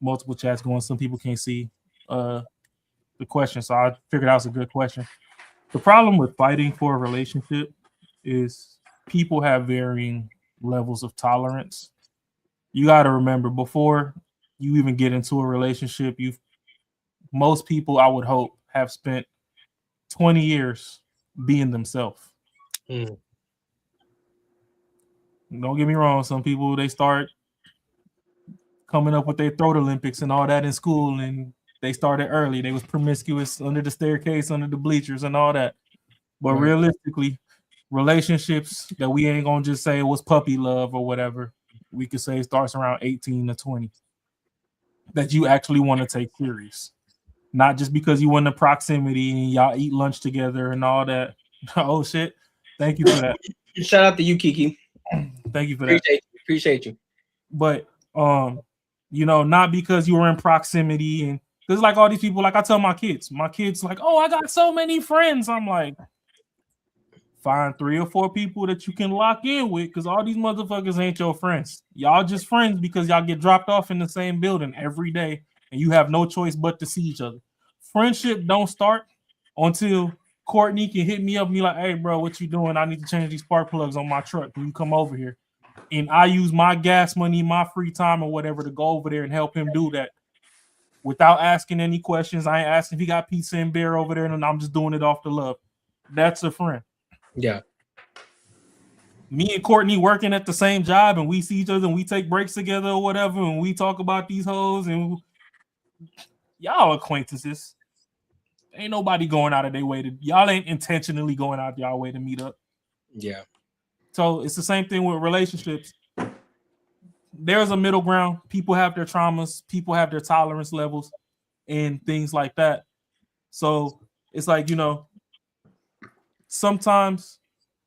Speaker 9: multiple chats going. Some people can't see the question. So I figured out it's a good question. The problem with fighting for a relationship is people have varying levels of tolerance. You got to remember, before you even get into a relationship, most people, I would hope, have spent 20 years being themselves. Don't get me wrong. Some people, they start coming up with their throat Olympics and all that in school, and they started early. They was promiscuous under the staircase, under the bleachers, and all that. But realistically, relationships that we ain't gonna just say it was puppy love or whatever, we could say it starts around 18 to 20. That you actually want to take serious. Not just because you want the proximity and y'all eat lunch together and all that. Oh shit. Thank you for that.
Speaker 2: Shout out to you, Kiki.
Speaker 9: Thank you for that.
Speaker 2: Appreciate you.
Speaker 9: But you know, not because you were in proximity, and because like all these people, like I tell my kids like, oh, I got so many friends. I'm like, find 3 or 4 people that you can lock in with, because all these motherfuckers ain't your friends. Y'all just friends because y'all get dropped off in the same building every day and you have no choice but to see each other. Friendship don't start until Courtney can hit me up and be like, hey bro, what you doing? I need to change these spark plugs on my truck. Can you come over here? And I use my gas money, my free time or whatever to go over there and help him do that without asking any questions. I ain't asking if he got pizza and beer over there, and I'm just doing it off the love. That's a friend.
Speaker 2: Yeah.
Speaker 9: Me and Courtney working at the same job, and we see each other and we take breaks together or whatever, and we talk about these hoes, and y'all acquaintances. Ain't nobody going out of their way to, y'all ain't intentionally going out y'all way to meet up.
Speaker 2: Yeah.
Speaker 9: So it's the same thing with relationships. There's a middle ground. People have their traumas, people have their tolerance levels and things like that. So it's like, you know, sometimes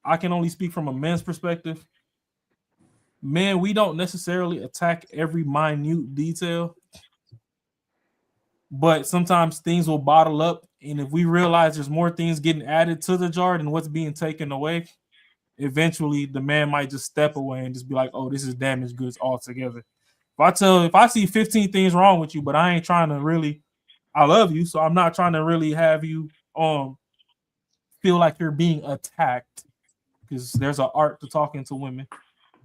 Speaker 9: I can only speak from a man's perspective. Man, we don't necessarily attack every minute detail, but sometimes things will bottle up. And if we realize there's more things getting added to the jar than what's being taken away, eventually the man might just step away and just be like, oh, this is damaged goods altogether. If I see 15 things wrong with you, but I ain't trying to really, I love you, so I'm not trying to really have you feel like you're being attacked, because there's an art to talking to women.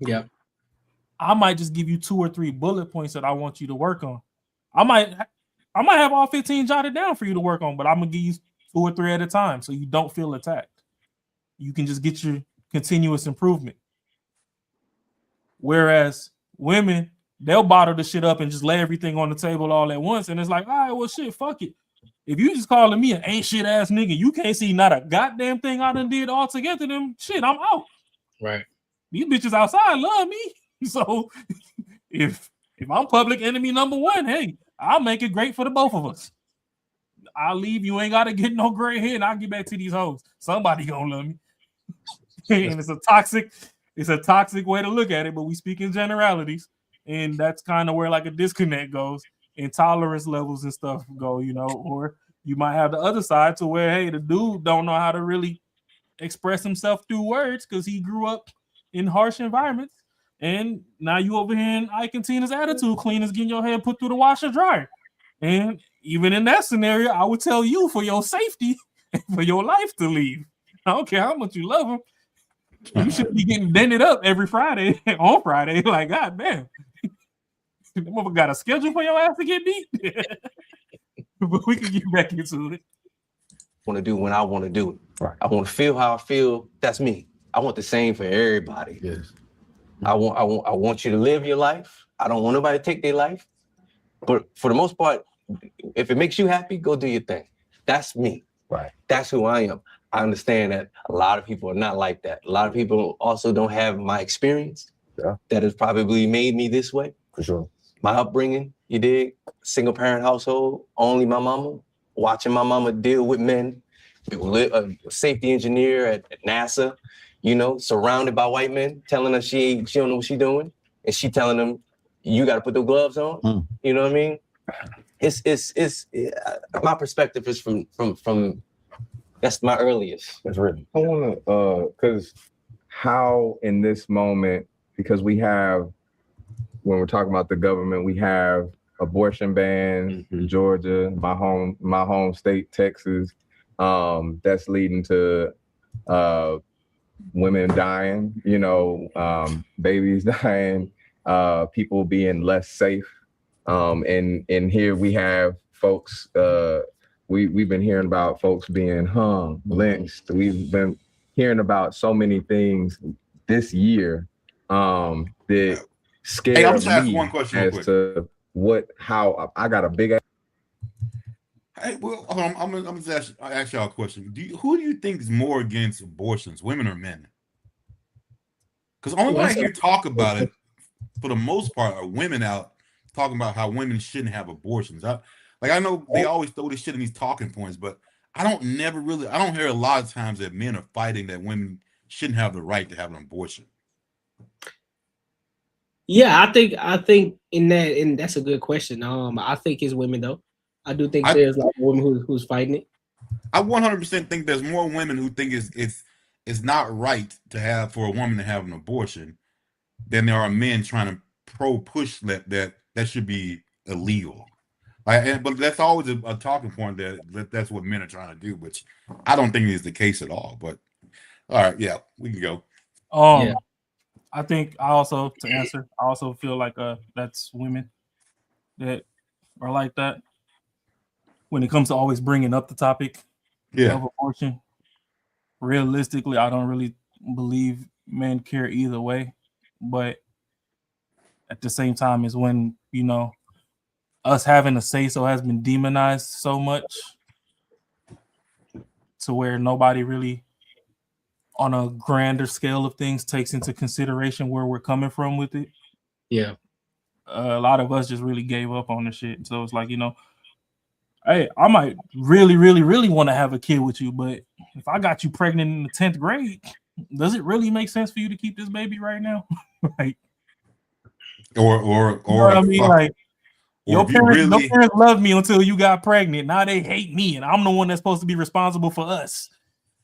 Speaker 2: Yeah.
Speaker 9: I might just give you 2 or 3 bullet points that I want you to work on. I might have all 15 jotted down for you to work on, but I'm gonna give you 2 or 3 at a time so you don't feel attacked. You can just get your continuous improvement. Whereas women, they'll bottle the shit up and just lay everything on the table all at once, and it's like, all right, well, shit, fuck it. If you just calling me an ain't shit ass nigga, you can't see not a goddamn thing I done did altogether, then shit, I'm out.
Speaker 2: Right.
Speaker 9: These bitches outside love me. So if I'm public enemy number 1, hey, I'll make it great for the both of us. I'll leave. You ain't got to get no gray hair, and I'll get back to these hoes. Somebody gonna love me. And it's a toxic way to look at it, but we speak in generalities, and that's kind of where like a disconnect goes, and tolerance levels and stuff go, you know. Or you might have the other side to where, hey, the dude don't know how to really express himself through words because he grew up in harsh environments, and now you over here in Ike and Tina's attitude cleaners getting your hair put through the washer dryer. And even in that scenario, I would tell you, for your safety and for your life, to leave. I don't care how much you love him. You should be getting dented up every Friday on Friday. Like, God damn. The motherfucker got a schedule for your ass to get beat. But we can get back into it.
Speaker 15: Want to do when I want to do it. Right. I want to feel how I feel. That's me. I want the same for everybody.
Speaker 21: Yes.
Speaker 15: I want you to live your life. I don't want nobody to take their life. But for the most part, if it makes you happy, go do your thing. That's me.
Speaker 21: Right.
Speaker 15: That's who I am. I understand that a lot of people are not like that. A lot of people also don't have my experience that has probably made me this way.
Speaker 21: For sure.
Speaker 15: My upbringing, You dig? Single parent household, only my mama, watching my mama deal with men, a safety engineer at NASA, you know, surrounded by white men, telling her she don't know what she's doing, and she telling them, you got to put the gloves on. You know what I mean? It's my perspective is from that's my earliest. That's written.
Speaker 13: I want to, because how in this moment, because we have, when we're talking about the government, we have abortion bans, Georgia, my home state, Texas, that's leading to women dying, you know, babies dying, people being less safe. And here we have folks, we've been hearing about folks being hung, lynched. We've been hearing about so many things this year that scared
Speaker 4: Hey, I'm just
Speaker 13: me
Speaker 4: asking one question real
Speaker 13: as
Speaker 4: quick.
Speaker 13: to how I got a big.
Speaker 4: Hey, well, hold on. I'm gonna just ask y'all a question. Who do you think is more against abortions, women or men? Because only when I hear talk about it, for the most part, are women out talking about how women shouldn't have abortions. I know they always throw this shit in these talking points, but I don't hear a lot of times that men are fighting that women shouldn't have the right to have an abortion.
Speaker 2: Yeah, I think in that, and that's a good question. I think it's women though. I do think there's like women who's fighting it.
Speaker 4: I 100% think there's more women who think it's not right to have for a woman to have an abortion than there are men trying to push that should be illegal. But that's always a talking point that's what men are trying to do, which I don't think is the case at all. But all right, yeah, we can go.
Speaker 2: Yeah.
Speaker 9: I think I also feel like that's women that are like that when it comes to always bringing up the topic of abortion. Realistically, I don't really believe men care either way, but at the same time is when, you know, us having a say so has been demonized so much to where nobody really on a grander scale of things takes into consideration where we're coming from with it.
Speaker 2: Yeah.
Speaker 9: A lot of us just really gave up on the shit. So it's like, you know, hey, I might really, really, really want to have a kid with you, but if I got you pregnant in the 10th grade, does it really make sense for you to keep this baby right now? Like,
Speaker 4: or
Speaker 9: you know what I mean? Like, your parents loved me until you got pregnant. Now they hate me, and I'm the one that's supposed to be responsible for us.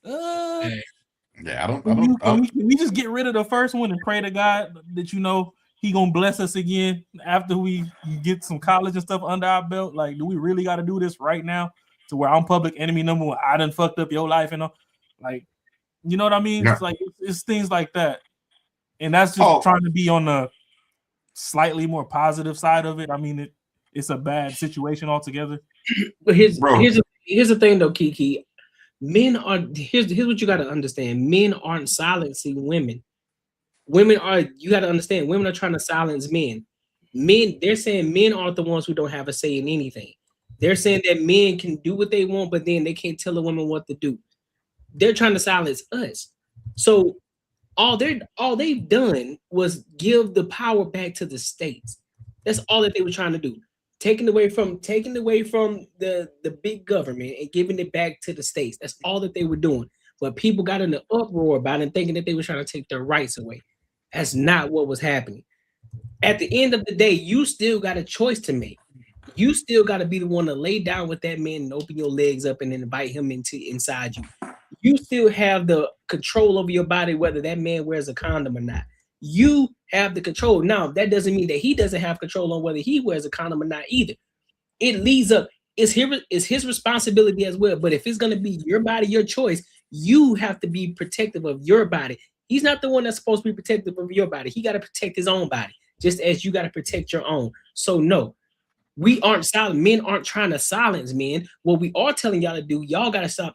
Speaker 4: Yeah,
Speaker 9: Can we just get rid of the first one and pray to God that, you know, he gonna bless us again after we get some college and stuff under our belt? Like, do we really got to do this right now to where I'm public enemy number one? I done fucked up your life, like, you know what I mean?
Speaker 4: Yeah.
Speaker 9: It's like it's things like that, and that's just trying to be on the slightly more positive side of it. I mean, it's a bad situation altogether.
Speaker 2: But here's the thing though, Kiki. Men are here's what you got to understand. Men aren't silencing women. You got to understand, women are trying to silence men. They're saying men aren't the ones who don't have a say in anything. They're saying that men can do what they want, but then they can't tell a woman what to do. They're trying to silence us. So all they've done was give the power back to the states. That's all that they were trying to do. Taking away from the big government and giving it back to the states. That's all that they were doing. But people got in the uproar about it, thinking that they were trying to take their rights away. That's not what was happening. At the end of the day, you still got a choice to make. You still got to be the one to lay down with that man and open your legs up and then invite him inside you. You still have the control over your body, whether that man wears a condom or not. You have the control. Now, that doesn't mean that he doesn't have control on whether he wears a condom or not either. It leads up. It's his responsibility as well. But if it's going to be your body, your choice, you have to be protective of your body. He's not the one that's supposed to be protective of your body. He got to protect his own body, just as you got to protect your own. So no, we aren't silent. Men aren't trying to silence men. What we are telling y'all to do, y'all got to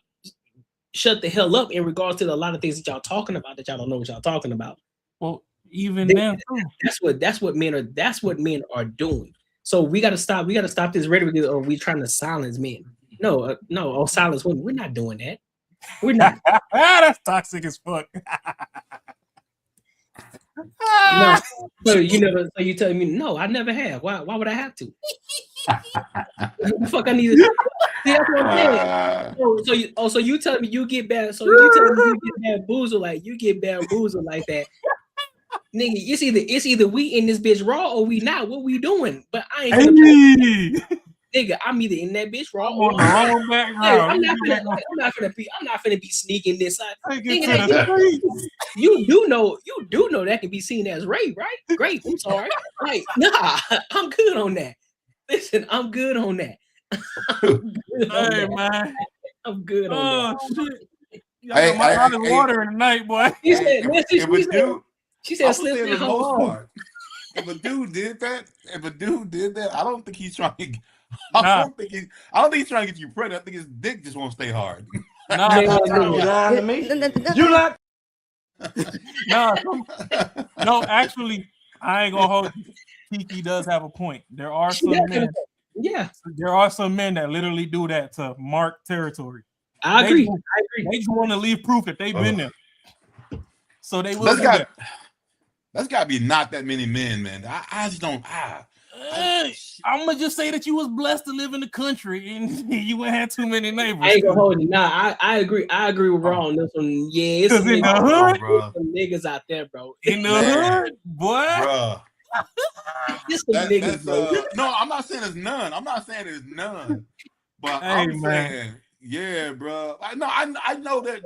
Speaker 2: shut the hell up in regards to a lot of things that y'all talking about that y'all don't know what y'all talking about.
Speaker 9: Well, even then,
Speaker 2: that's what men are doing. So we got to stop. We got to stop this rhetoric. Or we trying to silence men? No, or silence women. We're not doing that. We're not.
Speaker 9: That's toxic as fuck.
Speaker 2: No, so you telling me no? I never have. Why would I have to? The fuck I need to. See, that's what I'm saying. So you tell me you get bad. So you tell me you get bamboozled like that. Nigga, it's either we in this bitch raw or we not. What we doing? But I ain't finna nigga, I'm either in that bitch raw or
Speaker 9: on the wrong background.
Speaker 2: I'm not finna be sneaking this side. Nigga, you do know that can be seen as rape, right? Great, I'm sorry. Like, nah, I'm good on that. Listen, I'm good on that.
Speaker 9: Hey, man.
Speaker 2: I'm good on that.
Speaker 9: Shit. Y'all got my hottest water in the night, boy.
Speaker 2: She said,
Speaker 4: she said slip in the most part. If a dude did that, I don't think he's trying to. I don't think he's trying to get you pregnant. I think his dick just won't stay hard.
Speaker 9: You lying to me? You like? No, actually, I ain't gonna hold you. Kiki does have a point. There are some men.
Speaker 2: Yeah.
Speaker 9: There are some men that literally do that to mark territory.
Speaker 2: I agree.
Speaker 9: They just want to leave proof that they've been there. So they will.
Speaker 4: That's got to be not that many men, man. I just don't.
Speaker 9: I'm gonna just say that you was blessed to live in the country and you ain't had too many neighbors.
Speaker 2: I ain't gonna hold you. Nah, I agree. I agree with Ron on this one. Yeah, it's some niggas out there, bro.
Speaker 9: In the hood, boy.
Speaker 4: Bro.
Speaker 2: Niggas, bro.
Speaker 4: No, I'm not saying there's none. But I'm saying, yeah, bro. I know that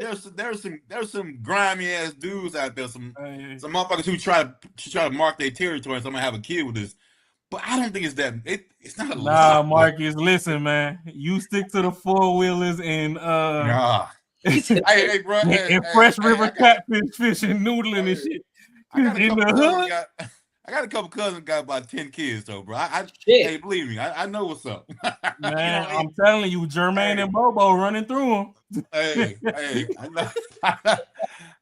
Speaker 4: there's some grimy ass dudes out there, some motherfuckers who try to mark their territory and someone have a kid with this. But I don't think it's that. It's not a lot.
Speaker 9: Marcus, listen, man. You stick to the 4-wheelers and
Speaker 4: hey, bro,
Speaker 9: and fresh river catfish fishing, noodling and shit.
Speaker 4: I got a couple cousins got about 10 kids though, bro.
Speaker 2: Hey,
Speaker 4: believe me, I know what's up.
Speaker 9: Man, I'm telling you, Jermaine and Bobo running through them.
Speaker 4: Hey,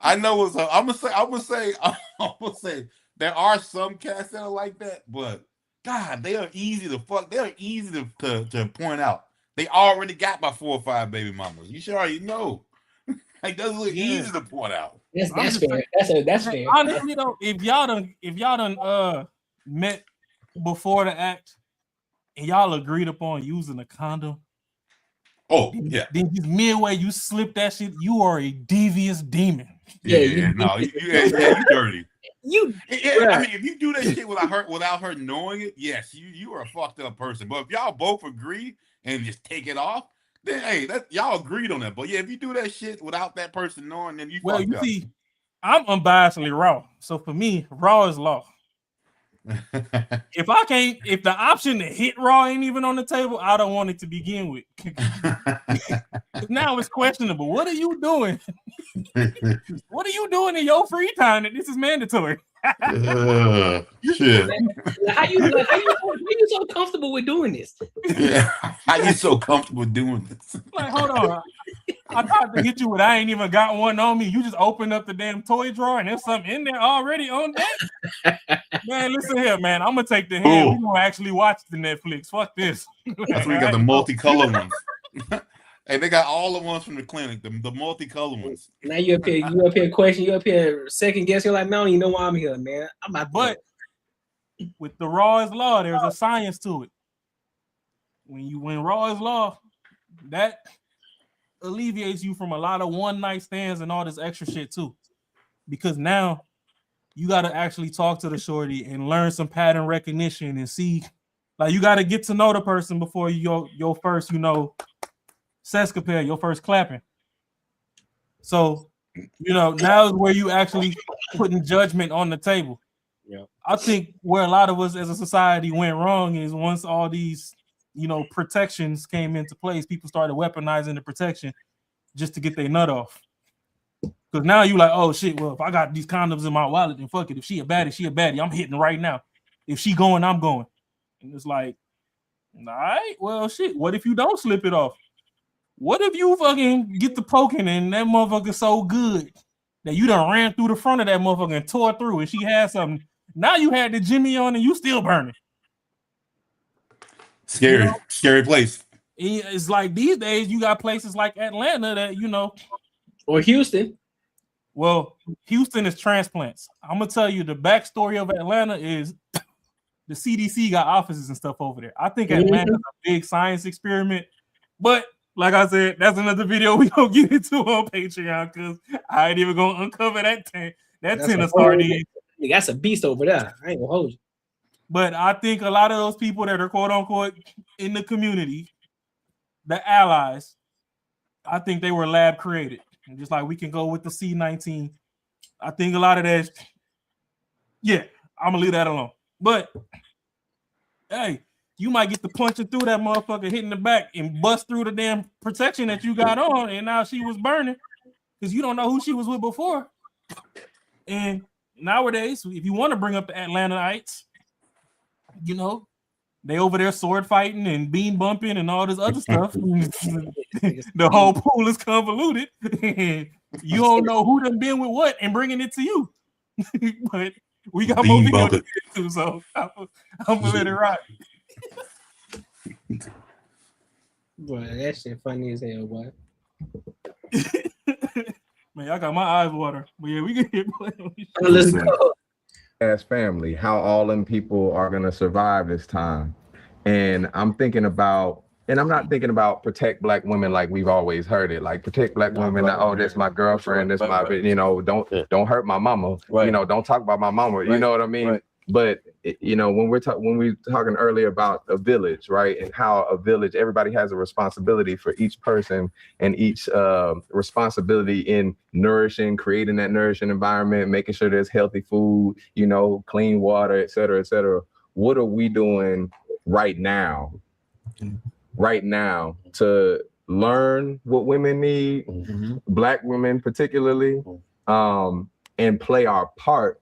Speaker 4: I know what's up. I'm gonna say there are some cats that are like that, but God, they are easy to fuck. They are easy to point out. They already got my 4 or 5 baby mamas. You should already know. Like that's look easy to point out.
Speaker 2: That's fair. That's fair.
Speaker 9: Honestly though, if y'all done met before the act and y'all agreed upon using a condom, then just midway you slip that shit, you are a devious demon.
Speaker 4: You dirty. I mean, if you do that shit without her knowing it, yes, you are a fucked up person. But if y'all both agree and just take it off, then hey, y'all agreed on that. But yeah, if you do that shit without that person knowing, then you fucked up.
Speaker 9: See, I'm unbiasedly raw. So for me, raw is law. If the option to hit raw ain't even on the table, I don't want it to begin with. Now it's questionable. What are you doing? What are you doing in your free time that this is mandatory?
Speaker 4: Shit.
Speaker 2: How you so comfortable with doing this?
Speaker 4: Yeah. How you so comfortable doing this?
Speaker 9: Like, hold on. I tried to hit you with I ain't even got one on me. You just opened up the damn toy drawer and there's something in there already on deck. Man, listen here, man. I'm gonna take the hand. We're gonna actually watch the Netflix. Fuck this.
Speaker 4: That's where you got the multicolor ones. Hey, they got all the ones from the clinic, the multicolor ones.
Speaker 2: Now you up here question, you up here second guess. You're like, man, I don't even know why I'm here, man.
Speaker 9: But with the raw is law, there's a science to it. When raw is law, that alleviates you from a lot of one night stands and all this extra shit too. Because now you got to actually talk to the shorty and learn some pattern recognition and see, like, you got to get to know the person before your first, sescapade, your first clapping. So, now is where you actually putting judgment on the table.
Speaker 2: Yeah.
Speaker 9: I think where a lot of us as a society went wrong is once all these, protections came into place, people started weaponizing the protection just to get their nut off. Because now you like, oh shit, well, if I got these condoms in my wallet, then fuck it. If she a baddie, she a baddie. I'm hitting right now. If she going, I'm going. And it's like, all right, well, shit, what if you don't slip it off? What if you fucking get the poking and that motherfucker so good that you done ran through the front of that motherfucker and tore through and she had something? Now you had the Jimmy on and you still burning.
Speaker 4: Scary place.
Speaker 9: It's like these days you got places like Atlanta that,
Speaker 2: or Houston.
Speaker 9: Well, Houston is transplants. I'm gonna tell you the backstory of Atlanta is the CDC got offices and stuff over there. I think Atlanta's a big science experiment. But like I said, that's another video we gonna get into on Patreon because I ain't even gonna uncover that tin of sardines.
Speaker 2: That's a beast over there. I ain't gonna hold you.
Speaker 9: But I think a lot of those people that are quote unquote in the community, the allies, I think they were lab created. And just like we can go with the C-19. I think a lot of that, yeah, I'm gonna leave that alone. But hey, you might get the punching through that motherfucker, hitting the back and bust through the damn protection that you got on, and now she was burning because you don't know who she was with before. And nowadays, if you want to bring up the Atlantites, you know, they over there sword fighting and bean bumping and all this other stuff. The whole pool is convoluted. And you don't know who done been with what and bringing it to you. But we got more video to get into, so I'm gonna let it rock.
Speaker 2: Boy, that shit funny as hell, boy.
Speaker 9: Man, I got my eyes water. But yeah, we can hit play.
Speaker 2: Let's go.
Speaker 13: As family, how all them people are gonna survive this time. And I'm thinking about, and I'm not thinking about protect black women like we've always heard it, like protect black women. Oh, this my girlfriend, this my, you know, don't hurt my mama, you know, don't talk about my mama, you know what I mean? But you know, when we talking earlier about a village, right, and how a village, everybody has a responsibility for each person and each responsibility in nourishing, creating that nourishing environment, making sure there's healthy food, you know, clean water, et cetera, et cetera. What are we doing right now to learn what women need, black women particularly, and play our part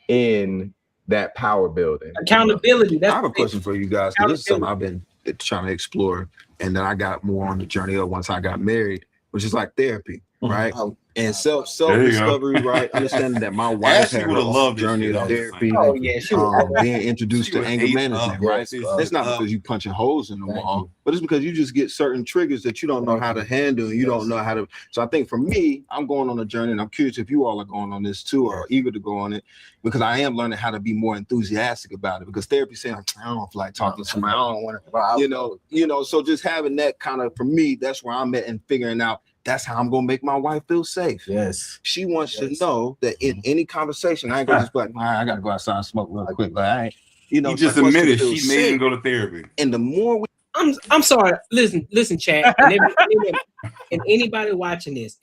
Speaker 13: in that power building?
Speaker 2: Accountability.
Speaker 14: I have a question for you guys. This is something I've been trying to explore, and then I got more on the journey of once I got married, which is like therapy, right? And self-discovery, right? Understanding that my wife had her own journey of therapy.
Speaker 2: Oh yeah, she
Speaker 14: being introduced to anger management, right? It's not because you punching holes in the wall, but it's because you just get certain triggers that you don't know how to handle, and you don't know how to. So I think for me, I'm going on a journey, and I'm curious if you all are going on this too, or eager to go on it, because I am learning how to be more enthusiastic about it. Because therapy saying I don't feel like talking to somebody, I don't want to, you know. So just having that kind of, for me, that's where I'm at, and figuring out. That's how I'm gonna make my wife feel safe. Yes. She wants to know that in any conversation, I ain't gonna just be like, I gotta go outside and smoke real quick. But I ain't, you know,
Speaker 4: you just admitted she made him go to therapy.
Speaker 14: And the more we
Speaker 2: I'm sorry. Listen, chat. And anybody watching this,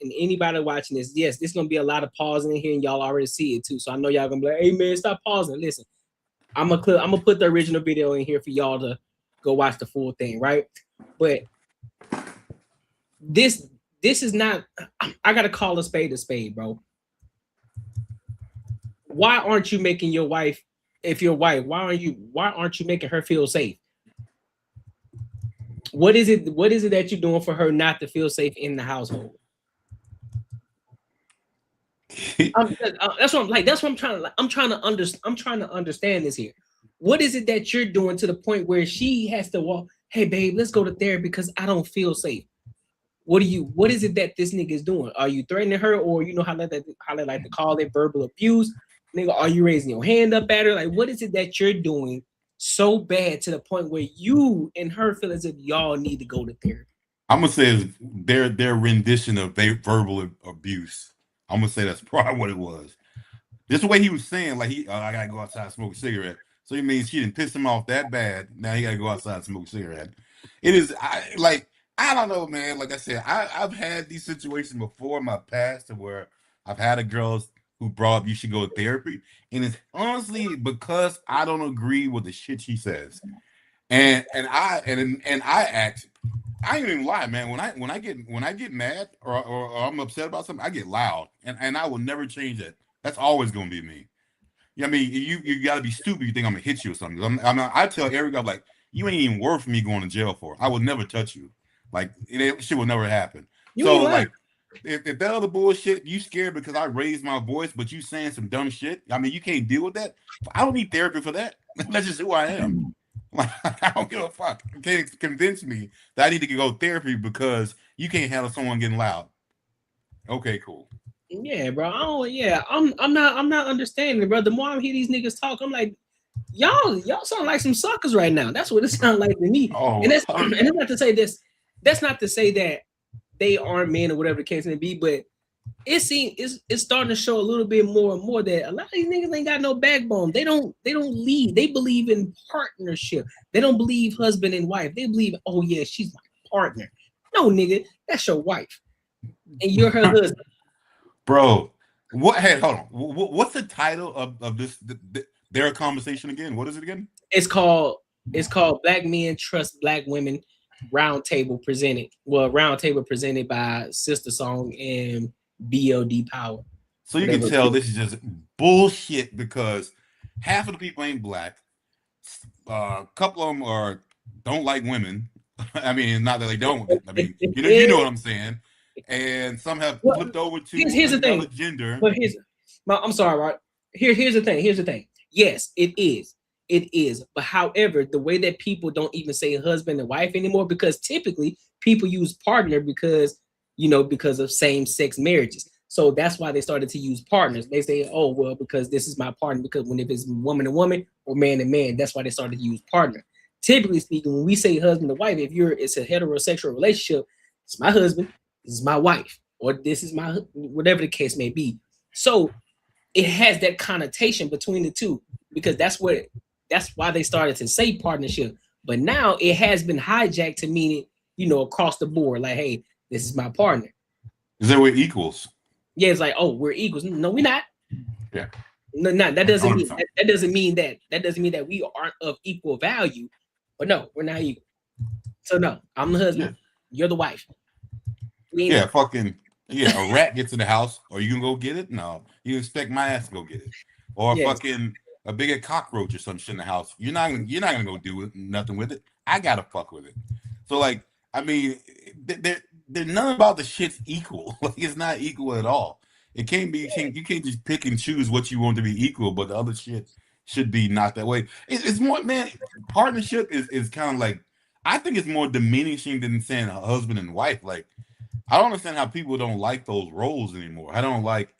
Speaker 2: yes, there's gonna be a lot of pausing in here, and y'all already see it too. So I know y'all gonna be like, hey man, stop pausing. Listen, I'm gonna put the original video in here for y'all to go watch the full thing, right? But this is not, I gotta call a spade, bro. Why aren't you making your wife, if your wife, why aren't you making her feel safe? What is it that you're doing for her not to feel safe in the household? That's what I'm like. That's what I'm trying to understand this here. What is it that you're doing to the point where she has to walk? Hey, babe, let's go to therapy because I don't feel safe. What is it that this nigga is doing? Are you threatening her, or you know how they like to call it verbal abuse? Nigga, are you raising your hand up at her? Like, what is it that you're doing so bad to the point where you and her feel as if y'all need to go to therapy?
Speaker 4: I'm gonna say it's their rendition of verbal abuse. I'm gonna say that's probably what it was. Just the way he was saying, like I gotta go outside and smoke a cigarette. So he means she didn't piss him off that bad. Now he gotta go outside and smoke a cigarette. It is I don't know, man. Like I said, I've had these situations before in my past where I've had a girl who brought up you should go to therapy, and it's honestly because I don't agree with the shit she says, and I act. I ain't even lie, man. When I get mad or I'm upset about something, I get loud, and I will never change that. That's always gonna be me. Yeah, I mean, you got to be stupid. You think I'm gonna hit you or something? I tell every guy like, you ain't even worth me going to jail for. I would never touch you. Like shit will never happen. So like, if that other bullshit, you scared because I raised my voice, but you saying some dumb shit. I mean, you can't deal with that. I don't need therapy for that. That's just who I am. Like, I don't give a fuck. You can't convince me that I need to go therapy because you can't handle someone getting loud. Okay, cool.
Speaker 2: Yeah, bro. I'm not understanding, bro. The more I hear these niggas talk, I'm like, y'all sound like some suckers right now. That's what it sounds like to me.
Speaker 4: Oh,
Speaker 2: and that's not to say this. That's not to say that they aren't men or whatever the case may be, but it's starting to show a little bit more and more that a lot of these niggas ain't got no backbone. They don't lead. They believe in partnership. They don't believe husband and wife. They believe, oh yeah, she's my partner. No, nigga, that's your wife, and you're her husband.
Speaker 4: Bro, what? Hey, hold on. What's the title of this? Their conversation again? What is it again?
Speaker 2: It's called Black Men Trust Black Women Roundtable presented by Sister Song and BLD Power.
Speaker 4: So you can tell this is just bullshit because half of the people ain't black. A couple of them don't like women. I mean, not that they don't. I mean, you know what I'm saying. And some have flipped over to
Speaker 2: here's the thing.
Speaker 4: Gender.
Speaker 2: But I'm sorry, right? Here's the thing. Yes, it is. It is. But however, the way that people don't even say husband and wife anymore, because typically people use partner because of same-sex marriages. So that's why they started to use partners. They say, oh, well, because this is my partner, because if it's woman and woman or man and man, that's why they started to use partner. Typically speaking, when we say husband and wife, it's a heterosexual relationship, it's my husband, this is my wife, or this is my, whatever the case may be. So it has that connotation between the two, because that's why they started to say partnership. But now it has been hijacked to mean it, across the board, like, hey, this is my partner.
Speaker 4: Is that we're equals?
Speaker 2: Yeah, it's like, oh, we're equals. No, we're not.
Speaker 4: Yeah.
Speaker 2: No, that doesn't mean that we aren't of equal value. But no, we're not equal. So no, I'm the husband. You're the wife.
Speaker 4: Yeah, a rat gets in the house, or you can go get it? No, you expect my ass to go get it. Or fucking a bigger cockroach or some shit in the house. You're not gonna go do nothing with it. I gotta fuck with it. So like, I mean, they're none about the shit's equal. Like, it's not equal at all. It can't be. You can't just pick and choose what you want to be equal, but the other shit should be not that way. It's more, man. Partnership is kind of like, I think it's more diminishing than saying husband and wife. Like, I don't understand how people don't like those roles anymore. I don't like,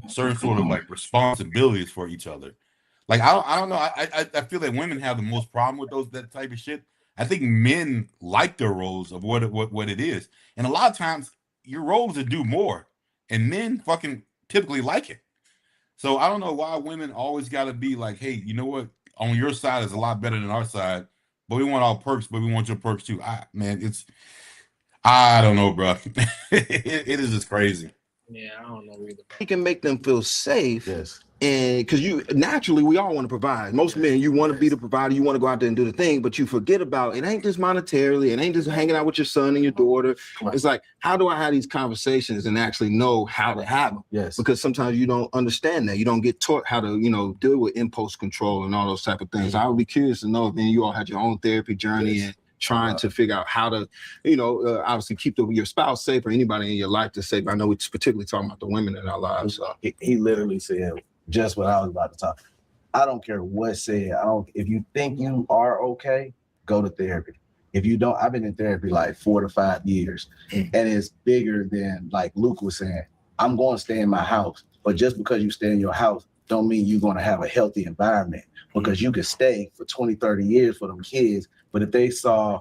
Speaker 4: certain sort of like responsibilities for each other. Like, I don't know. I feel that women have the most problem with that type of shit. I think men like their roles of what it is. And a lot of times your role is to do more, and men fucking typically like it. So I don't know why women always got to be like, hey, you know what? On your side is a lot better than our side, but we want our perks, but we want your perks too. I don't know, bro. It is just crazy.
Speaker 2: Yeah, I don't know either.
Speaker 18: He can make them feel safe.
Speaker 21: Yes.
Speaker 18: And because naturally we all want to provide. Most men, you want to be the provider, you want to go out there and do the thing, but you forget about it ain't just monetarily, it ain't just hanging out with your son and your daughter. It's like, how do I have these conversations and actually know how to have them?
Speaker 21: Yes.
Speaker 18: Because sometimes you don't understand that. You don't get taught how to, deal with impulse control and all those type of things. I would be curious to know if you all had your own therapy journey and trying to figure out how to, obviously keep your spouse safe or anybody in your life to safe. I know we're particularly talking about the women in our lives. So.
Speaker 21: He literally said just what I was about to talk. I don't care what said. If you think you are okay, go to therapy. If you don't, I've been in therapy like 4 to 5 years, and it's bigger than, like Luke was saying, I'm going to stay in my house, but just because you stay in your house don't mean you're going to have a healthy environment, because you could stay for 20, 30 years for them kids, but if they saw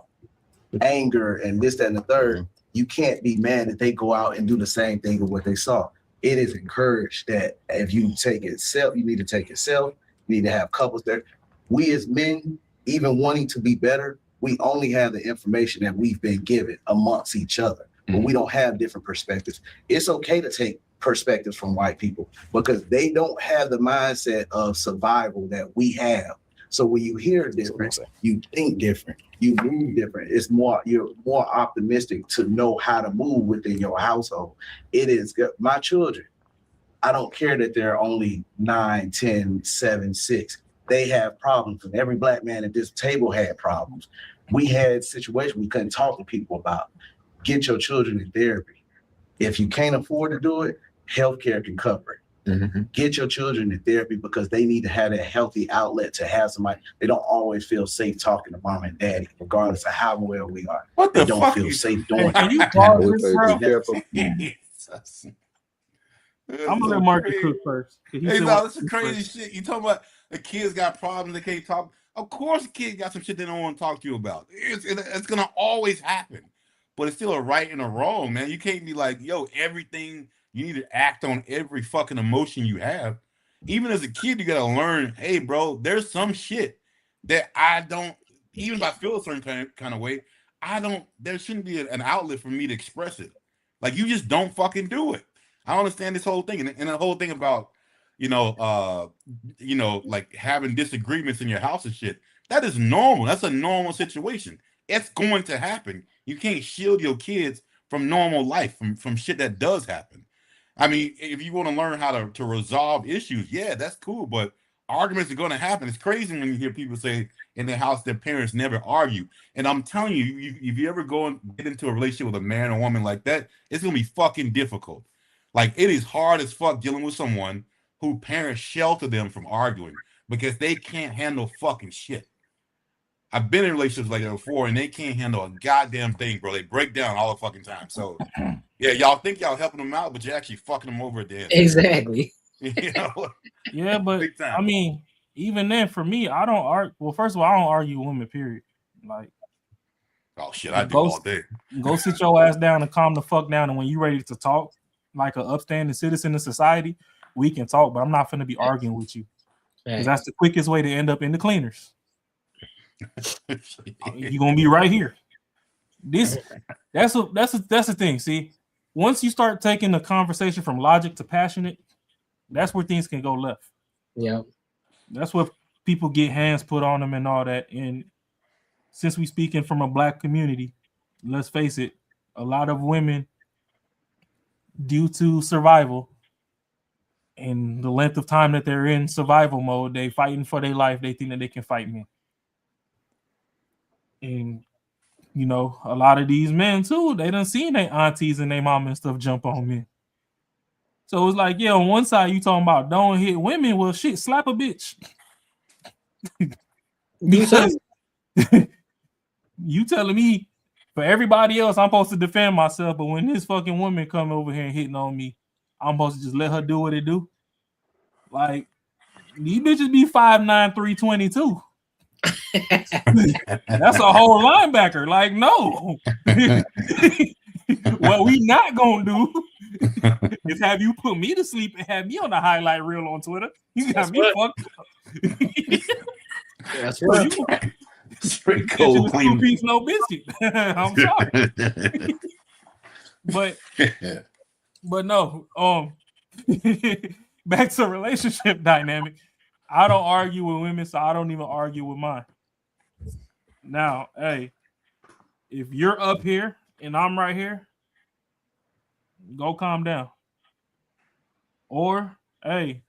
Speaker 21: anger and this, that, and the third, you can't be mad that they go out and do the same thing with what they saw. It is encouraged that if you take it self, you need to take it self. You need to have couples there. We as men, even wanting to be better, we only have the information that we've been given amongst each other, but we don't have different perspectives. It's okay to take perspectives from white people because they don't have the mindset of survival that we have. So when you hear different, you think different, you move different. You're more optimistic to know how to move within your household. It is good. My children, I don't care that they're only 9, 10, 7, 6. They have problems, and every black man at this table had problems. We had situations we couldn't talk to people about. Get your children in therapy. If you can't afford to do it, healthcare can cover it. Get your children in therapy because they need to have that healthy outlet to have somebody. They don't always feel safe talking to mom and daddy, regardless of how well we are. They don't feel safe doing it.
Speaker 9: Can you pause this, bro? I'm gonna let Marcus cook first.
Speaker 4: Hey, no, this is crazy shit. You talking about The kids got problems they can't talk. Of course, the kids got some shit they don't want to talk to you about. It's gonna always happen, but it's still a right and a wrong, man. You can't be like, yo, everything you need to act on every fucking emotion you have. Even as a kid, you gotta learn. Hey, bro, there's some shit that I don't. Even if I feel a certain kind of way, I don't. There shouldn't be an outlet for me to express it. Like you just don't fucking do it. I don't understand this whole thing, and the whole thing about like having disagreements in your house and shit. That is normal. That's a normal situation. It's going to happen. You can't shield your kids from normal life, from shit that does happen. I mean, if you want to learn how to resolve issues, yeah, that's cool. But arguments are going to happen. It's crazy when you hear people say in their house their parents never argue. And I'm telling you, if you ever go and get into a relationship with a man or woman like that, it's going to be fucking difficult. Like it is hard as fuck dealing with someone who parents shelter them from arguing because they can't handle fucking shit. I've been in relationships like that before, and they can't handle a goddamn thing, bro. They break down all the fucking time. So, yeah, y'all think y'all helping them out, but you're actually fucking them over at the end.
Speaker 2: Exactly.
Speaker 4: You know?
Speaker 9: Yeah, but I mean, even then, for me, I don't argue. Well, first of all, I don't argue with women. Period. Like,
Speaker 4: oh shit, I do all day.
Speaker 9: Go sit your ass down and calm the fuck down, and when you're ready to talk, like an upstanding citizen in society, we can talk. But I'm not going to be arguing with you because that's the quickest way to end up in the cleaners. You're gonna be right here. That's the thing. See, once you start taking the conversation from logic to passionate, that's where things can go left.
Speaker 2: Yeah,
Speaker 9: that's where people get hands put on them and all that. And since we speaking from a black community, let's face it, a lot of women, due to survival and the length of time that they're in survival mode, they fighting for their life. They think that they can fight men. And you know, a lot of these men too, they done seen their aunties and their mom and stuff jump on men. So it's like, yeah, on one side you talking about don't hit women, well shit, slap a bitch. Because you telling me for everybody else I'm supposed to defend myself, but when this fucking woman come over here and hitting on me, I'm supposed to just let her do what it do. Like these bitches be 5'9", 322. That's a whole linebacker. Like, no. What we not gonna do is have you put me to sleep and have me on the highlight reel on Twitter. You got me fucked up.
Speaker 2: That's right.
Speaker 4: Straight cold clean
Speaker 9: piece, no biscuit. I'm sorry. but no, back to relationship dynamic. I don't argue with women, so I don't even argue with mine. Now, hey, if you're up here and I'm right here, go calm down. Or, hey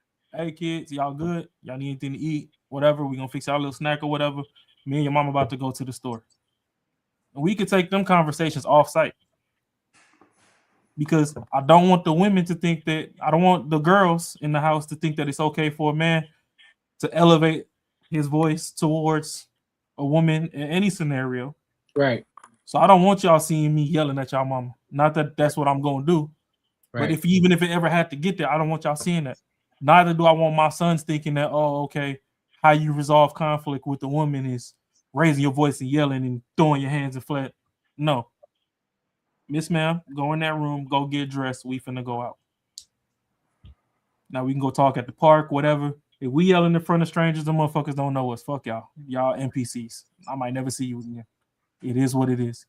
Speaker 9: kids, y'all good? Y'all need anything to eat? Whatever, we gonna fix y'all a little snack or whatever. Me and your mom about to go to the store. And we could take them conversations off site. Because I don't want the women to think that, I don't want the girls in the house to think that it's okay for a man to elevate his voice towards a woman in any scenario.
Speaker 2: Right.
Speaker 9: So I don't want y'all seeing me yelling at y'all mama. Not that that's what I'm going to do. Right. But even if it ever had to get there, I don't want y'all seeing that. Neither do I want my sons thinking that, oh, okay, how you resolve conflict with the woman is raising your voice and yelling and throwing your hands and flat. No. Miss ma'am, go in that room, go get dressed. We finna go out. Now we can go talk at the park, whatever. If we yell in front of strangers, the motherfuckers don't know us. Fuck y'all. Y'all NPCs. I might never see you again. It is what it is.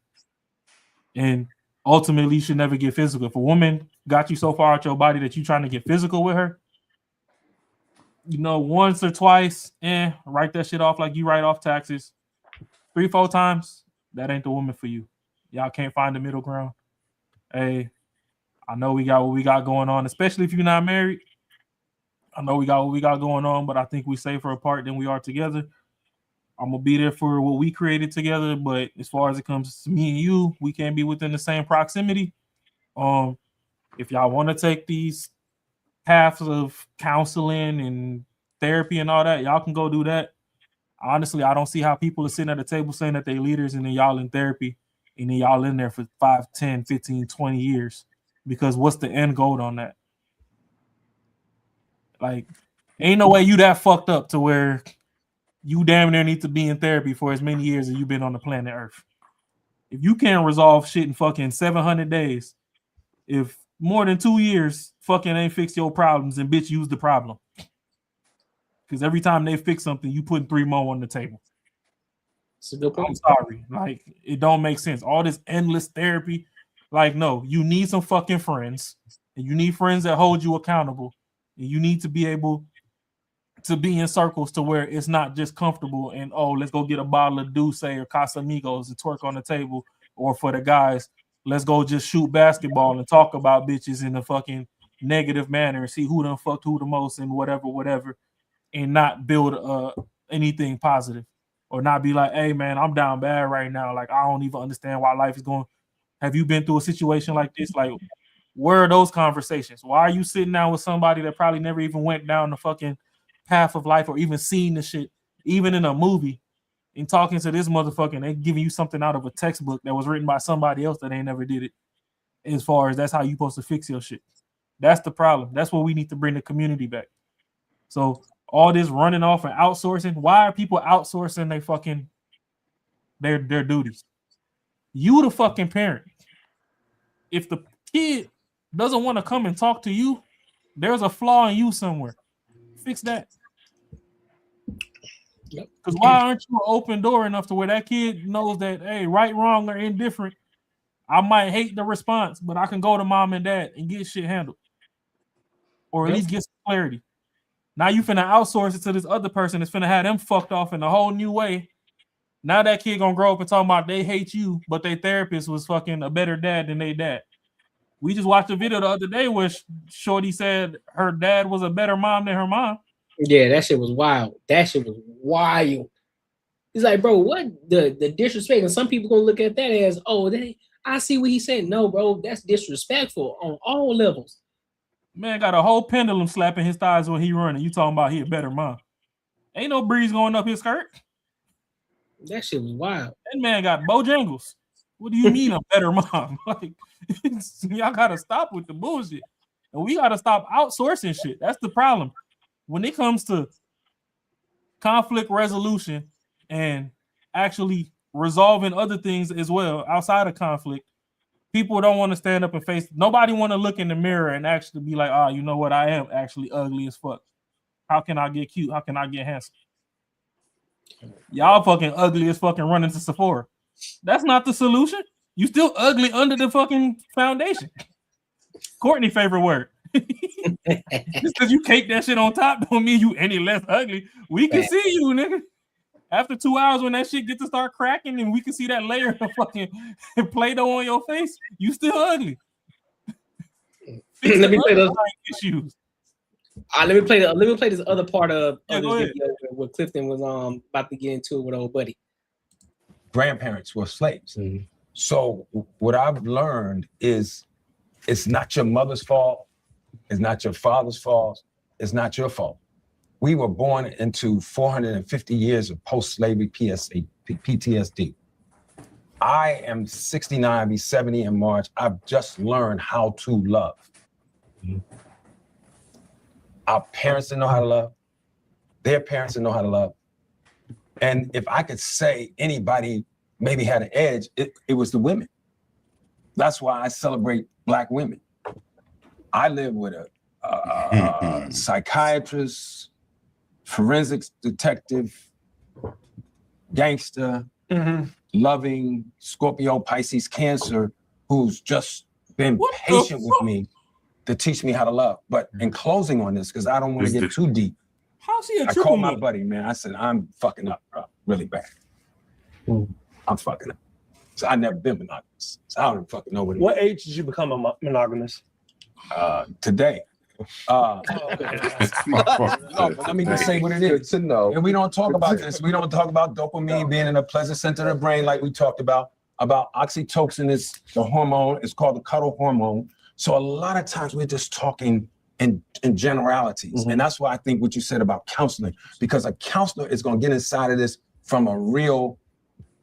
Speaker 9: And ultimately, you should never get physical. If a woman got you so far out your body that you're trying to get physical with her, you know, once or twice, write that shit off like you write off taxes. 3-4 times, that ain't the woman for you. Y'all can't find the middle ground. Hey, I know we got what we got going on, especially if you're not married. I know we got what we got going on, but I think we're safer apart than we are together. I'm going to be there for what we created together, but as far as it comes to me and you, we can't be within the same proximity. If y'all want to take these paths of counseling and therapy and all that, y'all can go do that. Honestly, I don't see how people are sitting at the table saying that they're leaders and then y'all in therapy and then y'all in there for 5, 10, 15, 20 years. Because what's the end goal on that? Like, Ain't no way you that fucked up to where you damn near need to be in therapy for as many years as you've been on the planet Earth. If you can't resolve shit in fucking 700 days, if more than 2 years fucking ain't fix your problems, then bitch, use the problem. Because every time they fix something, you put 3 more on the table.
Speaker 2: It's a good point.
Speaker 9: I'm sorry. Like, it don't make sense. All this endless therapy. Like, no, you need some fucking friends. And you need friends that hold you accountable. And you need to be able to be in circles to where it's not just comfortable and, oh, let's go get a bottle of Douce or Casamigos and twerk on the table. Or for the guys, let's go just shoot basketball and talk about bitches in a fucking negative manner and see who done fucked who the most and whatever. And not build anything positive. Or not be like, hey, man, I'm down bad right now. Like, I don't even understand why life is going. Have you been through a situation like this? Like, where are those conversations? Why are you sitting down with somebody that probably never even went down the fucking path of life or even seen the shit, even in a movie, and talking to this motherfucker and they giving you something out of a textbook that was written by somebody else that ain't never did it, as far as that's how you supposed to fix your shit. That's the problem. That's what we need to bring the community back. So all this running off and outsourcing, why are people outsourcing their duties? You the fucking parent. If the kid doesn't want to come and talk to you, there's a flaw in you somewhere. Fix that. Because why aren't you an open door enough to where that kid knows that, hey, right, wrong, or indifferent, I might hate the response, but I can go to mom and dad and get shit handled. Or at least get some clarity. Now you finna outsource it to this other person that's finna have them fucked off in a whole new way. Now that kid gonna grow up and talk about they hate you, but their therapist was fucking a better dad than they dad. We just watched a video the other day where Shorty said her dad was a better mom than her mom.
Speaker 2: Yeah, that shit was wild. That shit was wild. He's like, bro, what the disrespect? And some people gonna look at that as, oh, I see what he said. No, bro, that's disrespectful on all levels.
Speaker 9: Man got a whole pendulum slapping his thighs when he running. You talking about he a better mom? Ain't no breeze going up his skirt.
Speaker 2: That shit was wild.
Speaker 9: That man got Bojangles. What do you mean a better mom? Like, y'all gotta stop with the bullshit, and we gotta stop outsourcing shit. That's the problem. When it comes to conflict resolution and actually resolving other things as well outside of conflict, people don't want to stand up and face. Nobody want to look in the mirror and actually be like, you know what? I am actually ugly as fuck. How can I get cute? How can I get handsome? Y'all fucking ugly as fucking running to Sephora. That's not the solution. You still ugly under the fucking foundation. Courtney favorite word. Just because you cake that shit on top don't mean you any less ugly. We can see you, nigga. After 2 hours when that shit get to start cracking and we can see that layer of fucking Play-Doh on your face, you still ugly.
Speaker 2: Let me play those
Speaker 9: issues.
Speaker 2: Let me play this other part of this
Speaker 16: go ahead.
Speaker 2: video where Clifton was about to get into it with old buddy.
Speaker 16: Grandparents were slaves. So what I've learned is it's not your mother's fault. It's not your father's fault. It's not your fault. We were born into 450 years of post-slavery PTSD. I am 69, I'll be 70 in March. I've just learned how to love. Our parents didn't know how to love. Their parents didn't know how to love. And if I could say anybody maybe had an edge, it was the women. That's why I celebrate Black women. I live with a psychiatrist, forensics detective, gangster, loving Scorpio, Pisces, Cancer, who's just been patient with me to teach me how to love. But in closing on this, because I don't want to get too deep,
Speaker 9: how's he a
Speaker 16: I
Speaker 9: triple
Speaker 16: called my
Speaker 9: mother?
Speaker 16: buddy, man. I said, I'm fucking up, bro, really bad. I'm fucking up. So I've never been monogamous. So I don't even fucking know
Speaker 19: What age did you become a monogamous?
Speaker 16: Today. No, but let me just say what it is.
Speaker 13: To know.
Speaker 16: And we don't talk about this. We don't talk about dopamine being in a pleasant center of the brain like we talked about oxytocin is the hormone. It's called the cuddle hormone. So a lot of times we're just talking in generalities. And that's why I think what you said about counseling, because a counselor is going to get inside of this from a real,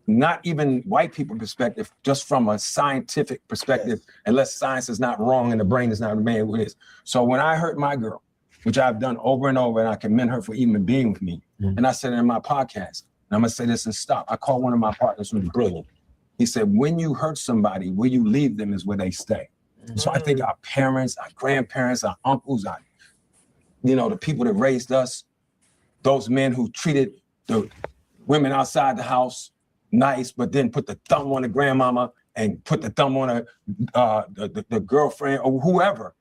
Speaker 16: not even white people perspective, just from a scientific perspective, unless science is not wrong and the brain is not made with it. So when I hurt my girl, which I've done over and over, and I commend her for even being with me. And I said it in my podcast, and I'm gonna say this and stop. I called one of my partners who was brilliant. He said, when you hurt somebody, where you leave them is where they stay. So I think our parents, our grandparents, our uncles, the people that raised us, those men who treated the women outside the house nice, but then put the thumb on the grandmama and put the thumb on the girlfriend or whoever.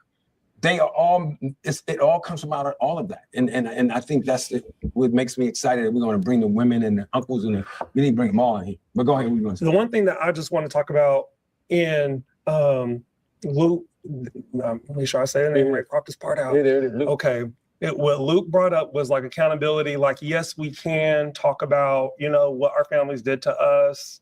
Speaker 16: They are all, it all comes from out of all of that. And I think that's what makes me excited that we're going to bring the women and the uncles and we need to bring them all in here. But go ahead, what are you going to say?
Speaker 19: The one thing that I just want to talk about in Luke, make sure I say the name right, crop this part out. Okay. What Luke brought up was like accountability. Like, yes, we can talk about, what our families did to us,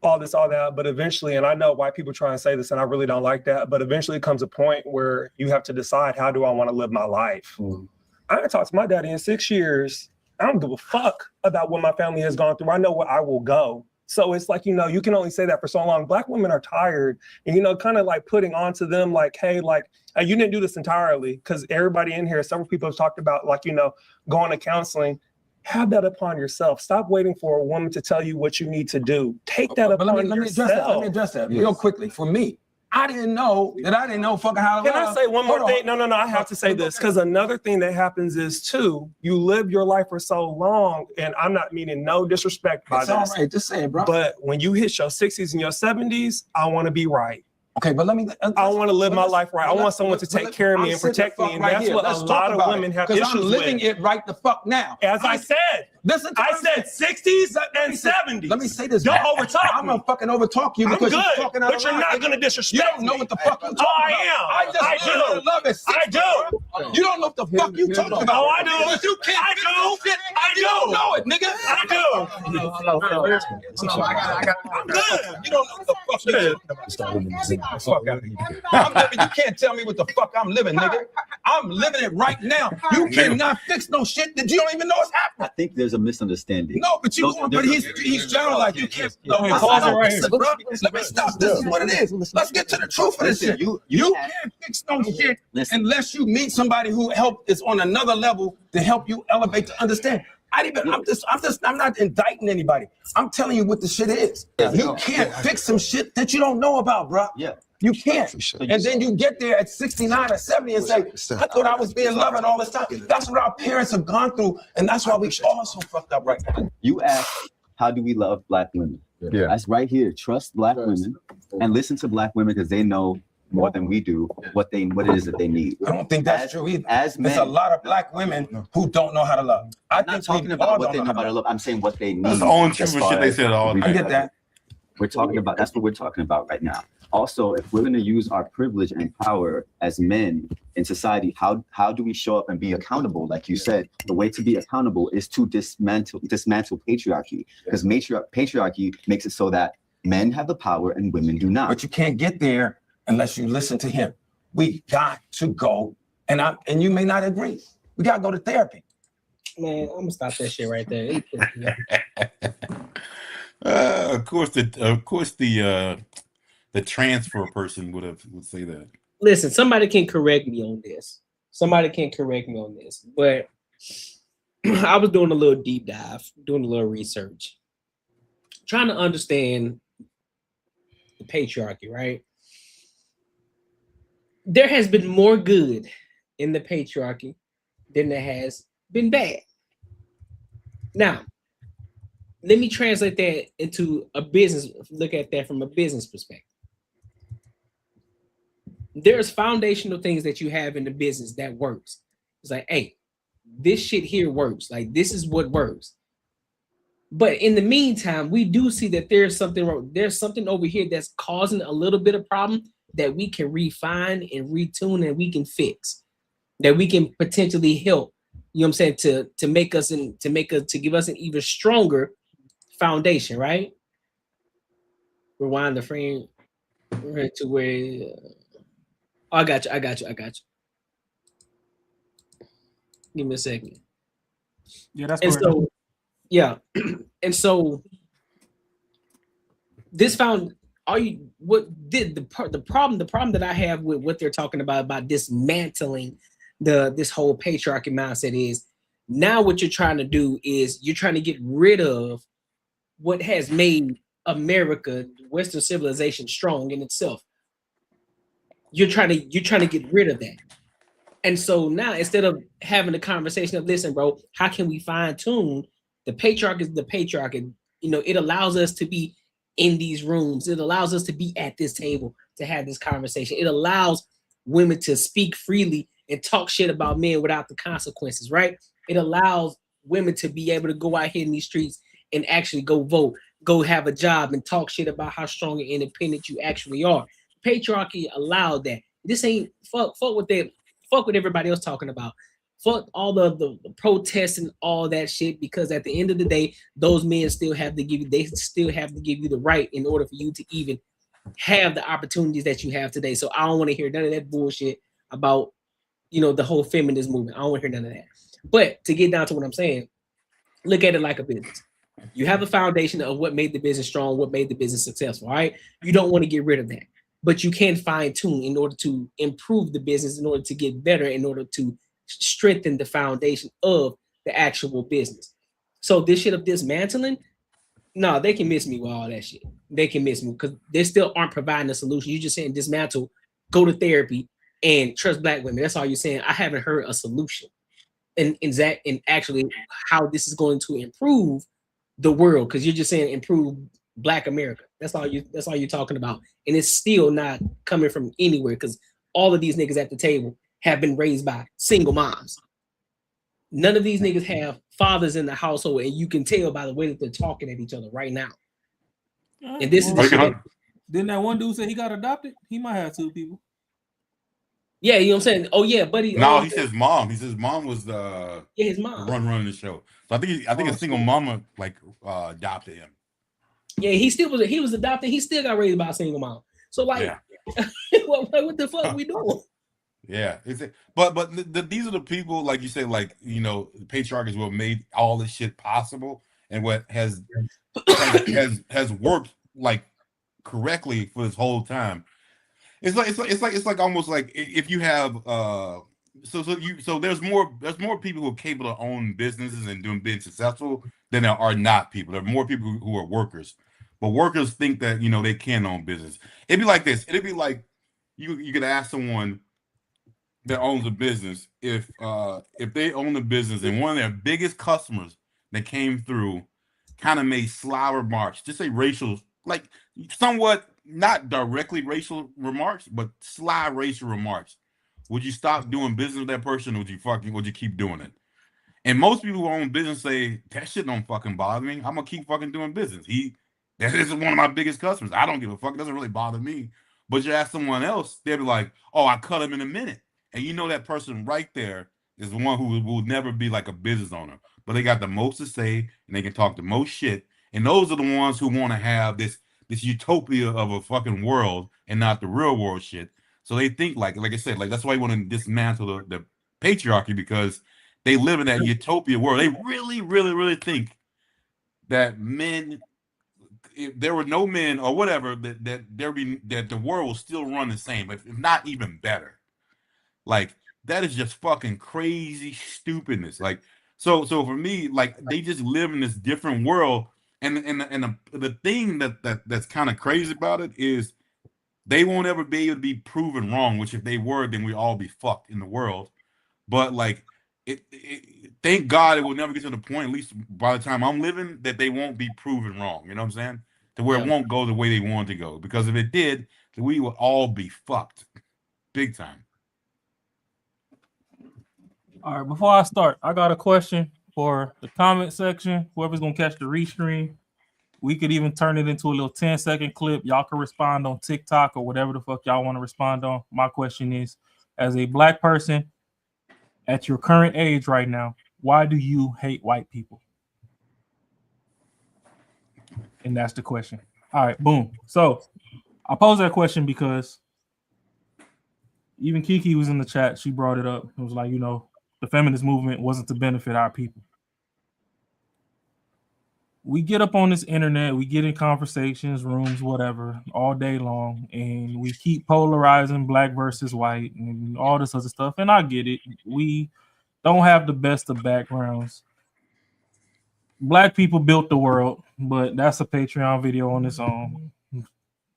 Speaker 19: all this, all that, but eventually, and I know why people try and say this, and I really don't like that, but eventually comes a point where you have to decide, how do I want to live my life? I haven't talked to my daddy in 6 years. I don't give a fuck about what my family has gone through. I know where I will go. So it's like, you can only say that for so long. Black women are tired and, kind of like putting onto them like, hey, like, you didn't do this entirely, because everybody in here, several people have talked about like, going to counseling. Have that upon yourself. Stop waiting for a woman to tell you what you need to do. Take that upon yourself.
Speaker 16: Let me address that real quickly. For me, I didn't know fucking how to
Speaker 19: Can I say one more thing? No, I have to say this, because another thing that happens is too, you live your life for so long, and I'm not meaning no disrespect by this.
Speaker 16: It's all right, just say it, bro.
Speaker 19: But when you hit your 60s and your 70s, I want to be right.
Speaker 16: Okay, but let me.
Speaker 19: I want to live my life right. I want someone to take care of me and protect me, and that's what a lot of women have issues with.
Speaker 16: I'm living it right the fuck now.
Speaker 19: As I said, I said 60s and 70s.
Speaker 16: Let me say this.
Speaker 19: Don't overtalk
Speaker 16: I'm gonna fucking overtalk you because you're talking out of
Speaker 19: but you're not gonna disrespect.
Speaker 16: You don't know what the fuck you're talking about.
Speaker 19: I do.
Speaker 16: Love it.
Speaker 19: I do.
Speaker 16: You don't know what the fuck you talking about.
Speaker 19: Oh, I do.
Speaker 16: You can't
Speaker 19: I do.
Speaker 16: I don't know it, nigga.
Speaker 19: I do.
Speaker 16: I'm good. You don't know what the fuck you're talking about. Fuck out of here. I'm living. You can't tell me what the fuck I'm living, nigga. I'm living it right now. You cannot fix no shit that you don't even know is happening.
Speaker 3: I think there's a misunderstanding.
Speaker 16: No, but he's generalized. You can't. Let me stop. This is what it is. Let's get to the truth of this shit. You can't fix no shit unless you meet somebody who is on another level to help you elevate to understand. I'm not indicting anybody. I'm telling you what the shit is. You can't fix some shit that you don't know about, bro.
Speaker 3: Yeah.
Speaker 16: You can't. And then you get there at 69 or 70 and say, I thought I was being loving all this time. That's what our parents have gone through. And that's why we all so fucked up right now.
Speaker 3: You asked, how do we love Black women?
Speaker 13: Yeah.
Speaker 3: That's right here. Trust Black women and listen to Black women, because they know more than we do what it is that they need.
Speaker 16: I don't think that's true either.
Speaker 3: As men,
Speaker 16: there's a lot of Black women who don't know how to love.
Speaker 3: I'm not talking about what they know how to love. I'm saying what they need.
Speaker 4: That's the only true shit they said all day.
Speaker 16: I get that.
Speaker 3: We're talking about, that's what we're talking about right now. Also, if we're going to use our privilege and power as men in society, how do we show up and be accountable? Like you said, the way to be accountable is to dismantle patriarchy, because patriarchy makes it so that men have the power and women do not.
Speaker 16: But you can't get there unless you listen to him. We got to go, and you may not agree. We got to go to therapy.
Speaker 2: Man, I'm gonna stop that shit right there.
Speaker 4: Of course, the transfer person would say that.
Speaker 2: Listen, somebody can correct me on this. But I was doing a little deep dive, doing a little research, trying to understand the patriarchy, right? There has been more good in the patriarchy than there has been bad. Now, let me translate that into a business, look at that from a business perspective. There's foundational things that you have in the business that works. It's like, hey, this shit here works. Like, this is what works. But in the meantime, we do see that there's something wrong. There's something over here that's causing a little bit of problem that we can refine and retune and we can fix, that we can potentially help, you know what I'm saying, to give us an even stronger foundation, right? Rewind the frame to where I got you. Give me a second.
Speaker 9: Yeah, that's
Speaker 2: and
Speaker 9: correct.
Speaker 2: so yeah. And so this found the problem that I have with what they're talking about dismantling this whole patriarchy mindset is now what you're trying to do is you're trying to get rid of what has made America, Western civilization, strong in itself. You're trying to get rid of that. And so now instead of having a conversation of, listen, bro, how can we fine tune the patriarch is the patriarch, and it allows us to be in these rooms. It allows us to be at this table to have this conversation. It allows women to speak freely and talk shit about men without the consequences, right? It allows women to be able to go out here in these streets and actually go vote, go have a job, and talk shit about how strong and independent you actually are. Patriarchy allowed that. This ain't fuck with that. Fuck what everybody else talking about. Fuck all the protests and all that shit, because at the end of the day, those men still have to give you the right in order for you to even have the opportunities that you have today. So I don't want to hear none of that bullshit about the whole feminist movement. I don't want to hear none of that. But to get down to what I'm saying, look at it like a business. You have a foundation of what made the business strong, what made the business successful, right? You don't want to get rid of that, but you can fine tune in order to improve the business, in order to get better, in order to strengthen the foundation of the actual business. So this shit of dismantling, no, they can miss me with all that shit. They can miss me because they still aren't providing a solution. You're just saying dismantle, go to therapy, and trust Black women. That's all you're saying. I haven't heard a solution in actually how this is going to improve the world, because you're just saying improve Black America. That's all you're talking about, and it's still not coming from anywhere, because all of these niggas at the table have been raised by single moms. None of these niggas have fathers in the household, and you can tell by the way that they're talking at each other right now. And this is the shit.
Speaker 9: Didn't that one dude say he got adopted? He might have two people.
Speaker 2: Yeah, you know what I'm saying? Oh yeah, buddy.
Speaker 4: No, he says mom. He says mom was
Speaker 2: his mom
Speaker 4: running the show. So I think a single mama adopted him.
Speaker 2: Yeah, he was adopted. He still got raised by a single mom. So like, what the fuck we doing?
Speaker 4: Yeah, but these are the people, like you say, the patriarchy is what made all this shit possible, and what has worked correctly for this whole time. It's like almost like if you have so there's more people who are capable of owning businesses and being successful than there are not people. There are more people who are workers, but workers think that they can own business. It'd be like this. It'd be like you could ask someone that owns a business if they own a business and one of their biggest customers that came through kind of made sly remarks, just say racial, like somewhat not directly racial remarks, but sly racial remarks. Would you stop doing business with that person, or would you keep doing it? And most people who own business say that shit don't fucking bother me. I'm gonna keep fucking doing business. That is one of my biggest customers. I don't give a fuck. It doesn't really bother me. But you ask someone else, they'll be like, "Oh, I cut him in a minute." And that person right there is the one who will never be like a business owner, but they got the most to say and they can talk the most shit. And those are the ones who want to have this utopia of a fucking world and not the real world shit. So they think like I said, that's why you want to dismantle the patriarchy, because they live in that utopia world. They really, really, really think that men, if there were no men or whatever, that the world will still run the same, if not even better. That is just fucking crazy stupidness. So for me, they just live in this different world, and the thing that's kind of crazy about it is they won't ever be able to be proven wrong. Which if they were, then we'd all be fucked in the world. But thank God it will never get to the point, at least by the time I'm living, that they won't be proven wrong. You know what I'm saying? To where it won't go the way they want it to go. Because if it did, then we would all be fucked, big time.
Speaker 9: All right, before I start, I got a question for the comment section. Whoever's gonna catch the restream, we could even turn it into a little 10-second clip. Y'all can respond on TikTok or whatever the fuck y'all want to respond on. My question is, as a Black person at your current age right now, why do you hate white people? And that's the question. All right, boom. So I posed that question because even Kiki was in the chat. She brought it up. It was like, the feminist movement wasn't to benefit our people. we get up on this internet, we get in conversations, rooms, whatever, all day long, and we keep polarizing black versus white and all this other stuff. And I get it. We don't have the best of backgrounds. Black people built the world, but that's a Patreon video on its own.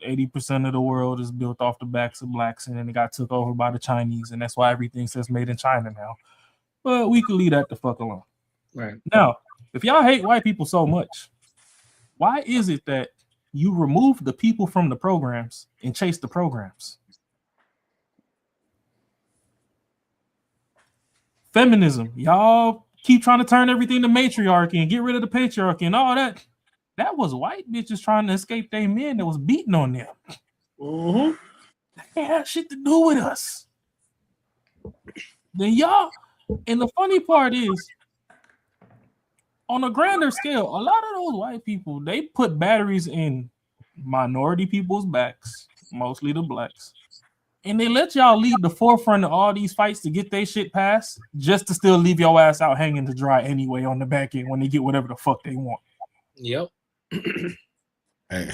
Speaker 9: 80% of the world is built off the backs of blacks, and then it got took over by the Chinese, and that's why everything says made in China now. But we can leave that the fuck alone.
Speaker 2: Right.
Speaker 9: Now, if y'all hate white people so much, why is it that you remove the people from the programs and chase the programs? Feminism. Y'all keep trying to turn everything to matriarchy and get rid of the patriarchy and all that. That was white bitches trying to escape their men that was beating on them.
Speaker 2: Mm-hmm.
Speaker 9: That ain't have shit to do with us. Then y'all, and the funny part is, on a grander scale, a lot of those white people, they put batteries in minority people's backs, mostly the blacks, and they let y'all lead the forefront of all these fights to get their shit passed, just to still leave your ass out hanging to dry anyway on the back end when they get whatever the fuck they want.
Speaker 2: Yep.
Speaker 4: Hey.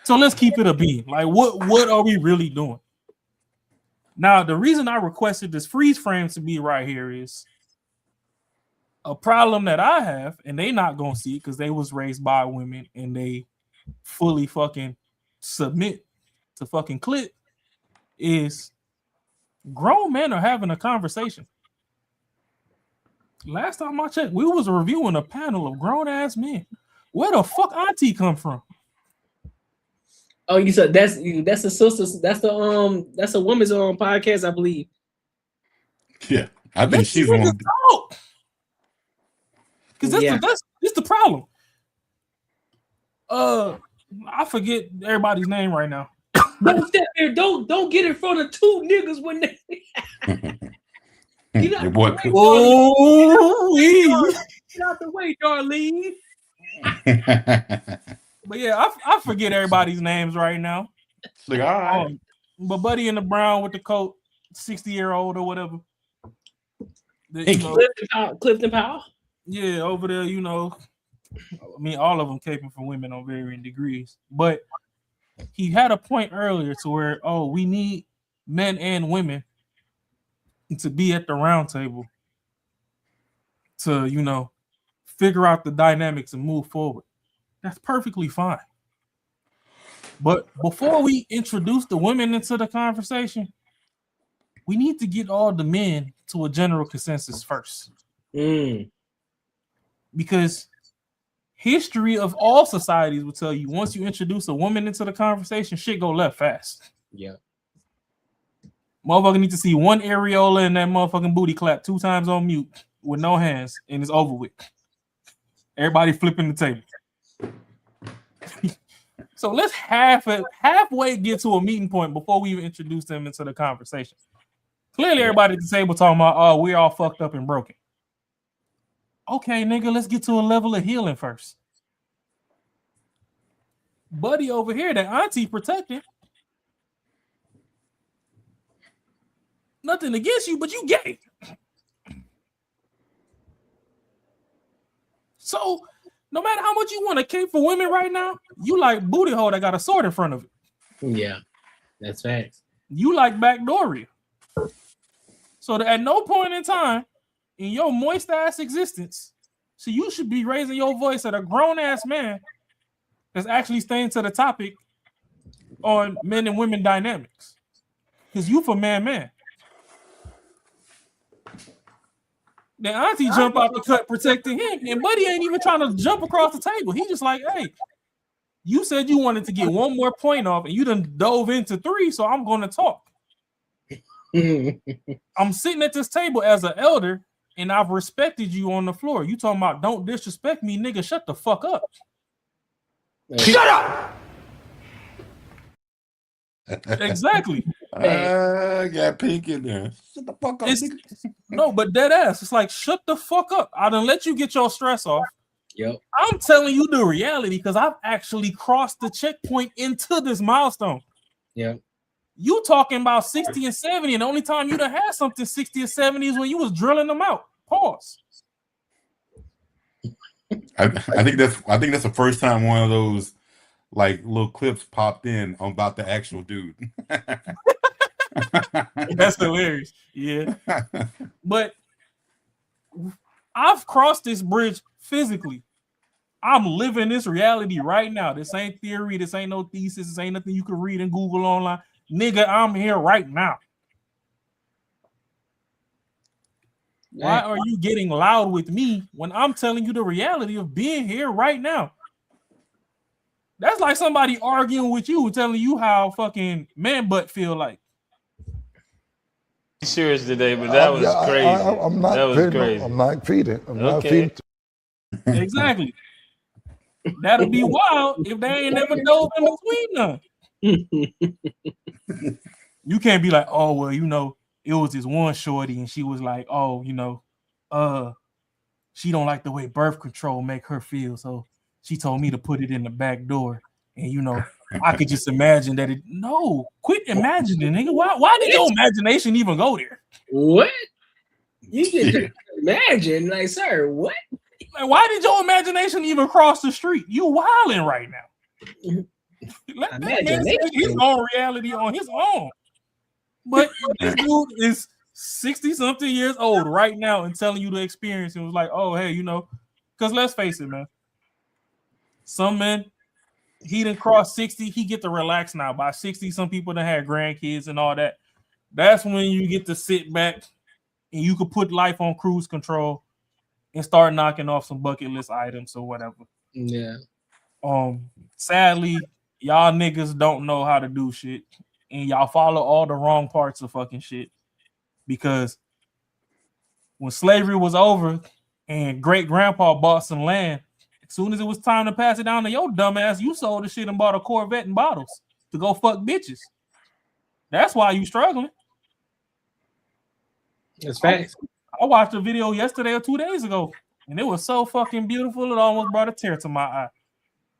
Speaker 9: So let's keep it a beam. Like, what are we really doing? Now, the reason I requested this freeze frame to be right here is a problem that I have, and they not gonna see it because they was raised by women and they fully fucking submit to fucking clit, is grown men are having a conversation. Last time I checked, we was reviewing a panel of grown ass men. Where the fuck Auntie come from?
Speaker 2: Oh, you said that's the sisters. That's a woman's podcast, I believe.
Speaker 4: Yeah, I think she's one.
Speaker 9: Because that's the problem. I forget everybody's name right now.
Speaker 2: Don't step there. Don't get in front of two niggas when they. Get out
Speaker 4: Your boy.
Speaker 2: the way, get out the way, Darlene.
Speaker 9: But yeah, I forget everybody's names right now.
Speaker 4: Like, all right.
Speaker 9: But Buddy in the brown with the coat, 60-year-old or whatever.
Speaker 2: Clifton Powell.
Speaker 9: Yeah, over there, you know. I mean, all of them caping for women on varying degrees. But he had a point earlier to where, we need men and women to be at the round table to, you know, figure out the dynamics and move forward. That's perfectly fine. But before we introduce the women into the conversation, we need to get all the men to a general consensus first. Because history of all societies will tell you once you introduce a woman into the conversation, shit go left fast.
Speaker 2: Yeah.
Speaker 9: Motherfucker need to see one areola in that motherfucking booty clap 2 times on mute with no hands, and it's over with. Everybody flipping the table. So let's halfway get to a meeting point before we even introduce them into the conversation. Clearly, everybody at the table talking about, we're all fucked up and broken. Okay, nigga, let's get to a level of healing first. Buddy over here, that Auntie protecting. Nothing against you, but you gay. So, no matter how much you want to cape for women right now, you like booty hole that got a sword in front of it.
Speaker 2: Yeah, that's facts.
Speaker 9: You like backdooria. So that at no point in time in your moist ass existence, so you should be raising your voice at a grown ass man that's actually staying to the topic on men and women dynamics. Because you for man. Then Auntie jump out the cut protecting him, and Buddy ain't even trying to jump across the table. He just like, hey, you said you wanted to get one more point off, and you done dove into 3, so I'm going to talk. I'm sitting at this table as an elder, and I've respected you on the floor. You talking about don't disrespect me, nigga? Shut the fuck up.
Speaker 11: Shut up.
Speaker 9: Exactly.
Speaker 4: Got pink in there. Shut the fuck up.
Speaker 9: No, but dead ass. It's like, shut the fuck up. I done let you get your stress off.
Speaker 2: Yep.
Speaker 9: I'm telling you the reality because I've actually crossed the checkpoint into this milestone.
Speaker 2: Yep.
Speaker 9: You talking about 60 and 70, and the only time you done had something 60 or 70 is when you was drilling them out. Pause.
Speaker 4: I think that's the first time one of those like little clips popped in about the actual dude.
Speaker 9: That's hilarious. Yeah. But I've crossed this bridge physically. I'm living this reality right now. This ain't theory. This ain't no thesis. This ain't nothing you can read and Google online. Nigga, I'm here right now. Why are you getting loud with me when I'm telling you the reality of being here right now? That's like somebody arguing with you, telling you how fucking man butt feel like.
Speaker 5: Serious today, but that was crazy.
Speaker 22: I'm not
Speaker 5: that was
Speaker 22: feeding.
Speaker 5: crazy.
Speaker 22: I'm not feeding. I'm not
Speaker 5: Okay.
Speaker 22: feeding.
Speaker 9: Exactly. That'll be wild if they ain't never dove in between them. You can't be like, oh, well, you know, it was this one shorty and she was like, oh, you know, she don't like the way birth control make her feel. So she told me to put it in the back door. And, you know, I could just imagine that it. No, quit imagining, nigga. Why did your imagination even go there?
Speaker 2: What? You can imagine, like, sir, what?
Speaker 9: Like, why did your imagination even cross the street? You wilding right now. Let that man see his own reality on his own. But this dude is 60-something years old right now and telling you the experience and was like, oh, hey, you know, because let's face it, man. Some men, he done crossed 60, he get to relax now. By 60, some people done had grandkids and all that. That's when you get to sit back and you could put life on cruise control and start knocking off some bucket list items or whatever.
Speaker 2: Yeah.
Speaker 9: Sadly, y'all niggas don't know how to do shit. And y'all follow all the wrong parts of fucking shit. Because when slavery was over and great grandpa bought some land, as soon as it was time to pass it down to your dumb ass, you sold the shit and bought a Corvette and bottles to go fuck bitches. That's why you struggling.
Speaker 2: That's facts.
Speaker 9: I watched a video yesterday or 2 days ago, and it was so fucking beautiful, it almost brought a tear to my eye.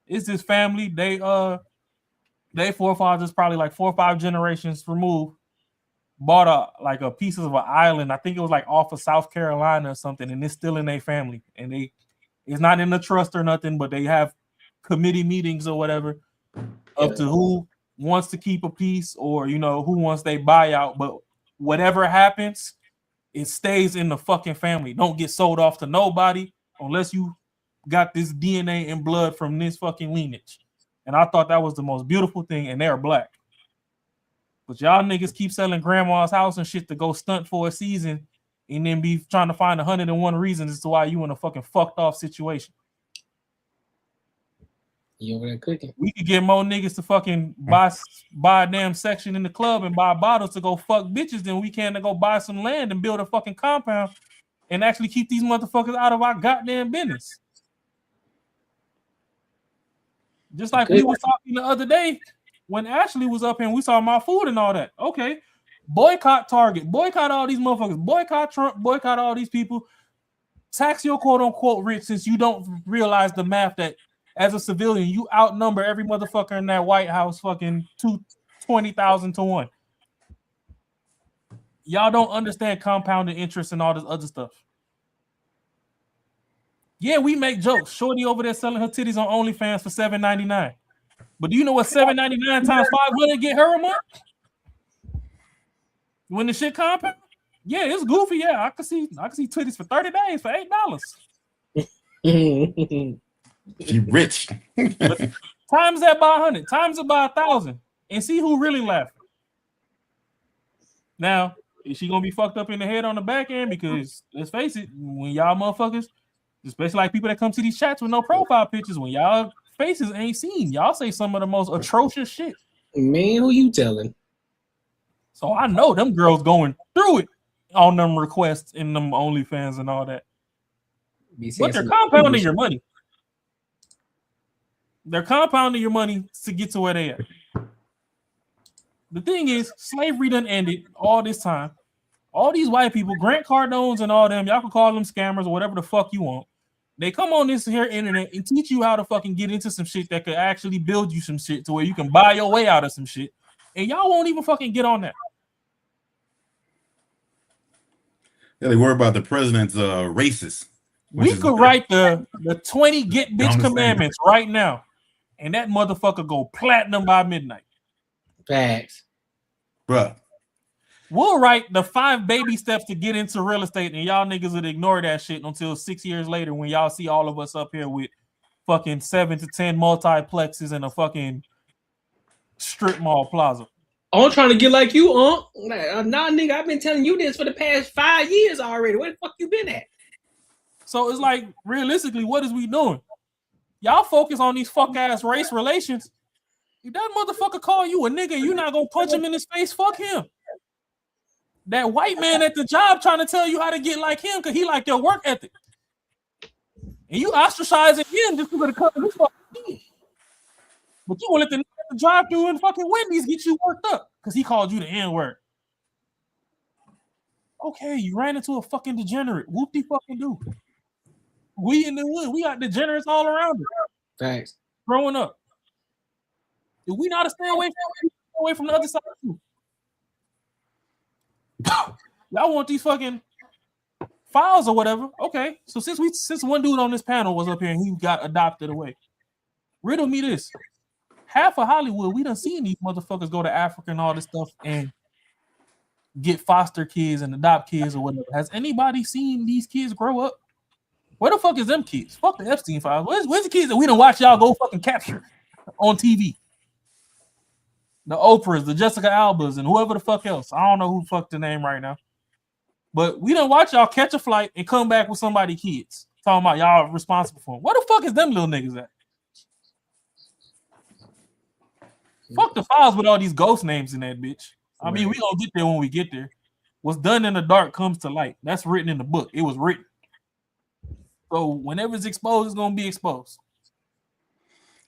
Speaker 9: It's this family, they forefathers, probably like 4 or 5 generations removed, bought a piece of an island. I think it was like off of South Carolina or something, and it's still in their family. And it's not in the trust or nothing, but they have committee meetings or whatever up to who wants to keep a piece or, you know, who wants they buyout. But whatever happens, it stays in the fucking family. Don't get sold off to nobody unless you got this DNA and blood from this fucking lineage. And I thought that was the most beautiful thing, and they're black. But y'all niggas keep selling grandma's house and shit to go stunt for a season and then be trying to find 101 reasons as to why you in a fucking fucked off situation.
Speaker 2: You over there cooking?
Speaker 9: We could get more niggas to fucking buy a damn section in the club and buy bottles to go fuck bitches than we can to go buy some land and build a fucking compound and actually keep these motherfuckers out of our goddamn business. Just like we was talking the other day when Ashley was up here and we saw my food and all that. Okay, boycott Target, boycott all these motherfuckers, boycott Trump, boycott all these people. Tax your quote unquote rich since you don't realize the math that as a civilian you outnumber every motherfucker in that White House fucking 20,000 to 1. Y'all don't understand compounded interest and all this other stuff. Yeah, we make jokes. Shorty over there selling her titties on OnlyFans for $7.99. But do you know what $7.99 times 500 get her a month? When the shit compound? Yeah, it's goofy. Yeah, I can see titties for 30 days for $8.
Speaker 4: She rich.
Speaker 9: Times that by 100, times it by 1,000, and see who really laughing. Now, is she gonna be fucked up in the head on the back end? Because let's face it, when y'all motherfuckers, especially like people that come to these chats with no profile pictures, when y'all faces ain't seen, y'all say some of the most atrocious shit.
Speaker 2: Man, who you telling?
Speaker 9: So I know them girls going through it on them requests in them OnlyFans and all that. But they're compounding your money. They're compounding your money to get to where they are. The thing is, slavery done ended all this time. All these white people, Grant Cardones and all them, y'all can call them scammers or whatever the fuck you want. They come on this here internet and teach you how to fucking get into some shit that could actually build you some shit to where you can buy your way out of some shit. And y'all won't even fucking get on that.
Speaker 4: Yeah, they worry about the president's racist.
Speaker 9: We could write the 20 get bitch commandments right now, and that motherfucker go platinum by midnight.
Speaker 2: Facts.
Speaker 4: Bruh.
Speaker 9: We'll write the 5 baby steps to get into real estate, and y'all niggas would ignore that shit until 6 years later when y'all see all of us up here with fucking 7 to 10 multiplexes and a fucking strip mall plaza.
Speaker 2: I'm trying to get like you, nah, nigga, I've been telling you this for the past 5 years already. Where the fuck you been at?
Speaker 9: So it's like, realistically, what is we doing? Y'all focus on these fuck ass race relations. If that motherfucker call you a nigga, you not gonna punch him in his face. Fuck him. That white man at the job trying to tell you how to get like him because he like your work ethic. And you ostracizing him just because of the company. But you want to let the drive through and fucking Wendy's get you worked up because he called you the N-word. Okay, you ran into a fucking degenerate. Whoop-de fucking do. We in the wood. We got degenerates all around us.
Speaker 2: Thanks.
Speaker 9: Growing up. If we not to stay away from the other side too. Y'all want these fucking files or whatever. Okay. So since one dude on this panel was up here and he got adopted away. Riddle me this. Half of Hollywood, we done seen these motherfuckers go to Africa and all this stuff and get foster kids and adopt kids or whatever. Has anybody seen these kids grow up? Where the fuck is them kids? Fuck the Epstein files. Where's the kids that we done watch y'all go fucking capture on TV? The Oprahs, the Jessica Albas, and whoever the fuck else. I don't know who the fuck the name right now. But we done watch y'all catch a flight and come back with somebody's kids. Talking about y'all responsible for them. Where the fuck is them little niggas at? Fuck the files with all these ghost names in that bitch. I mean, we gonna get there when we get there. What's done in the dark comes to light. That's written in the book. It was written. So whenever it's exposed, it's gonna be exposed.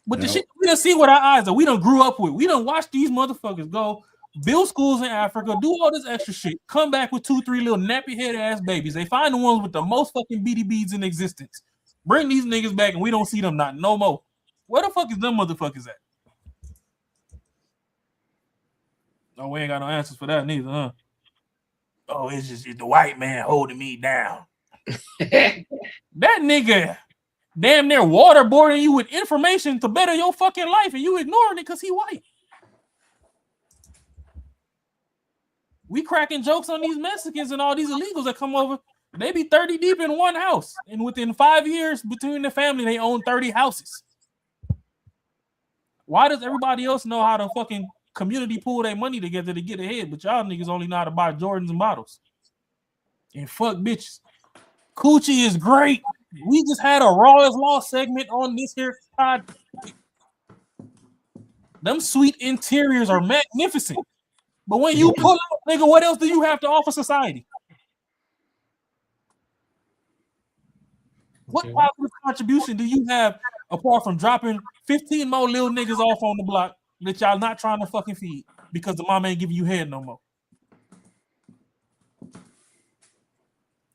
Speaker 9: But the shit we done see with our eyes that we done grew up with. We done watch these motherfuckers go build schools in Africa, do all this extra shit, come back with 2-3 little nappy head ass babies. They find the ones with the most fucking BDBs in existence. Bring these niggas back and we don't see them not no more. Where the fuck is them motherfuckers at? No, we ain't got no answers for that neither, huh? Oh, it's just the white man holding me down. That nigga damn near waterboarding you with information to better your fucking life and you ignoring it because he white. We cracking jokes on these Mexicans and all these illegals that come over. They be 30 deep in one house. And within 5 years between the family, they own 30 houses. Why does everybody else know how to fucking community pool their money together to get ahead, but y'all niggas only know how to buy Jordans and bottles and fuck bitches? Coochie is great. We just had a Raw is Law segment on this here pod. Them sweet interiors are magnificent, but when you pull out, nigga, what else do you have to offer society? What positive contribution do you have apart from dropping 15 more little niggas off on the block that y'all not trying to fucking feed because the mom ain't giving you head no more?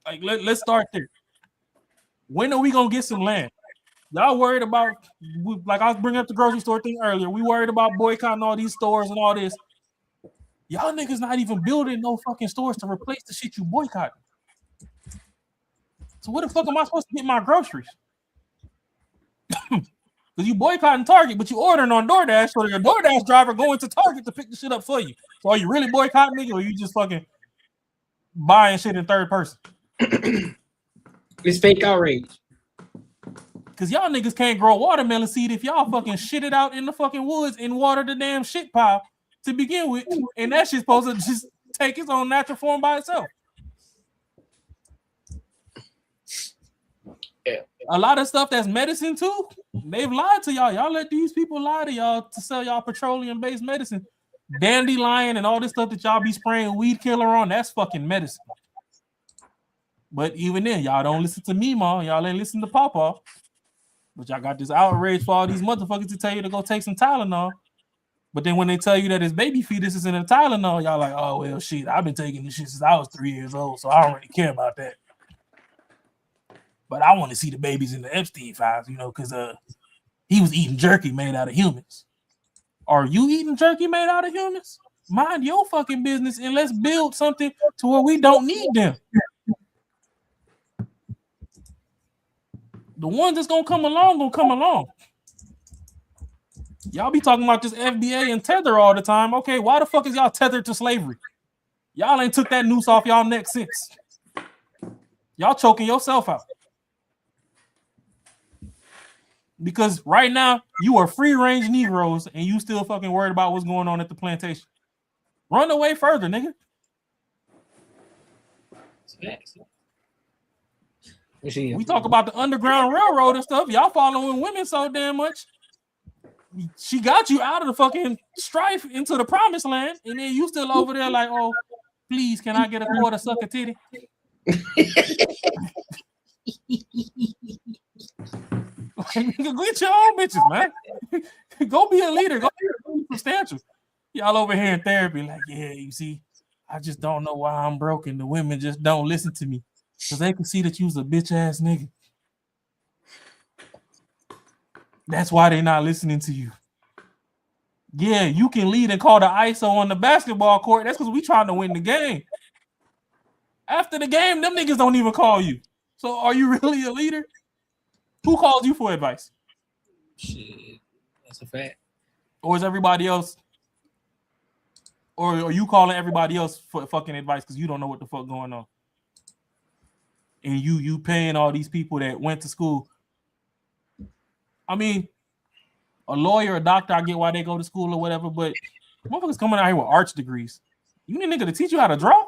Speaker 9: Like, let's start there. When are we gonna get some land? Y'all worried about, like I was bringing up the grocery store thing earlier. We worried about boycotting all these stores and all this. Y'all niggas not even building no fucking stores to replace the shit you boycotting. So where the fuck am I supposed to get my groceries? Because you boycotting Target, but you ordering on DoorDash, so your DoorDash driver going to Target to pick the shit up for you. So are you really boycotting, nigga, or you just fucking buying shit in third person?
Speaker 2: It's fake outrage.
Speaker 9: Because y'all niggas can't grow watermelon seed if y'all fucking shit it out in the fucking woods and water the damn shit pile to begin with. And that shit's supposed to just take its own natural form by itself.
Speaker 2: Yeah.
Speaker 9: A lot of stuff that's medicine too, they've lied to y'all. Y'all let these people lie to y'all to sell y'all petroleum-based medicine. Dandelion and all this stuff that y'all be spraying weed killer on, that's fucking medicine. But even then, y'all don't listen to me, ma. Y'all ain't listen to Papa. But y'all got this outrage for all these motherfuckers to tell you to go take some Tylenol. But then when they tell you that his baby fetus is in a Tylenol, y'all like, oh, well, shit, I've been taking this shit since I was 3 years old, so I don't really care about that. But I want to see the babies in the Epstein files, you know, because he was eating jerky made out of humans. Are you eating jerky made out of humans? Mind your fucking business and let's build something to where we don't need them. The ones that's gonna come along. Y'all be talking about this FBA and tether all the time. Okay, why the fuck is y'all tethered to slavery? Y'all ain't took that noose off y'all neck since. Y'all choking yourself out. Because right now, you are free-range Negroes and you still fucking worried about what's going on at the plantation. Run away further, nigga. We talk about the Underground Railroad and stuff. Y'all following women so damn much. She got you out of the fucking strife into the promised land, and then you still over there like, oh, please, can I get a quarter sucker titty? Get your own bitches, man. Go be a leader. Go be substantial. Y'all over here in therapy, like, yeah, you see, I just don't know why I'm broken. The women just don't listen to me because they can see that you's a bitch ass nigga. That's why they're not listening to you. Yeah, you can lead and call the ISO on the basketball court. That's because we trying to win the game. After the game, them niggas don't even call you. So are you really a leader? Who calls you for advice?
Speaker 2: Shit, that's a fact.
Speaker 9: Or is everybody else? Or are you calling everybody else for fucking advice because you don't know what the fuck going on? And you paying all these people that went to school. I mean, a lawyer, a doctor, I get why they go to school or whatever, but motherfuckers coming out here with arts degrees. You need a nigga to teach you how to draw?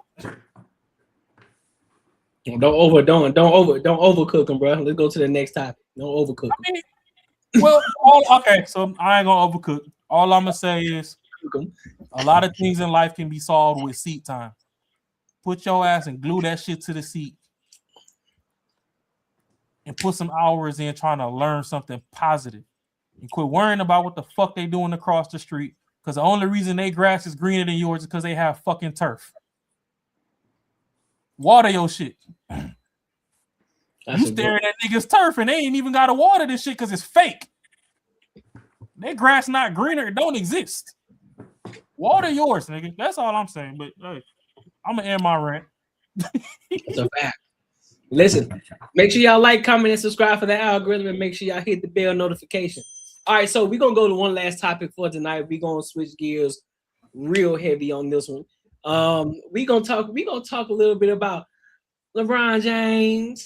Speaker 2: Don't overcook them, bro. Let's go to the next topic. Don't overcook them.
Speaker 9: I mean, well, okay, so I ain't gonna overcook. All I'm gonna say is a lot of things in life can be solved with seat time. Put your ass and glue that shit to the seat and put some hours in trying to learn something positive. And quit worrying about what the fuck they doing across the street. Because the only reason their grass is greener than yours is because they have fucking turf. Water your shit. You staring at niggas' turf and they ain't even got to water this shit because it's fake. Their grass not greener. It don't exist. Water yours, nigga. That's all I'm saying. But hey, I'm going to end my rant.
Speaker 2: That's a fact. Listen, make sure y'all like, comment, and subscribe for the algorithm, and make sure y'all hit the bell notification. All right, so we're gonna go to one last topic for tonight. We're gonna switch gears real heavy on this one. We're gonna talk a little bit about LeBron James.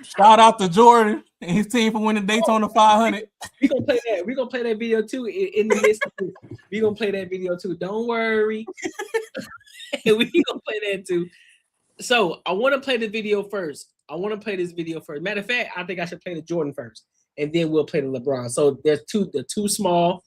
Speaker 9: Shout out to Jordan and his team for winning Daytona 500.
Speaker 2: We're gonna play that. We're gonna play that video too in the midst of this. We're gonna play that video too. Don't worry. We're gonna play that too. So I want to play the video first. Matter of fact, I think I should play the Jordan first, and then we'll play the LeBron. So there's two small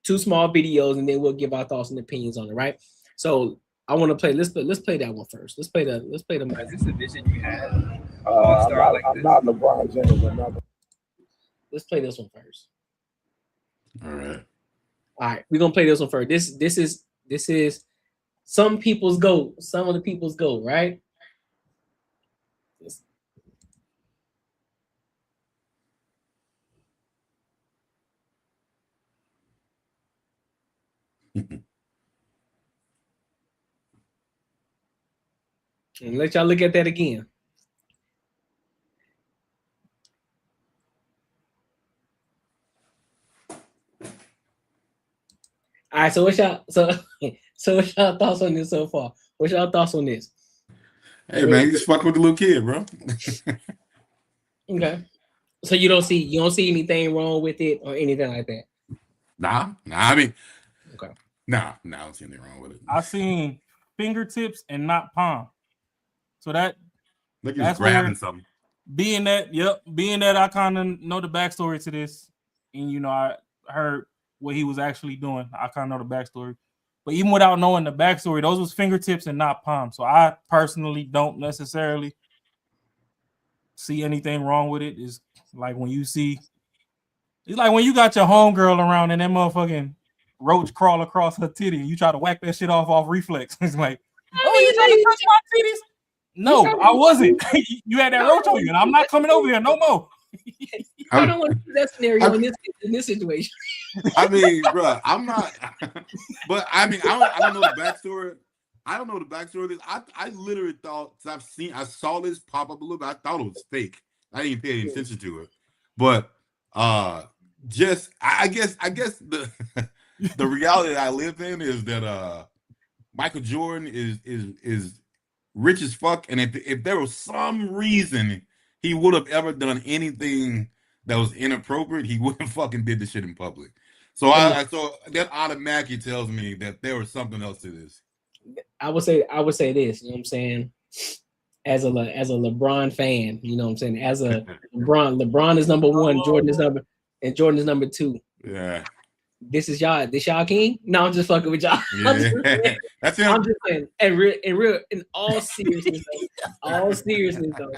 Speaker 2: videos, and then we'll give our thoughts and opinions on it, right? So I want to play. Let's play that one first. Let's play the. Is this a vision you had?
Speaker 22: I'm not LeBron James.
Speaker 2: Let's play this one first.
Speaker 4: All
Speaker 2: right. We're gonna play this one first. This is some people's GOAT. Some of the people's GOAT, right? And let y'all look at that again. All right, so what's y'all thoughts on this so far? What's y'all thoughts on this?
Speaker 4: Hey man, you just fucking with the little kid, bro.
Speaker 2: Okay. So you don't see anything wrong with it or anything like that?
Speaker 4: Nah. I mean,
Speaker 2: okay.
Speaker 4: Nah, I don't see anything wrong with it.
Speaker 9: I seen fingertips and not palm. So that's
Speaker 4: grabbing something.
Speaker 9: Being that I kind of know the backstory to this, and I heard what he was actually doing. I kind of know the backstory. But even without knowing the backstory, those was fingertips and not palm. So I personally don't necessarily see anything wrong with it. It's like when you got your homegirl around and that motherfucking roach crawl across her titty and you try to whack that shit off reflex. It's like, oh, you trying to touch my titties? No, I wasn't. You had that roach on you, and I'm not coming over here no more.
Speaker 2: I don't want to do that scenario in this situation.
Speaker 4: I mean, bro, I'm not. But I mean, I don't know the backstory. I don't know the backstory of this. I literally thought, I saw this pop up a little bit. I thought it was fake. I didn't pay any attention to it. But just I guess the the reality that I live in is that Michael Jordan is rich as fuck, and if there was some reason he would have ever done anything that was inappropriate, he wouldn't fucking did the shit in public. So so that automatically tells me that there was something else to this.
Speaker 2: I would say this, you know what I'm saying? As a LeBron fan, you know what I'm saying? As a LeBron is number one, Jordan is number two.
Speaker 4: Yeah.
Speaker 2: This y'all king? No, I'm just fucking with y'all.
Speaker 4: Yeah. That's him.
Speaker 2: I'm just saying, in all seriousness though,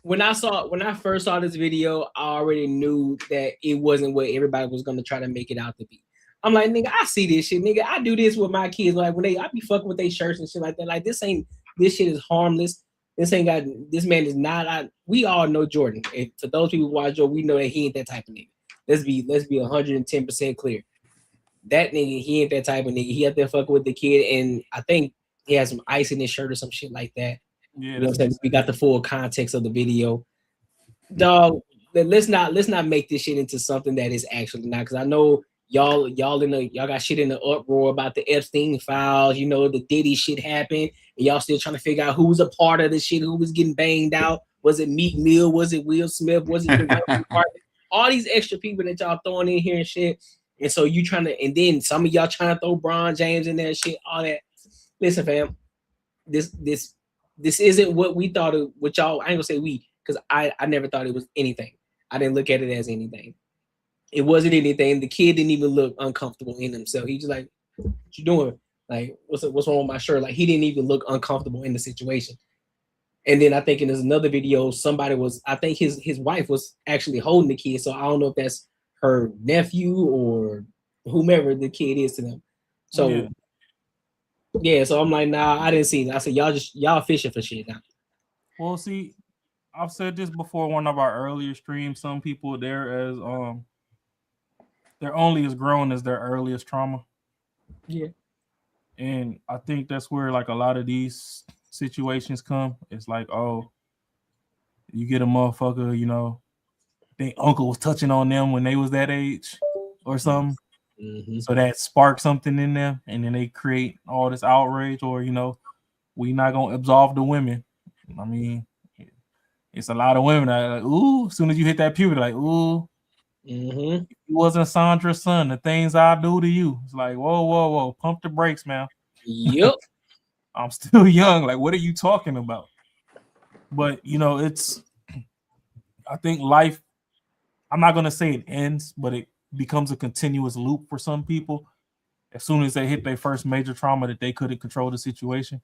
Speaker 2: when I first saw this video, I already knew that it wasn't what everybody was gonna try to make it out to be. I'm like, nigga, I see this shit, nigga. I do this with my kids. Like when I be fucking with their shirts and shit like that. Like this shit is harmless. This man is not. We all know Jordan. And for those people who watch Jordan, we know that he ain't that type of nigga. Let's be 110% clear. That nigga, he ain't that type of nigga. He out there fucking with the kid, and I think he has some ice in his shirt or some shit like that.
Speaker 9: Yeah,
Speaker 2: you know what I'm saying? We got the full context of the video. Dog, let's not make this shit into something that is actually not, because I know y'all got shit in the uproar about the Epstein files. You know, the Diddy shit happened, and y'all still trying to figure out who was a part of the shit, who was getting banged out. Was it Meek Mill? Was it Will Smith? Was it all these extra people that y'all throwing in here and shit? And so you trying to, and then some of y'all trying to throw Bron James in there and shit, all that. Listen, fam, this isn't what we thought of. What y'all, I ain't gonna say we, because I never thought it was anything. I didn't look at it as anything. It wasn't anything. The kid didn't even look uncomfortable in himself. He just like, what you doing? Like, what's wrong with my shirt? Like, he didn't even look uncomfortable in the situation. And then I think in another video, I think his wife was actually holding the kid. So I don't know if that's her nephew or whomever the kid is to them. So yeah, so I'm like, nah, I didn't see it. I said, y'all fishing for shit now.
Speaker 9: Well, see, I've said this before, one of our earlier streams. Some people they're only as grown as their earliest trauma.
Speaker 2: Yeah.
Speaker 9: And I think that's where like a lot of these situations come. It's like, oh, you get a motherfucker, you know, think uncle was touching on them when they was that age or something.
Speaker 2: Mm-hmm.
Speaker 9: So that sparks something in them, and then they create all this outrage, or you know, we not gonna absolve the women. I mean, it's a lot of women that are like, ooh, as soon as you hit that puberty, like, ooh,
Speaker 2: it
Speaker 9: wasn't Sandra's son, the things I do to you. It's like, whoa, pump the brakes, man.
Speaker 2: Yep.
Speaker 9: I'm still young. Like, what are you talking about? But you know, I think life, I'm not gonna say it ends, but it becomes a continuous loop for some people. As soon as they hit their first major trauma that they couldn't control the situation,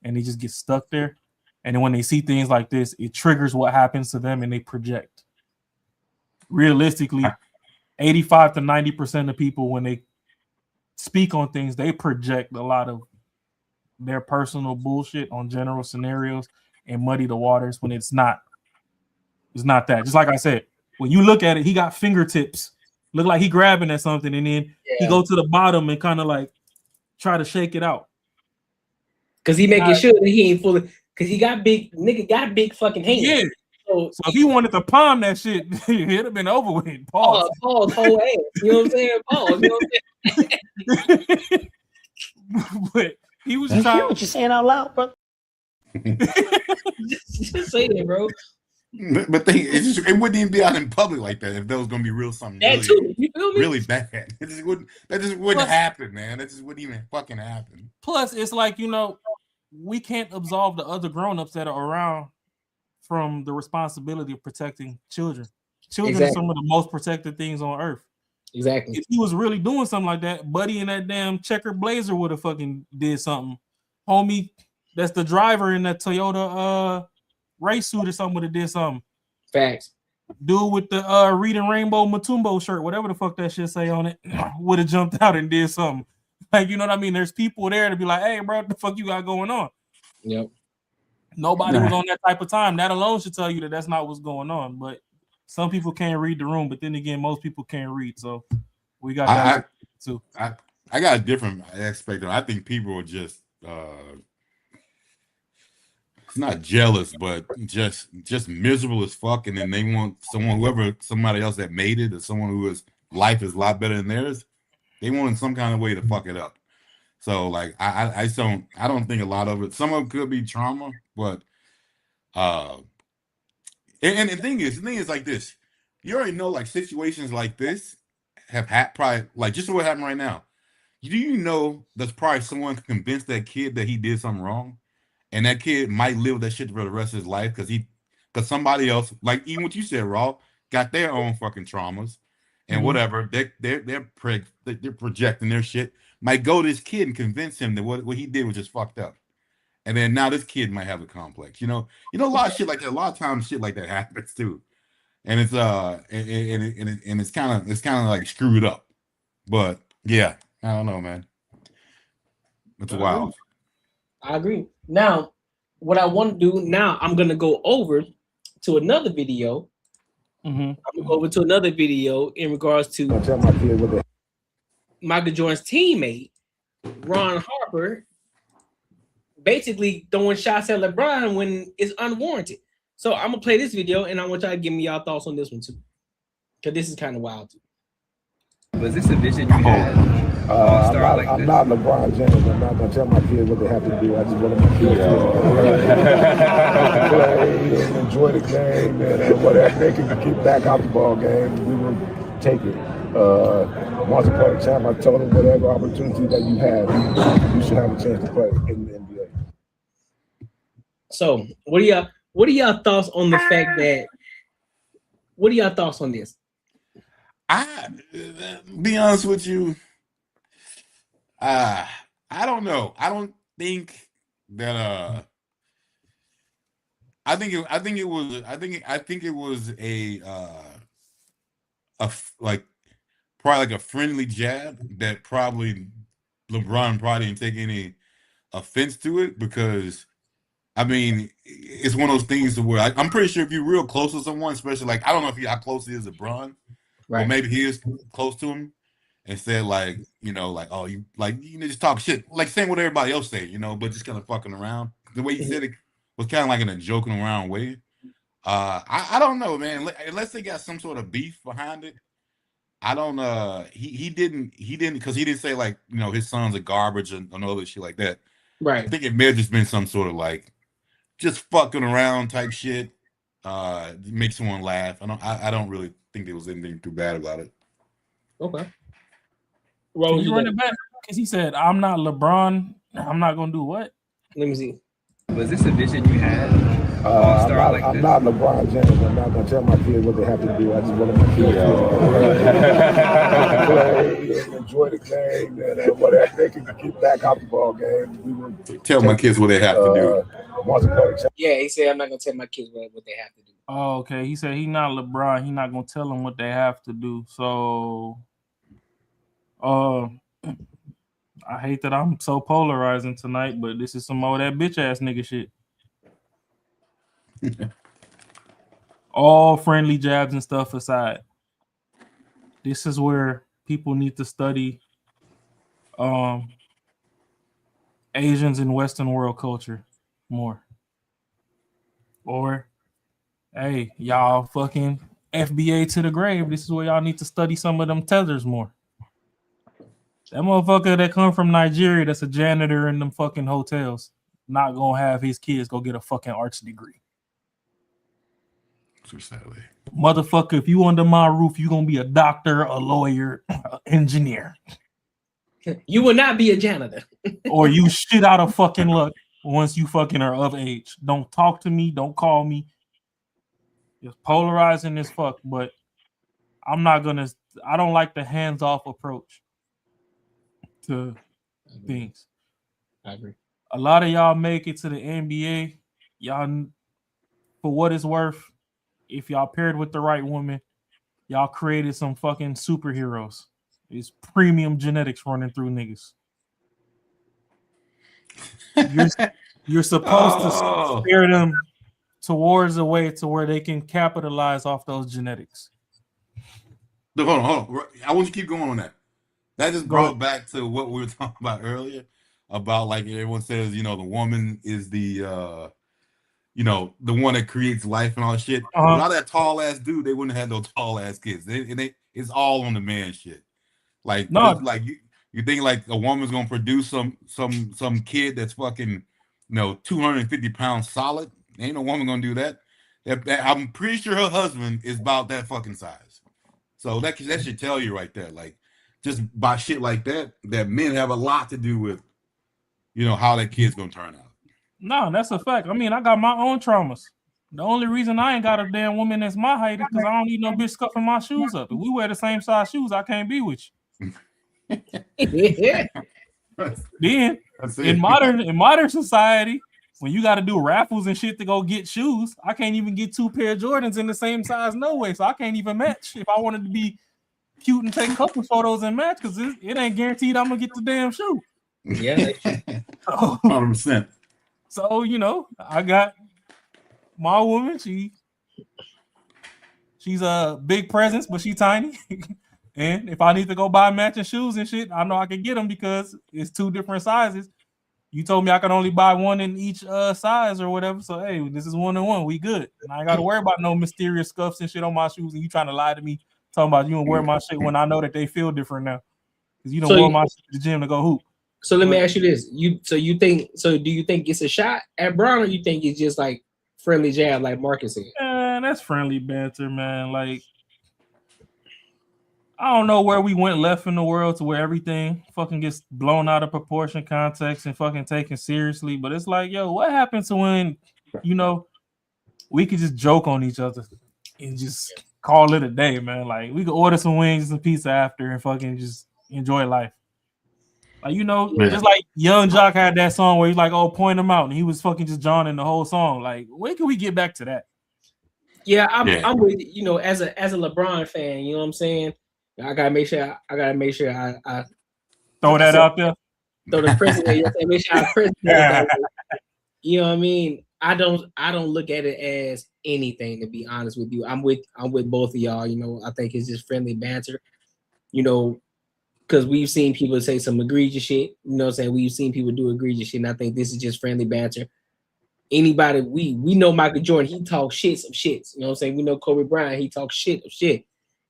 Speaker 9: and they just get stuck there. And then when they see things like this, it triggers what happens to them, and they project. Realistically, 85 to 90% of people, when they speak on things, they project a lot of their personal bullshit on general scenarios and muddy the waters when it's not that. Just like I said, when you look at it, he got fingertips, look like he grabbing at something, and then he go to the bottom and kind of like try to shake it out.
Speaker 2: Cause he making sure that he ain't fully, cause he got big fucking hands.
Speaker 9: Yeah. So if he wanted to palm that shit, it'd have been over with. Pause.
Speaker 2: Pause, whole ass. You know what I'm saying? Pause. You know what I'm saying?
Speaker 9: But he was
Speaker 2: you
Speaker 9: trying.
Speaker 2: hear what you're saying out loud, bro? just say it, bro.
Speaker 4: But it wouldn't even be out in public like that if there was gonna be something
Speaker 2: that
Speaker 4: really,
Speaker 2: too. You feel me?
Speaker 4: really bad. That just wouldn't happen, man. That just wouldn't even fucking happen.
Speaker 9: Plus, it's like, you know, we can't absolve the other grown-ups that are around from the responsibility of protecting children. Children are some of the most protected things on earth.
Speaker 2: Exactly.
Speaker 9: If he was really doing something like that, Buddy in that damn checker blazer would have fucking did something. Homie, that's the driver in that Toyota race suit or something would have did something.
Speaker 2: Facts.
Speaker 9: Dude with the Reading Rainbow Matumbo shirt, whatever the fuck that shit say on it, would have jumped out and did something. Like, you know what I mean? There's people there to be like, hey, bro, what the fuck you got going on?
Speaker 2: Yep.
Speaker 9: Nobody was on that type of time. That alone should tell you that that's not what's going on. But some people can't read the room, but then again, most people can't read. So we got that too.
Speaker 4: I got a different aspect of it. I think people are just it's not jealous, but just miserable as fuck, and then they want somebody else that made it, or someone whose life is a lot better than theirs. They want in some kind of way to fuck it up. So like I don't think a lot of it. Some of it could be trauma, but and the thing is like this. You already know like situations like this have had probably like just what happened right now. Do you know there's probably someone convinced that kid that he did something wrong, and that kid might live with that shit for the rest of his life because somebody else, like even what you said, Raw, got their own fucking traumas and whatever. They're projecting their shit. Might go to this kid and convince him that what he did was just fucked up, and then now this kid might have a complex. You know a lot of shit like that. A lot of times shit like that happens too, and it's and it's kind of like screwed up. But yeah, I don't know, man. It's wild.
Speaker 2: I agree. Now, what I want to do now, I'm gonna go over to another video. I'm gonna go over to another video in regards to Michael Jordan's teammate, Ron Harper, basically throwing shots at LeBron when it's unwarranted. So I'm gonna play this video, and I want y'all to give me y'all thoughts on this one too, because this is kind of wild too.
Speaker 10: Was this a vision you had?
Speaker 22: I'm not LeBron James. I'm not gonna tell my kids what they have to do. I just want my kids to play and enjoy the game and whatever they can get back out the ball game. We will take it. Once upon a time, I told them whatever opportunity that you have, you should have a chance to play in the NBA.
Speaker 2: So, what are y'all thoughts on the fact that? What are y'all thoughts on this?
Speaker 4: Be honest with you, I don't know. I don't think that I think it was a like probably like a friendly jab that probably LeBron probably didn't take any offense to it, because I mean it's one of those things to where I'm pretty sure if you're real close to someone, especially like I don't know if how close he is to LeBron.
Speaker 2: Right.
Speaker 4: Or maybe he is close to him and said like, like, oh, you just talk shit, like saying what everybody else say, but just kind of fucking around. The way he said it was kind of like in a joking around way. I don't know, man. Unless they got some sort of beef behind it. I don't he didn't because he didn't say like, his sons are garbage and all other shit like that.
Speaker 2: Right.
Speaker 4: I think it may have just been some sort of like just fucking around type shit. Make someone laugh. I don't really think there was anything too bad about it.
Speaker 2: Okay.
Speaker 9: Can you run it back? Because he said, I'm not LeBron. I'm not going to do what?
Speaker 2: Let me see.
Speaker 10: Was this a vision you had?
Speaker 22: I'm not LeBron James. I'm not going to tell my kids what they have to do. I just want my kids to play and enjoy the game and whatever they can get back out the ball game. We will
Speaker 4: tell my kids what they have to do.
Speaker 2: Yeah, he said, I'm not going to tell my kids what they have to do.
Speaker 9: Oh, okay. He said he's not LeBron. He's not going to tell them what they have to do. So, I hate that I'm so polarizing tonight, but this is some more of that bitch ass nigga shit. All friendly jabs and stuff aside, this is where people need to study Asians in Western world culture more. Or, hey, y'all fucking FBA to the grave. This is where y'all need to study some of them tethers more. That motherfucker that come from Nigeria that's a janitor in them fucking hotels not gonna have his kids go get a fucking arts degree. Motherfucker, if you under my roof, you gonna be a doctor, a lawyer, an engineer.
Speaker 2: You will not be a janitor.
Speaker 9: Or you shit out of fucking luck once you fucking are of age. Don't talk to me, don't call me. It's polarizing as fuck, but I don't like the hands-off approach to things.
Speaker 2: I agree.
Speaker 9: A lot of y'all make it to the NBA. Y'all, for what it's worth, if y'all paired with the right woman, y'all created some fucking superheroes. It's premium genetics running through niggas. You're supposed to steer them towards a way to where they can capitalize off those genetics.
Speaker 4: Hold on. I want you to keep going on that. That just brought back to what we were talking about earlier about like everyone says, the woman is the you know, the one that creates life and all that shit. Without that tall ass dude, they wouldn't have no tall ass kids. It's all on the man shit. Like, like you think like a woman's gonna produce some kid that's fucking, you know, 250 pounds solid? Ain't no woman gonna do that. I'm pretty sure her husband is about that fucking size. So that should tell you right there, like, just by shit like that, that men have a lot to do with, you know, how that kid's gonna turn out.
Speaker 9: No, that's a fact. I mean, I got my own traumas. The only reason I ain't got a damn woman that's my height is because I don't need no bitch scuffing my shoes up. If we wear the same size shoes, I can't be with you. Then in modern society, when you got to do raffles and shit to go get shoes, I can't even get 2 pair of Jordans in the same size, no way. So I can't even match if I wanted to be cute and take couple photos and match, because it ain't guaranteed I'm gonna get the damn shoe.
Speaker 2: Yeah,
Speaker 4: 100%.
Speaker 9: So, you know, I got my woman. She's a big presence, but she tiny. And if I need to go buy matching shoes and shit, I know I can get them because it's 2 different sizes. You told me I could only buy one in each size or whatever. So, hey, this is 1-on-1. We good. And I ain't got to worry about no mysterious scuffs and shit on my shoes. And you trying to lie to me, talking about you don't wear my shit when I know that they feel different now. Because you don't wear my shit to the gym to go hoop.
Speaker 2: So let me ask you this: do you think it's a shot at Braun, or you think it's just like friendly jab, like Marcus said?
Speaker 9: Man, that's friendly banter, man. Like, I don't know where we went left in the world to where everything fucking gets blown out of proportion, context, and fucking taken seriously. But it's like, yo, what happened to when, you know, we could just joke on each other and just call it a day, man? Like, we could order some wings and pizza after and fucking just enjoy life. Like, you know, just like Young Jock had that song where he's like, oh, point him out. And he was fucking just jawing the whole song. Like, when can we get back to that?
Speaker 2: Yeah, I'm with, you know, as a LeBron fan, you know what I'm saying? I gotta make sure I
Speaker 9: throw that out there.
Speaker 2: Throw the president, make sure I president. You know what I mean? I don't look at it as anything, to be honest with you. I'm with both of y'all. You know, I think it's just friendly banter. You know, because we've seen people say some egregious shit. You know what I'm saying? We've seen people do egregious shit, and I think this is just friendly banter. Anybody, we know Michael Jordan, he talks shits of shits. You know what I'm saying? We know Kobe Bryant, he talks shit of shit.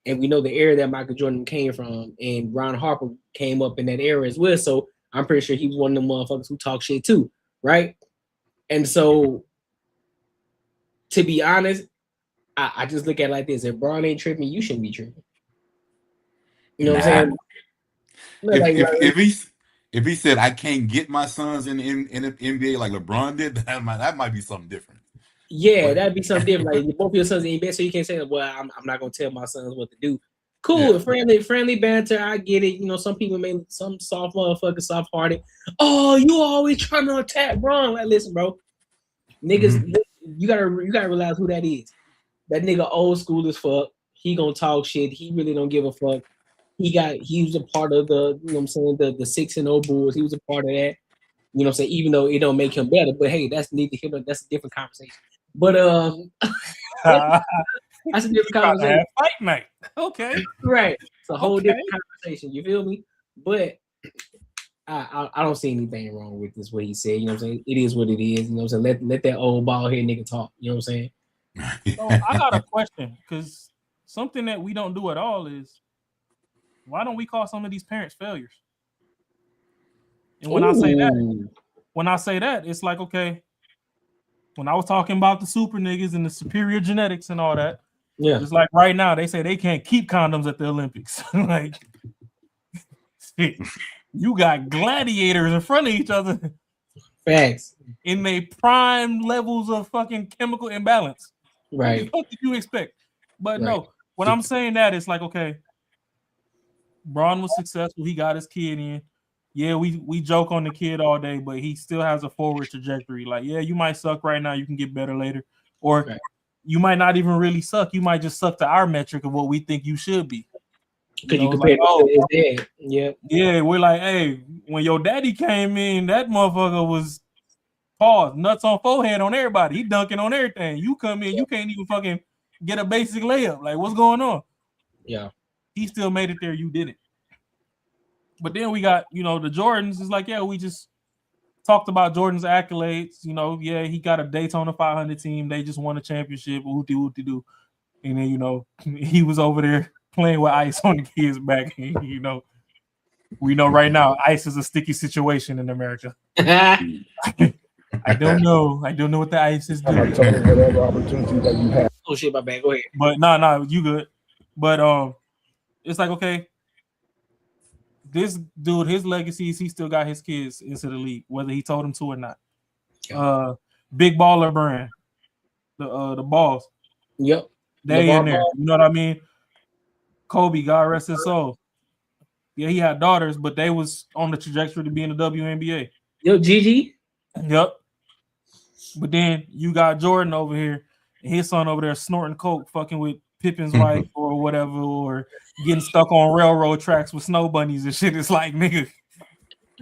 Speaker 2: And we know the era that Michael Jordan came from, and Ron Harper came up in that era as well. So I'm pretty sure he was one of them motherfuckers who talk shit too, right? And so, to be honest, I just look at it like this: if Braun ain't tripping, you shouldn't be tripping. You know what I'm saying?
Speaker 4: If he said I can't get my sons in the NBA like LeBron did, that might be something different.
Speaker 2: Yeah, that'd be something different. Like both your sons in NBA, so you can't say, "Well, I'm not gonna tell my sons what to do." Cool, friendly banter. I get it. You know, some people some soft motherfuckers, soft hearted. Oh, you always trying to attack Braun. Like, listen, bro, niggas, you gotta realize who that is. That nigga old school as fuck. He gonna talk shit. He really don't give a fuck. He was a part of the, you know what I'm saying, the 6-0 Bulls. He was a part of that. You know what I'm saying? Even though it don't make him better, but hey, that's neither here, that's a different conversation. But that's a different conversation.
Speaker 9: Fight night. Okay.
Speaker 2: Right. It's a whole different conversation. You feel me? But I don't see anything wrong with this, what he said. You know what I'm saying? It is what it is. You know what I'm saying? Let that old bald head nigga talk. You know what I'm saying?
Speaker 9: So I got a question, because something that we don't do at all is, why don't we call some of these parents failures? And when I say that, it's like, okay, when I was talking about the super niggas and the superior genetics and all that, it's like right now they say they can't keep condoms at the Olympics. Like, you got gladiators in front of each other.
Speaker 2: Facts.
Speaker 9: In their prime levels of fucking chemical imbalance.
Speaker 2: Right.
Speaker 9: What did you expect? But no, when I'm saying that, it's like, okay, Braun was successful. He got his kid in. Yeah, we joke on the kid all day, but he still has a forward trajectory. Like, yeah, you might suck right now. You can get better later. Or you might not even really suck. You might just suck to our metric of what we think you should be.
Speaker 2: Because you compare to his dad.
Speaker 9: Yeah, we're like, hey, when your daddy came in, that motherfucker was nuts on forehead on everybody. He dunking on everything. You come in, you can't even fucking get a basic layup. Like, what's going on?
Speaker 2: Yeah.
Speaker 9: He still made it there. You didn't. But then we got, you know, the Jordans is like, yeah, we just talked about Jordan's accolades. You know, yeah, he got a Daytona 500 team. They just won a championship. Whoopty-whoopty-doo. And then, you know, he was over there playing with ice on the kids' back. And, you know, we know right now ice is a sticky situation in America. I don't know. I don't know what the ice is doing.
Speaker 22: Whatever opportunity that you have.
Speaker 2: Oh shit, my bad. Go ahead.
Speaker 9: But no, you good. But it's like, okay, this dude, his legacy is he still got his kids into the league, whether he told them to or not. Big baller brand, the balls.
Speaker 2: Yep.
Speaker 9: They in there. You know what I mean? Kobe, God rest his soul. Yeah, he had daughters, but they was on the trajectory to be in the WNBA.
Speaker 2: Yo, Gigi.
Speaker 9: Yep. But then you got Jordan over here, and his son over there snorting coke, fucking with Pippen's wife or whatever, or getting stuck on railroad tracks with snow bunnies and shit. It's like, nigga,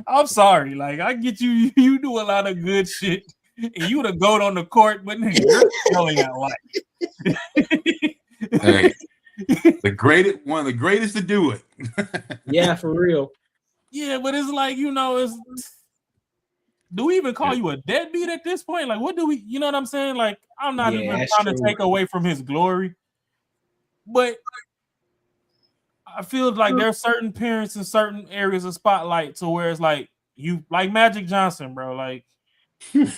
Speaker 9: I'm sorry. Like, I get you. You do a lot of good shit, and you the goat on the court, but nigga, you're killing that life.
Speaker 4: Hey, one of the greatest to do it.
Speaker 2: Yeah, for real.
Speaker 9: Yeah, but it's like, you know, do we even call you a deadbeat at this point? Like, what do we, you know what I'm saying? Like, I'm not even trying to take away from his glory, but I feel like there's certain parents in certain areas of spotlight to where it's like, you like Magic Johnson, bro. Like, a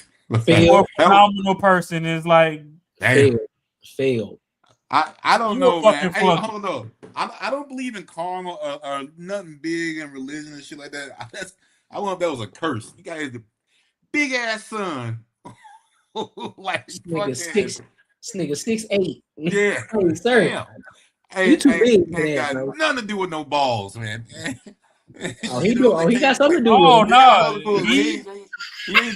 Speaker 9: phenomenal person is like,
Speaker 2: failed.
Speaker 4: I don't know, man. Hey, hold on. I don't believe in karma or nothing big in religion and shit like that. I wonder if that was a curse. You got the big ass son. Like
Speaker 2: nigga 6'8".
Speaker 4: Yeah.
Speaker 2: Hey, sir.
Speaker 4: Damn. Hey,
Speaker 2: You too big for that,
Speaker 4: got
Speaker 2: bro.
Speaker 4: nothing to do with no balls, man.
Speaker 2: He got something to do with it.
Speaker 9: Oh no, he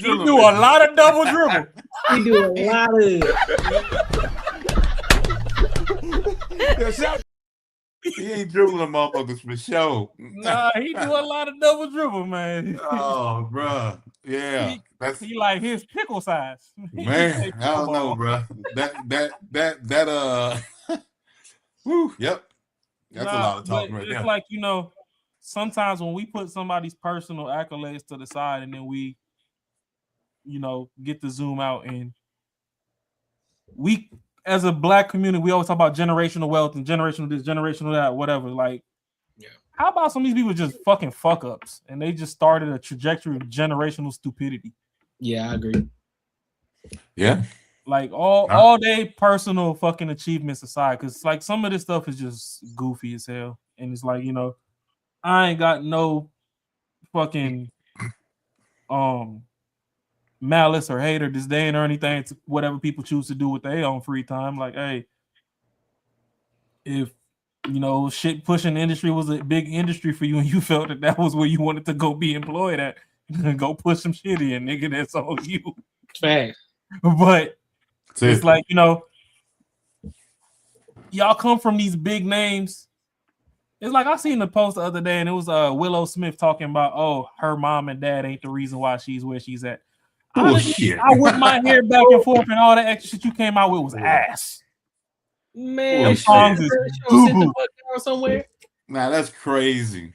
Speaker 9: do a lot of double dribble.
Speaker 2: He do a lot of
Speaker 4: He ain't dribbling them motherfuckers for sure.
Speaker 9: Nah, he do a lot of double dribble, man.
Speaker 4: Oh, bro. Yeah.
Speaker 9: He like his pickle size.
Speaker 4: Man, I don't know, bro. That whew, yep. That's a lot of talking right there.
Speaker 9: It's like, you know, sometimes when we put somebody's personal accolades to the side and then we, you know, get to zoom out, and we, as a black community, we always talk about generational wealth and generational this, generational that, whatever. Like, how about some of these people just fucking fuck ups and they just started a trajectory of generational stupidity?
Speaker 2: Yeah, I agree.
Speaker 4: Yeah.
Speaker 9: Like all day personal fucking achievements aside, because like some of this stuff is just goofy as hell. And it's like, you know, I ain't got no fucking malice or hate or disdain or anything to whatever people choose to do with their own free time. Like, hey, if you know shit pushing industry was a big industry for you and you felt that was where you wanted to go be employed at, go push some shit in, nigga. That's on you.
Speaker 2: Fact.
Speaker 9: But it's like, you know, y'all come from these big names. It's like I seen the post the other day, and it was Willow Smith talking about, oh, her mom and dad ain't the reason why she's where she's at. I whipped my hair back and forth, and all the extra shit you came out with was ass.
Speaker 2: Man,
Speaker 9: songs is boo-boo.
Speaker 2: somewhere.
Speaker 4: Nah, that's crazy.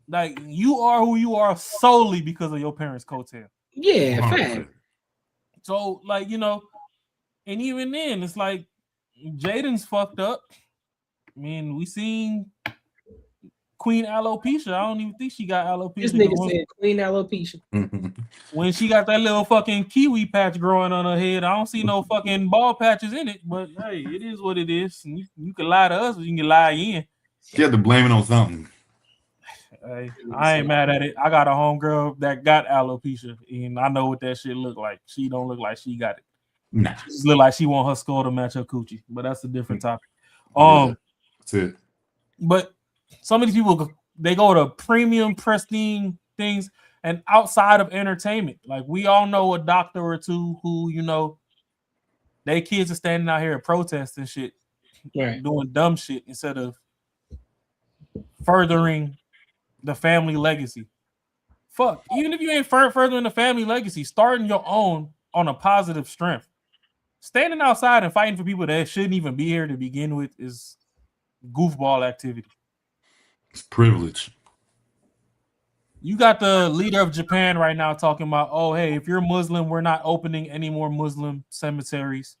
Speaker 9: Like, you are who you are solely because of your parents' coattail.
Speaker 2: Yeah, fact.
Speaker 9: So, like, you know, and even then, it's like Jaden's fucked up. I mean, we seen Queen Alopecia. I don't even think she got alopecia.
Speaker 2: This nigga said Queen Alopecia.
Speaker 9: When she got that little fucking kiwi patch growing on her head, I don't see no fucking ball patches in it. But hey, it is what it is. And you can lie to us, or you can lie in.
Speaker 4: You have to blame it on something.
Speaker 9: Hey, I ain't mad at it. I got a homegirl that got alopecia, and I know what that shit look like. She don't look like she got it.
Speaker 4: Nah.
Speaker 9: She just look like she want her skull to match her coochie. But that's a different topic.
Speaker 4: That's it.
Speaker 9: But some of these people, they go to premium, pristine things, and outside of entertainment, like we all know a doctor or two who, you know, they kids are standing out here at protesting shit, doing dumb shit instead of furthering the family legacy. Fuck, even if you ain't furthering the family legacy, starting your own on a positive strength. Standing outside and fighting for people that shouldn't even be here to begin with is goofball activity.
Speaker 4: It's privilege.
Speaker 9: You got the leader of Japan right now talking about, oh, hey, if you're Muslim, we're not opening any more Muslim cemeteries.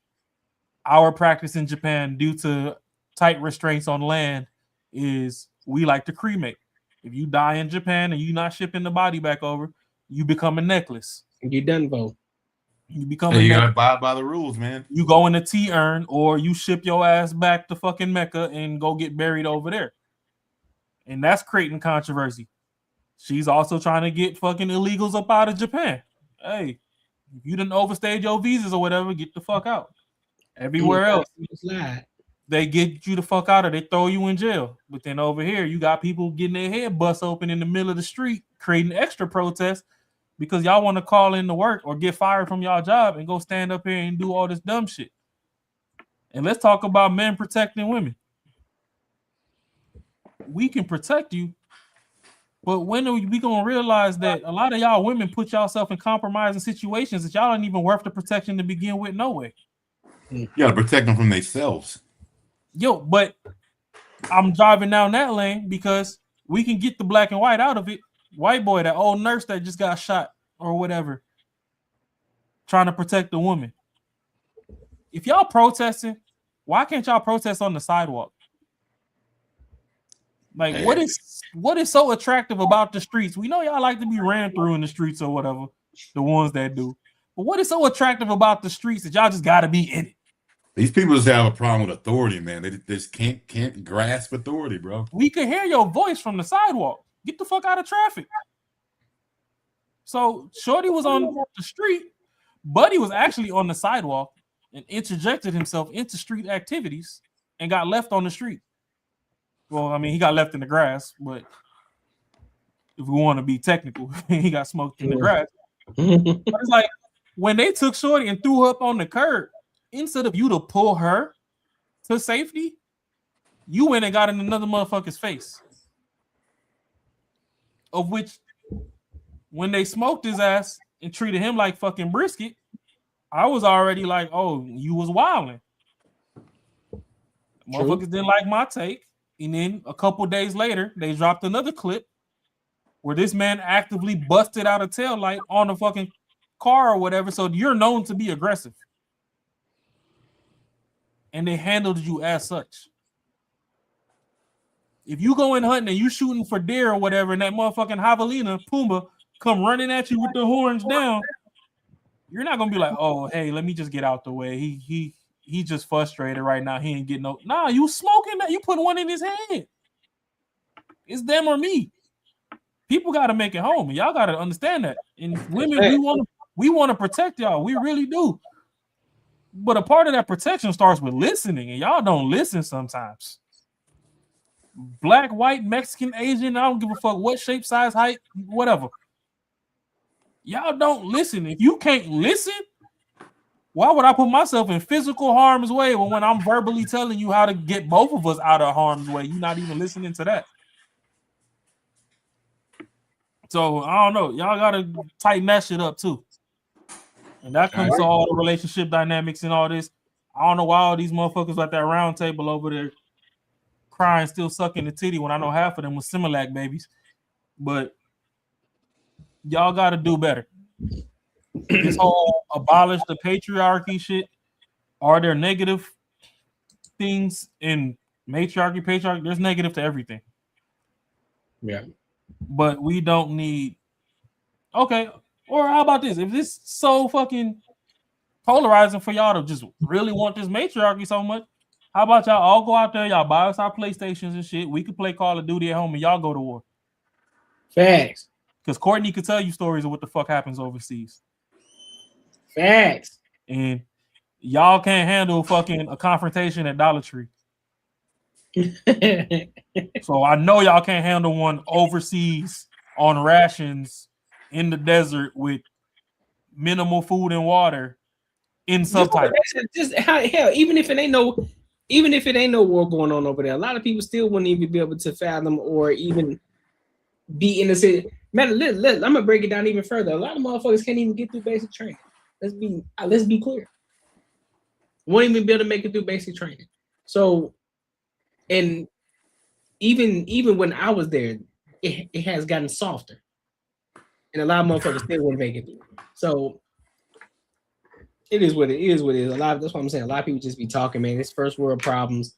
Speaker 9: Our practice in Japan, due to tight restraints on land, is we like to cremate. If you die in Japan and you're not shipping the body back over, you become a necklace.
Speaker 2: You done vote.
Speaker 9: You become
Speaker 4: Hey,
Speaker 9: a
Speaker 4: you
Speaker 9: necklace.
Speaker 4: gotta abide by the rules, man.
Speaker 9: You go in a tea urn, or you ship your ass back to fucking Mecca and go get buried over there. And that's creating controversy. She's also trying to get fucking illegals up out of Japan. Hey, if you didn't overstay your visas or whatever, get the fuck out. Everywhere else, they get you the fuck out, or they throw you in jail. But then over here, you got people getting their head bust open in the middle of the street, creating extra protests because y'all want to call in to work or get fired from y'all job and go stand up here and do all this dumb shit. And let's talk about men protecting women. We can protect you, but when are we gonna realize that a lot of y'all women put yourself in compromising situations that y'all ain't even worth the protection to begin with? No way.
Speaker 4: You gotta protect them from themselves.
Speaker 9: Yo, but I'm driving down that lane because we can get the black and white out of it. White boy, that old nurse that just got shot or whatever, trying to protect the woman. If y'all protesting, why can't y'all protest on the sidewalk? Like, what is so attractive about the streets? We know y'all like to be ran through in the streets or whatever, the ones that do. But what is so attractive about the streets that y'all just gotta be in it?
Speaker 4: These people just have a problem with authority, man. They just can't grasp authority, bro.
Speaker 9: We can hear your voice from the sidewalk. Get the fuck out of traffic. So Shorty was on the street, Buddy was actually on the sidewalk and interjected himself into street activities and got left on the street. Well, I mean, he got left in the grass, but if we want to be technical, he got smoked in the grass. But it's like when they took Shorty and threw her up on the curb, instead of you to pull her to safety, you went and got in another motherfucker's face. Of which, when they smoked his ass and treated him like fucking brisket, I was already like, oh, you was wilding. Motherfuckers didn't like my take. And then a couple days later, they dropped another clip where this man actively busted out a taillight on a fucking car or whatever. So you're known to be aggressive. And they handled you as such. If you go in hunting and you shooting for deer or whatever, and that motherfucking javelina, Pumbaa, come running at you with the horns down, you're not gonna be like, oh, hey, let me just get out the way. He just frustrated right now. He ain't getting no. Nah, you smoking that. You put one in his head. It's them or me. People got to make it home, and y'all got to understand that. And women, we want to protect y'all. We really do. But a part of that protection starts with listening, and y'all don't listen sometimes. Black, white, Mexican, Asian, I don't give a fuck what shape, size, height, whatever. Y'all don't listen. If you can't listen, why would I put myself in physical harm's way when I'm verbally telling you how to get both of us out of harm's way? You're not even listening to that. So I don't know. Y'all gotta tighten that shit up too. And that comes to all the relationship dynamics and all this. I don't know why all these motherfuckers at that round table over there crying, still sucking the titty when I know half of them was Similac babies. But y'all gotta do better. This whole abolish the patriarchy shit. Are there negative things in matriarchy, patriarchy? There's negative to everything.
Speaker 2: Yeah.
Speaker 9: But we don't need. Okay, or how about this? If this so fucking polarizing for y'all to just really want this matriarchy so much, how about y'all all go out there, y'all buy us our PlayStations and shit. We could play Call of Duty at home and y'all go to war.
Speaker 2: Facts.
Speaker 9: Because Courtney could tell you stories of what the fuck happens overseas.
Speaker 2: Facts.
Speaker 9: And y'all can't handle fucking a confrontation at Dollar Tree. So I know y'all can't handle one overseas on rations in the desert with minimal food and water in subtitles.
Speaker 2: Just hell, even if it ain't no war going on over there, a lot of people still wouldn't even be able to fathom or even be in the city. Man, I'm gonna break it down even further. A lot of motherfuckers can't even get through basic training. Let's be clear. Won't even be able to make it through basic training. So, and even when I was there, it has gotten softer. and a lot of motherfuckers still wouldn't make it through. So it is what it is. What it is. That's what I'm saying. A lot of people just be talking, man. It's first world problems.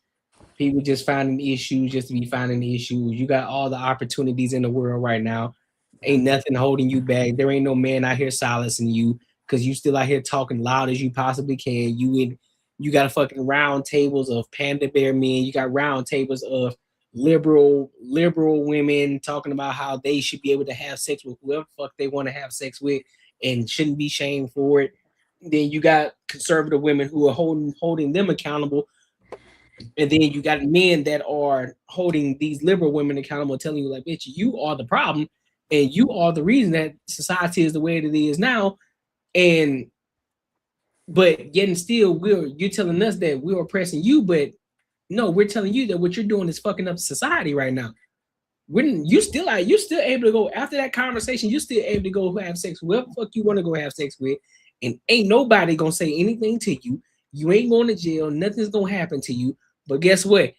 Speaker 2: People just finding issues just to be finding issues. You got all the opportunities in the world right now. Ain't nothing holding you back. There ain't no man out here silencing you because you still out here talking loud as you possibly can. You got a fucking round tables of panda bear men. You got round tables of liberal women talking about how they should be able to have sex with whoever the fuck they want to have sex with and shouldn't be shamed for it. Then you got conservative women who are holding them accountable. And then you got men that are holding these liberal women accountable, telling you like, bitch, you are the problem and you are the reason that society is the way that it is now. But yet and still you're telling us that we're oppressing you, but no, we're telling you that what you're doing is fucking up society right now. When you still able to go after that conversation, you're still able to go have sex with whoever the fuck you want to go have sex with, and ain't nobody gonna say anything to you. You ain't going to jail, nothing's gonna happen to you. But guess what?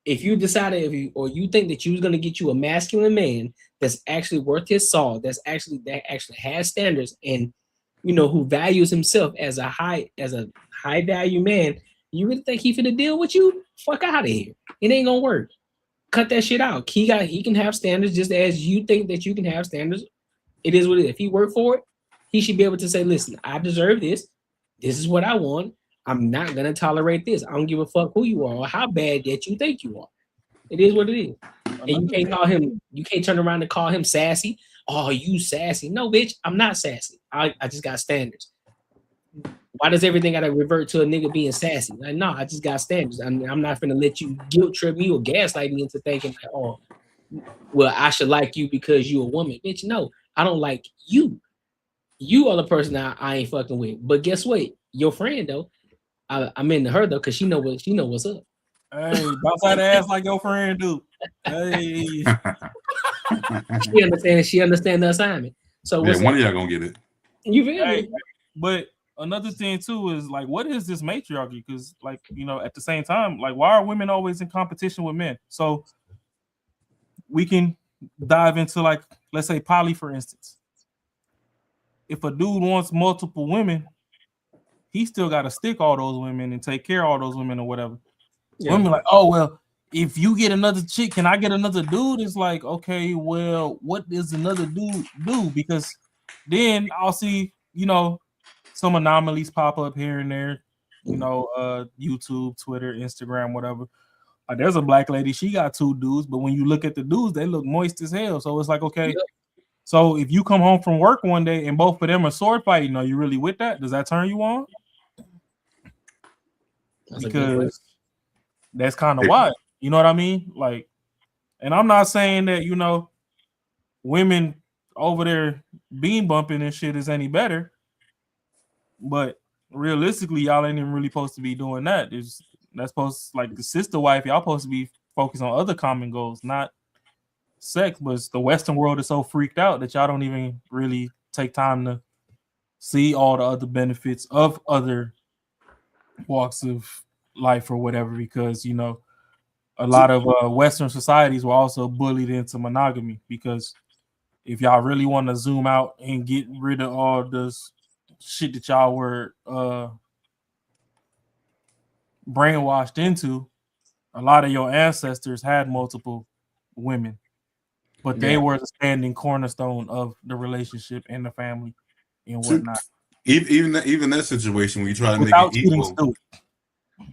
Speaker 2: If you decided you think that you was gonna get you a masculine man that's actually worth his salt, that actually has standards and who values himself as a high value man, you really think he finna deal with you? Fuck out of here. It ain't gonna work. Cut that shit out. He can have standards just as you think that you can have standards. It is what it is. If he worked for it, he should be able to say, listen, I deserve this. This is what I want. I'm not gonna tolerate this. I don't give a fuck who you are or how bad that you think you are. It is what it is. And you can't turn around and call him sassy. Oh, you sassy. No, bitch, I'm not sassy. I just got standards. Why does everything gotta revert to a nigga being sassy? Like, no, I just got standards. I'm not gonna let you guilt trip me or gaslight me into thinking like, oh, well, I should like you because you a woman. Bitch, no, I don't like you. You are the person I ain't fucking with. But guess what? Your friend though, I'm into her though, cause she know what's up.
Speaker 9: Hey, bounce that ass like your friend do. Hey.
Speaker 2: She understand the assignment. So
Speaker 4: one of y'all gonna get it.
Speaker 2: You feel me?
Speaker 9: But another thing too is like, what is this matriarchy? Because like, at the same time, like, why are women always in competition with men? So we can dive into, like, let's say poly, for instance. If a dude wants multiple women, he still got to stick all those women and take care of all those women or whatever. Yeah. Women like, oh, well, if you get another chick, can I get another dude? It's like, okay, well, what does another dude do? Because then I'll see, some anomalies pop up here and there, YouTube, Twitter, Instagram, whatever. Like, there's a black lady, she got 2 dudes, but when you look at the dudes, they look moist as hell. So it's like, okay, so if you come home from work one day and both of them are sword fighting, are you really with that? Does that turn you on? Because that's kind of wild. You know what I mean? Like, and I'm not saying that, women over there bean bumping and shit is any better, but realistically, y'all ain't even really supposed to be doing that. That's supposed to, like, the sister wife, y'all supposed to be focused on other common goals, not sex. But the Western world is so freaked out that y'all don't even really take time to see all the other benefits of other walks of life or whatever, because a lot of Western societies were also bullied into monogamy. Because if y'all really want to zoom out and get rid of all this shit that y'all were brainwashed into, a lot of your ancestors had multiple women, but they were the standing cornerstone of the relationship and the family and whatnot.
Speaker 4: Even that situation when you try to make it equal,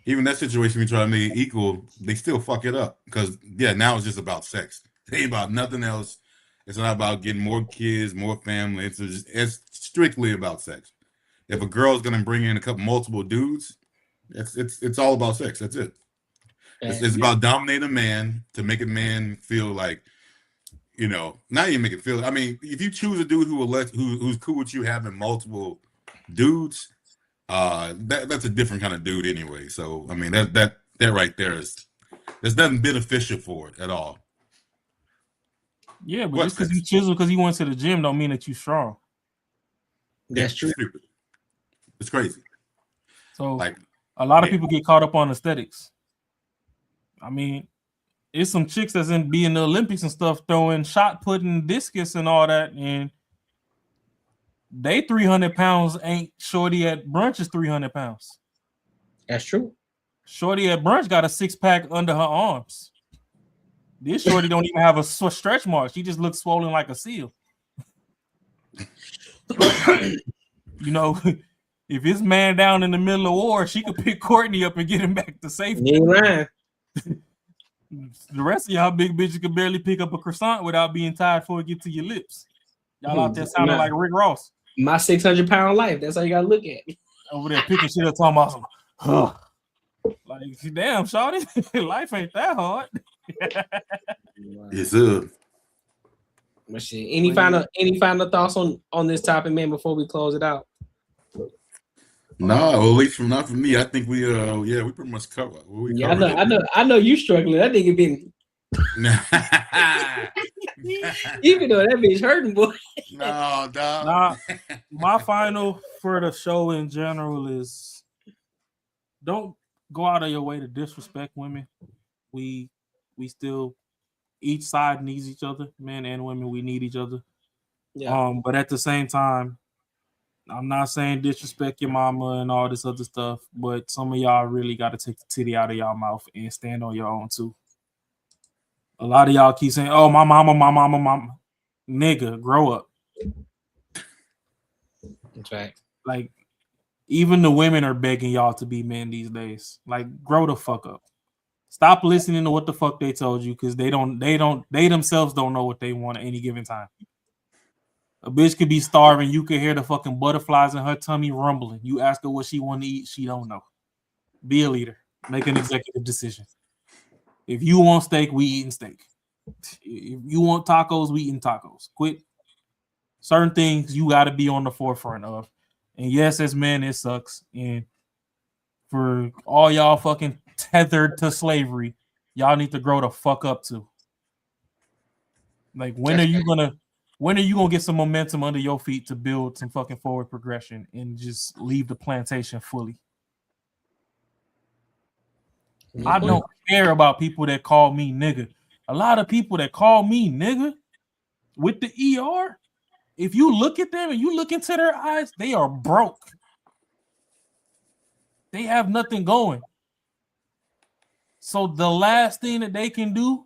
Speaker 4: even that situation when you try to make it equal, they still fuck it up because now it's just about sex. It ain't about nothing else. It's not about getting more kids, more family. It's strictly about sex. If a girl's gonna bring in multiple dudes, it's all about sex. That's it. It's about dominating a man to make a man feel like, not even make it feel. I mean, if you choose a dude who's cool with you having multiple dudes, that's a different kind of dude anyway. So I mean that right there's nothing beneficial for it at all.
Speaker 9: Yeah, but just because you chisel because you went to the gym don't mean that you strong.
Speaker 2: That's true.
Speaker 4: It's crazy.
Speaker 9: So like a lot of people get caught up on aesthetics. I mean, it's some chicks that's in the Olympics and stuff throwing shot putting discus and all that, and they 300 pounds ain't Shorty at brunch is 300 pounds.
Speaker 2: That's true.
Speaker 9: Shorty at brunch got a 6-pack under her arms. This Shorty don't even have a stretch mark. She just looks swollen like a seal. You know, if it's man down in the middle of war, she could pick Courtney up and get him back to safety.
Speaker 2: You ain't lying.
Speaker 9: The rest of y'all big bitches could barely pick up a croissant without being tired before it get to your lips. Y'all out there sounding like Rick Ross.
Speaker 2: My 600-pound life. That's how you gotta look at it.
Speaker 9: Over there picking shit up, talking about some, like, damn, shawty, life ain't that hard.
Speaker 4: Yes, sir.
Speaker 2: But shit, any final thoughts on this topic, man, before we close it out?
Speaker 4: No, well, at least not from me. I think we pretty much covered.
Speaker 2: I know you struggling. That nigga been even though that bitch hurting, boy.
Speaker 4: No, dog.
Speaker 9: Nah, my final for the show in general is don't go out of your way to disrespect women. We still, each side needs each other, men and women. We need each other.
Speaker 2: Yeah.
Speaker 9: But at the same time, I'm not saying disrespect your mama and all this other stuff, but some of y'all really got to take the titty out of y'all mouth and stand on your own too. A lot of y'all keep saying, "Oh, my mama." Nigga, grow up.
Speaker 2: That's right.
Speaker 9: Like, even the women are begging y'all to be men these days. Like, grow the fuck up. Stop listening to what the fuck they told you, because they themselves don't know what they want at any given time. A bitch could be starving. You could hear the fucking butterflies in her tummy rumbling. You ask her what she want to eat. She don't know. Be a leader. Make an executive decision. If you want steak, we eating steak. If you want tacos, we eating tacos. Quit. Certain things you got to be on the forefront of. And yes, as men, it sucks. And for all y'all fucking tethered to slavery, y'all need to grow the fuck up too. Like, when are you gonna get some momentum under your feet to build some fucking forward progression and just leave the plantation fully? I don't care about people that call me nigga. A lot of people that call me nigga with the ER, if you look at them and you look into their eyes, they are broke. They have nothing going. So the last thing that they can do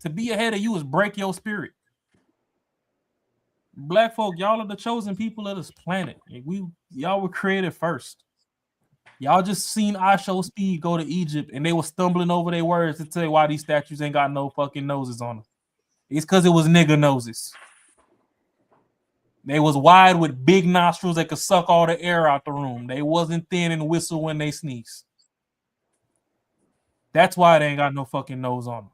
Speaker 9: to be ahead of you is break your spirit. Black folk, y'all are the chosen people of this planet. Y'all were created first. Y'all just seen I Show Speed go to Egypt and they were stumbling over their words to tell you why these statues ain't got no fucking noses on them. It's because it was nigga noses. They was wide with big nostrils that could suck all the air out the room. They wasn't thin and whistle when they sneeze. That's why they ain't got no fucking nose on them.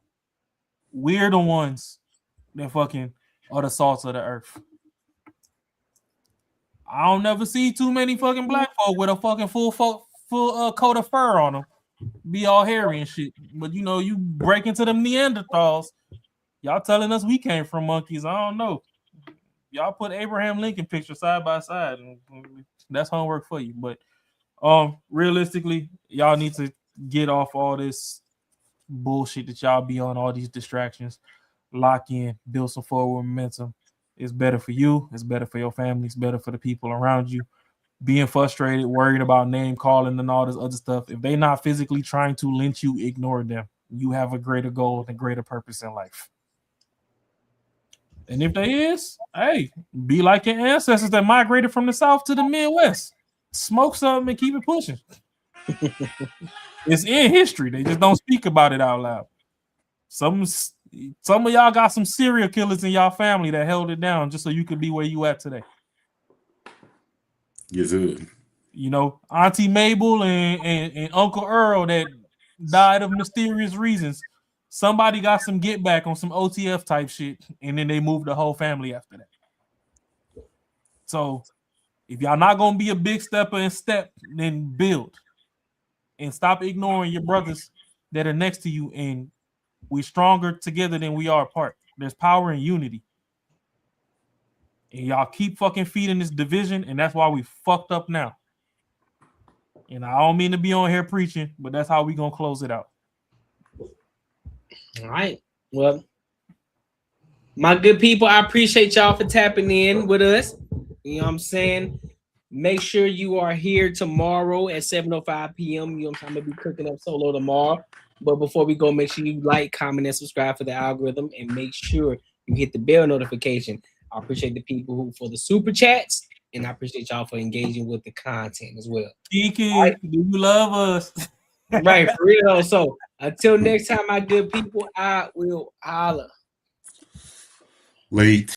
Speaker 9: We're the ones that fucking are the salts of the earth. I don't never see too many fucking black folk with a fucking full coat of fur on them. Be all hairy and shit. But you know, you break into them Neanderthals. Y'all telling us we came from monkeys. I don't know. Y'all put Abraham Lincoln picture side by side, and that's homework for you. But realistically, y'all need to get off all this bullshit that y'all be on, all these distractions. Lock in, build some forward momentum. It's better for you. It's better for your family. It's better for the people around you. Being frustrated, worried about name calling and all this other stuff. If they're not physically trying to lynch you, ignore them. You have a greater goal and greater purpose in life. And if they is, hey, be like your ancestors that migrated from the South to the Midwest. Smoke something and keep it pushing. It's in history. They just don't speak about it out loud. Some of y'all got some serial killers in y'all family that held it down just so you could be where you at today.
Speaker 4: Yes, sir.
Speaker 9: You know, Auntie Mabel and Uncle Earl that died of mysterious reasons. Somebody got some get back on some OTF type shit, and then they moved the whole family after that. So if y'all not gonna be a big stepper and step, then build. And stop ignoring your brothers that are next to you. And we're stronger together than we are apart. There's power in unity. And y'all keep fucking feeding this division, and that's why we fucked up now. And I don't mean to be on here preaching, but that's how we gonna close it out.
Speaker 2: All right. Well, my good people, I appreciate y'all for tapping in with us. You know what I'm saying? Make sure you are here tomorrow at 7:05 p.m. You know what I'm gonna be cooking up solo tomorrow. But before we go, make sure you like, comment, and subscribe for the algorithm, and make sure you hit the bell notification. I appreciate the people who for the super chats, and I appreciate y'all for engaging with the content as well.
Speaker 9: Kiki, do you love us?
Speaker 2: Right, for real. So until next time, my good people, I will holla.
Speaker 4: Late.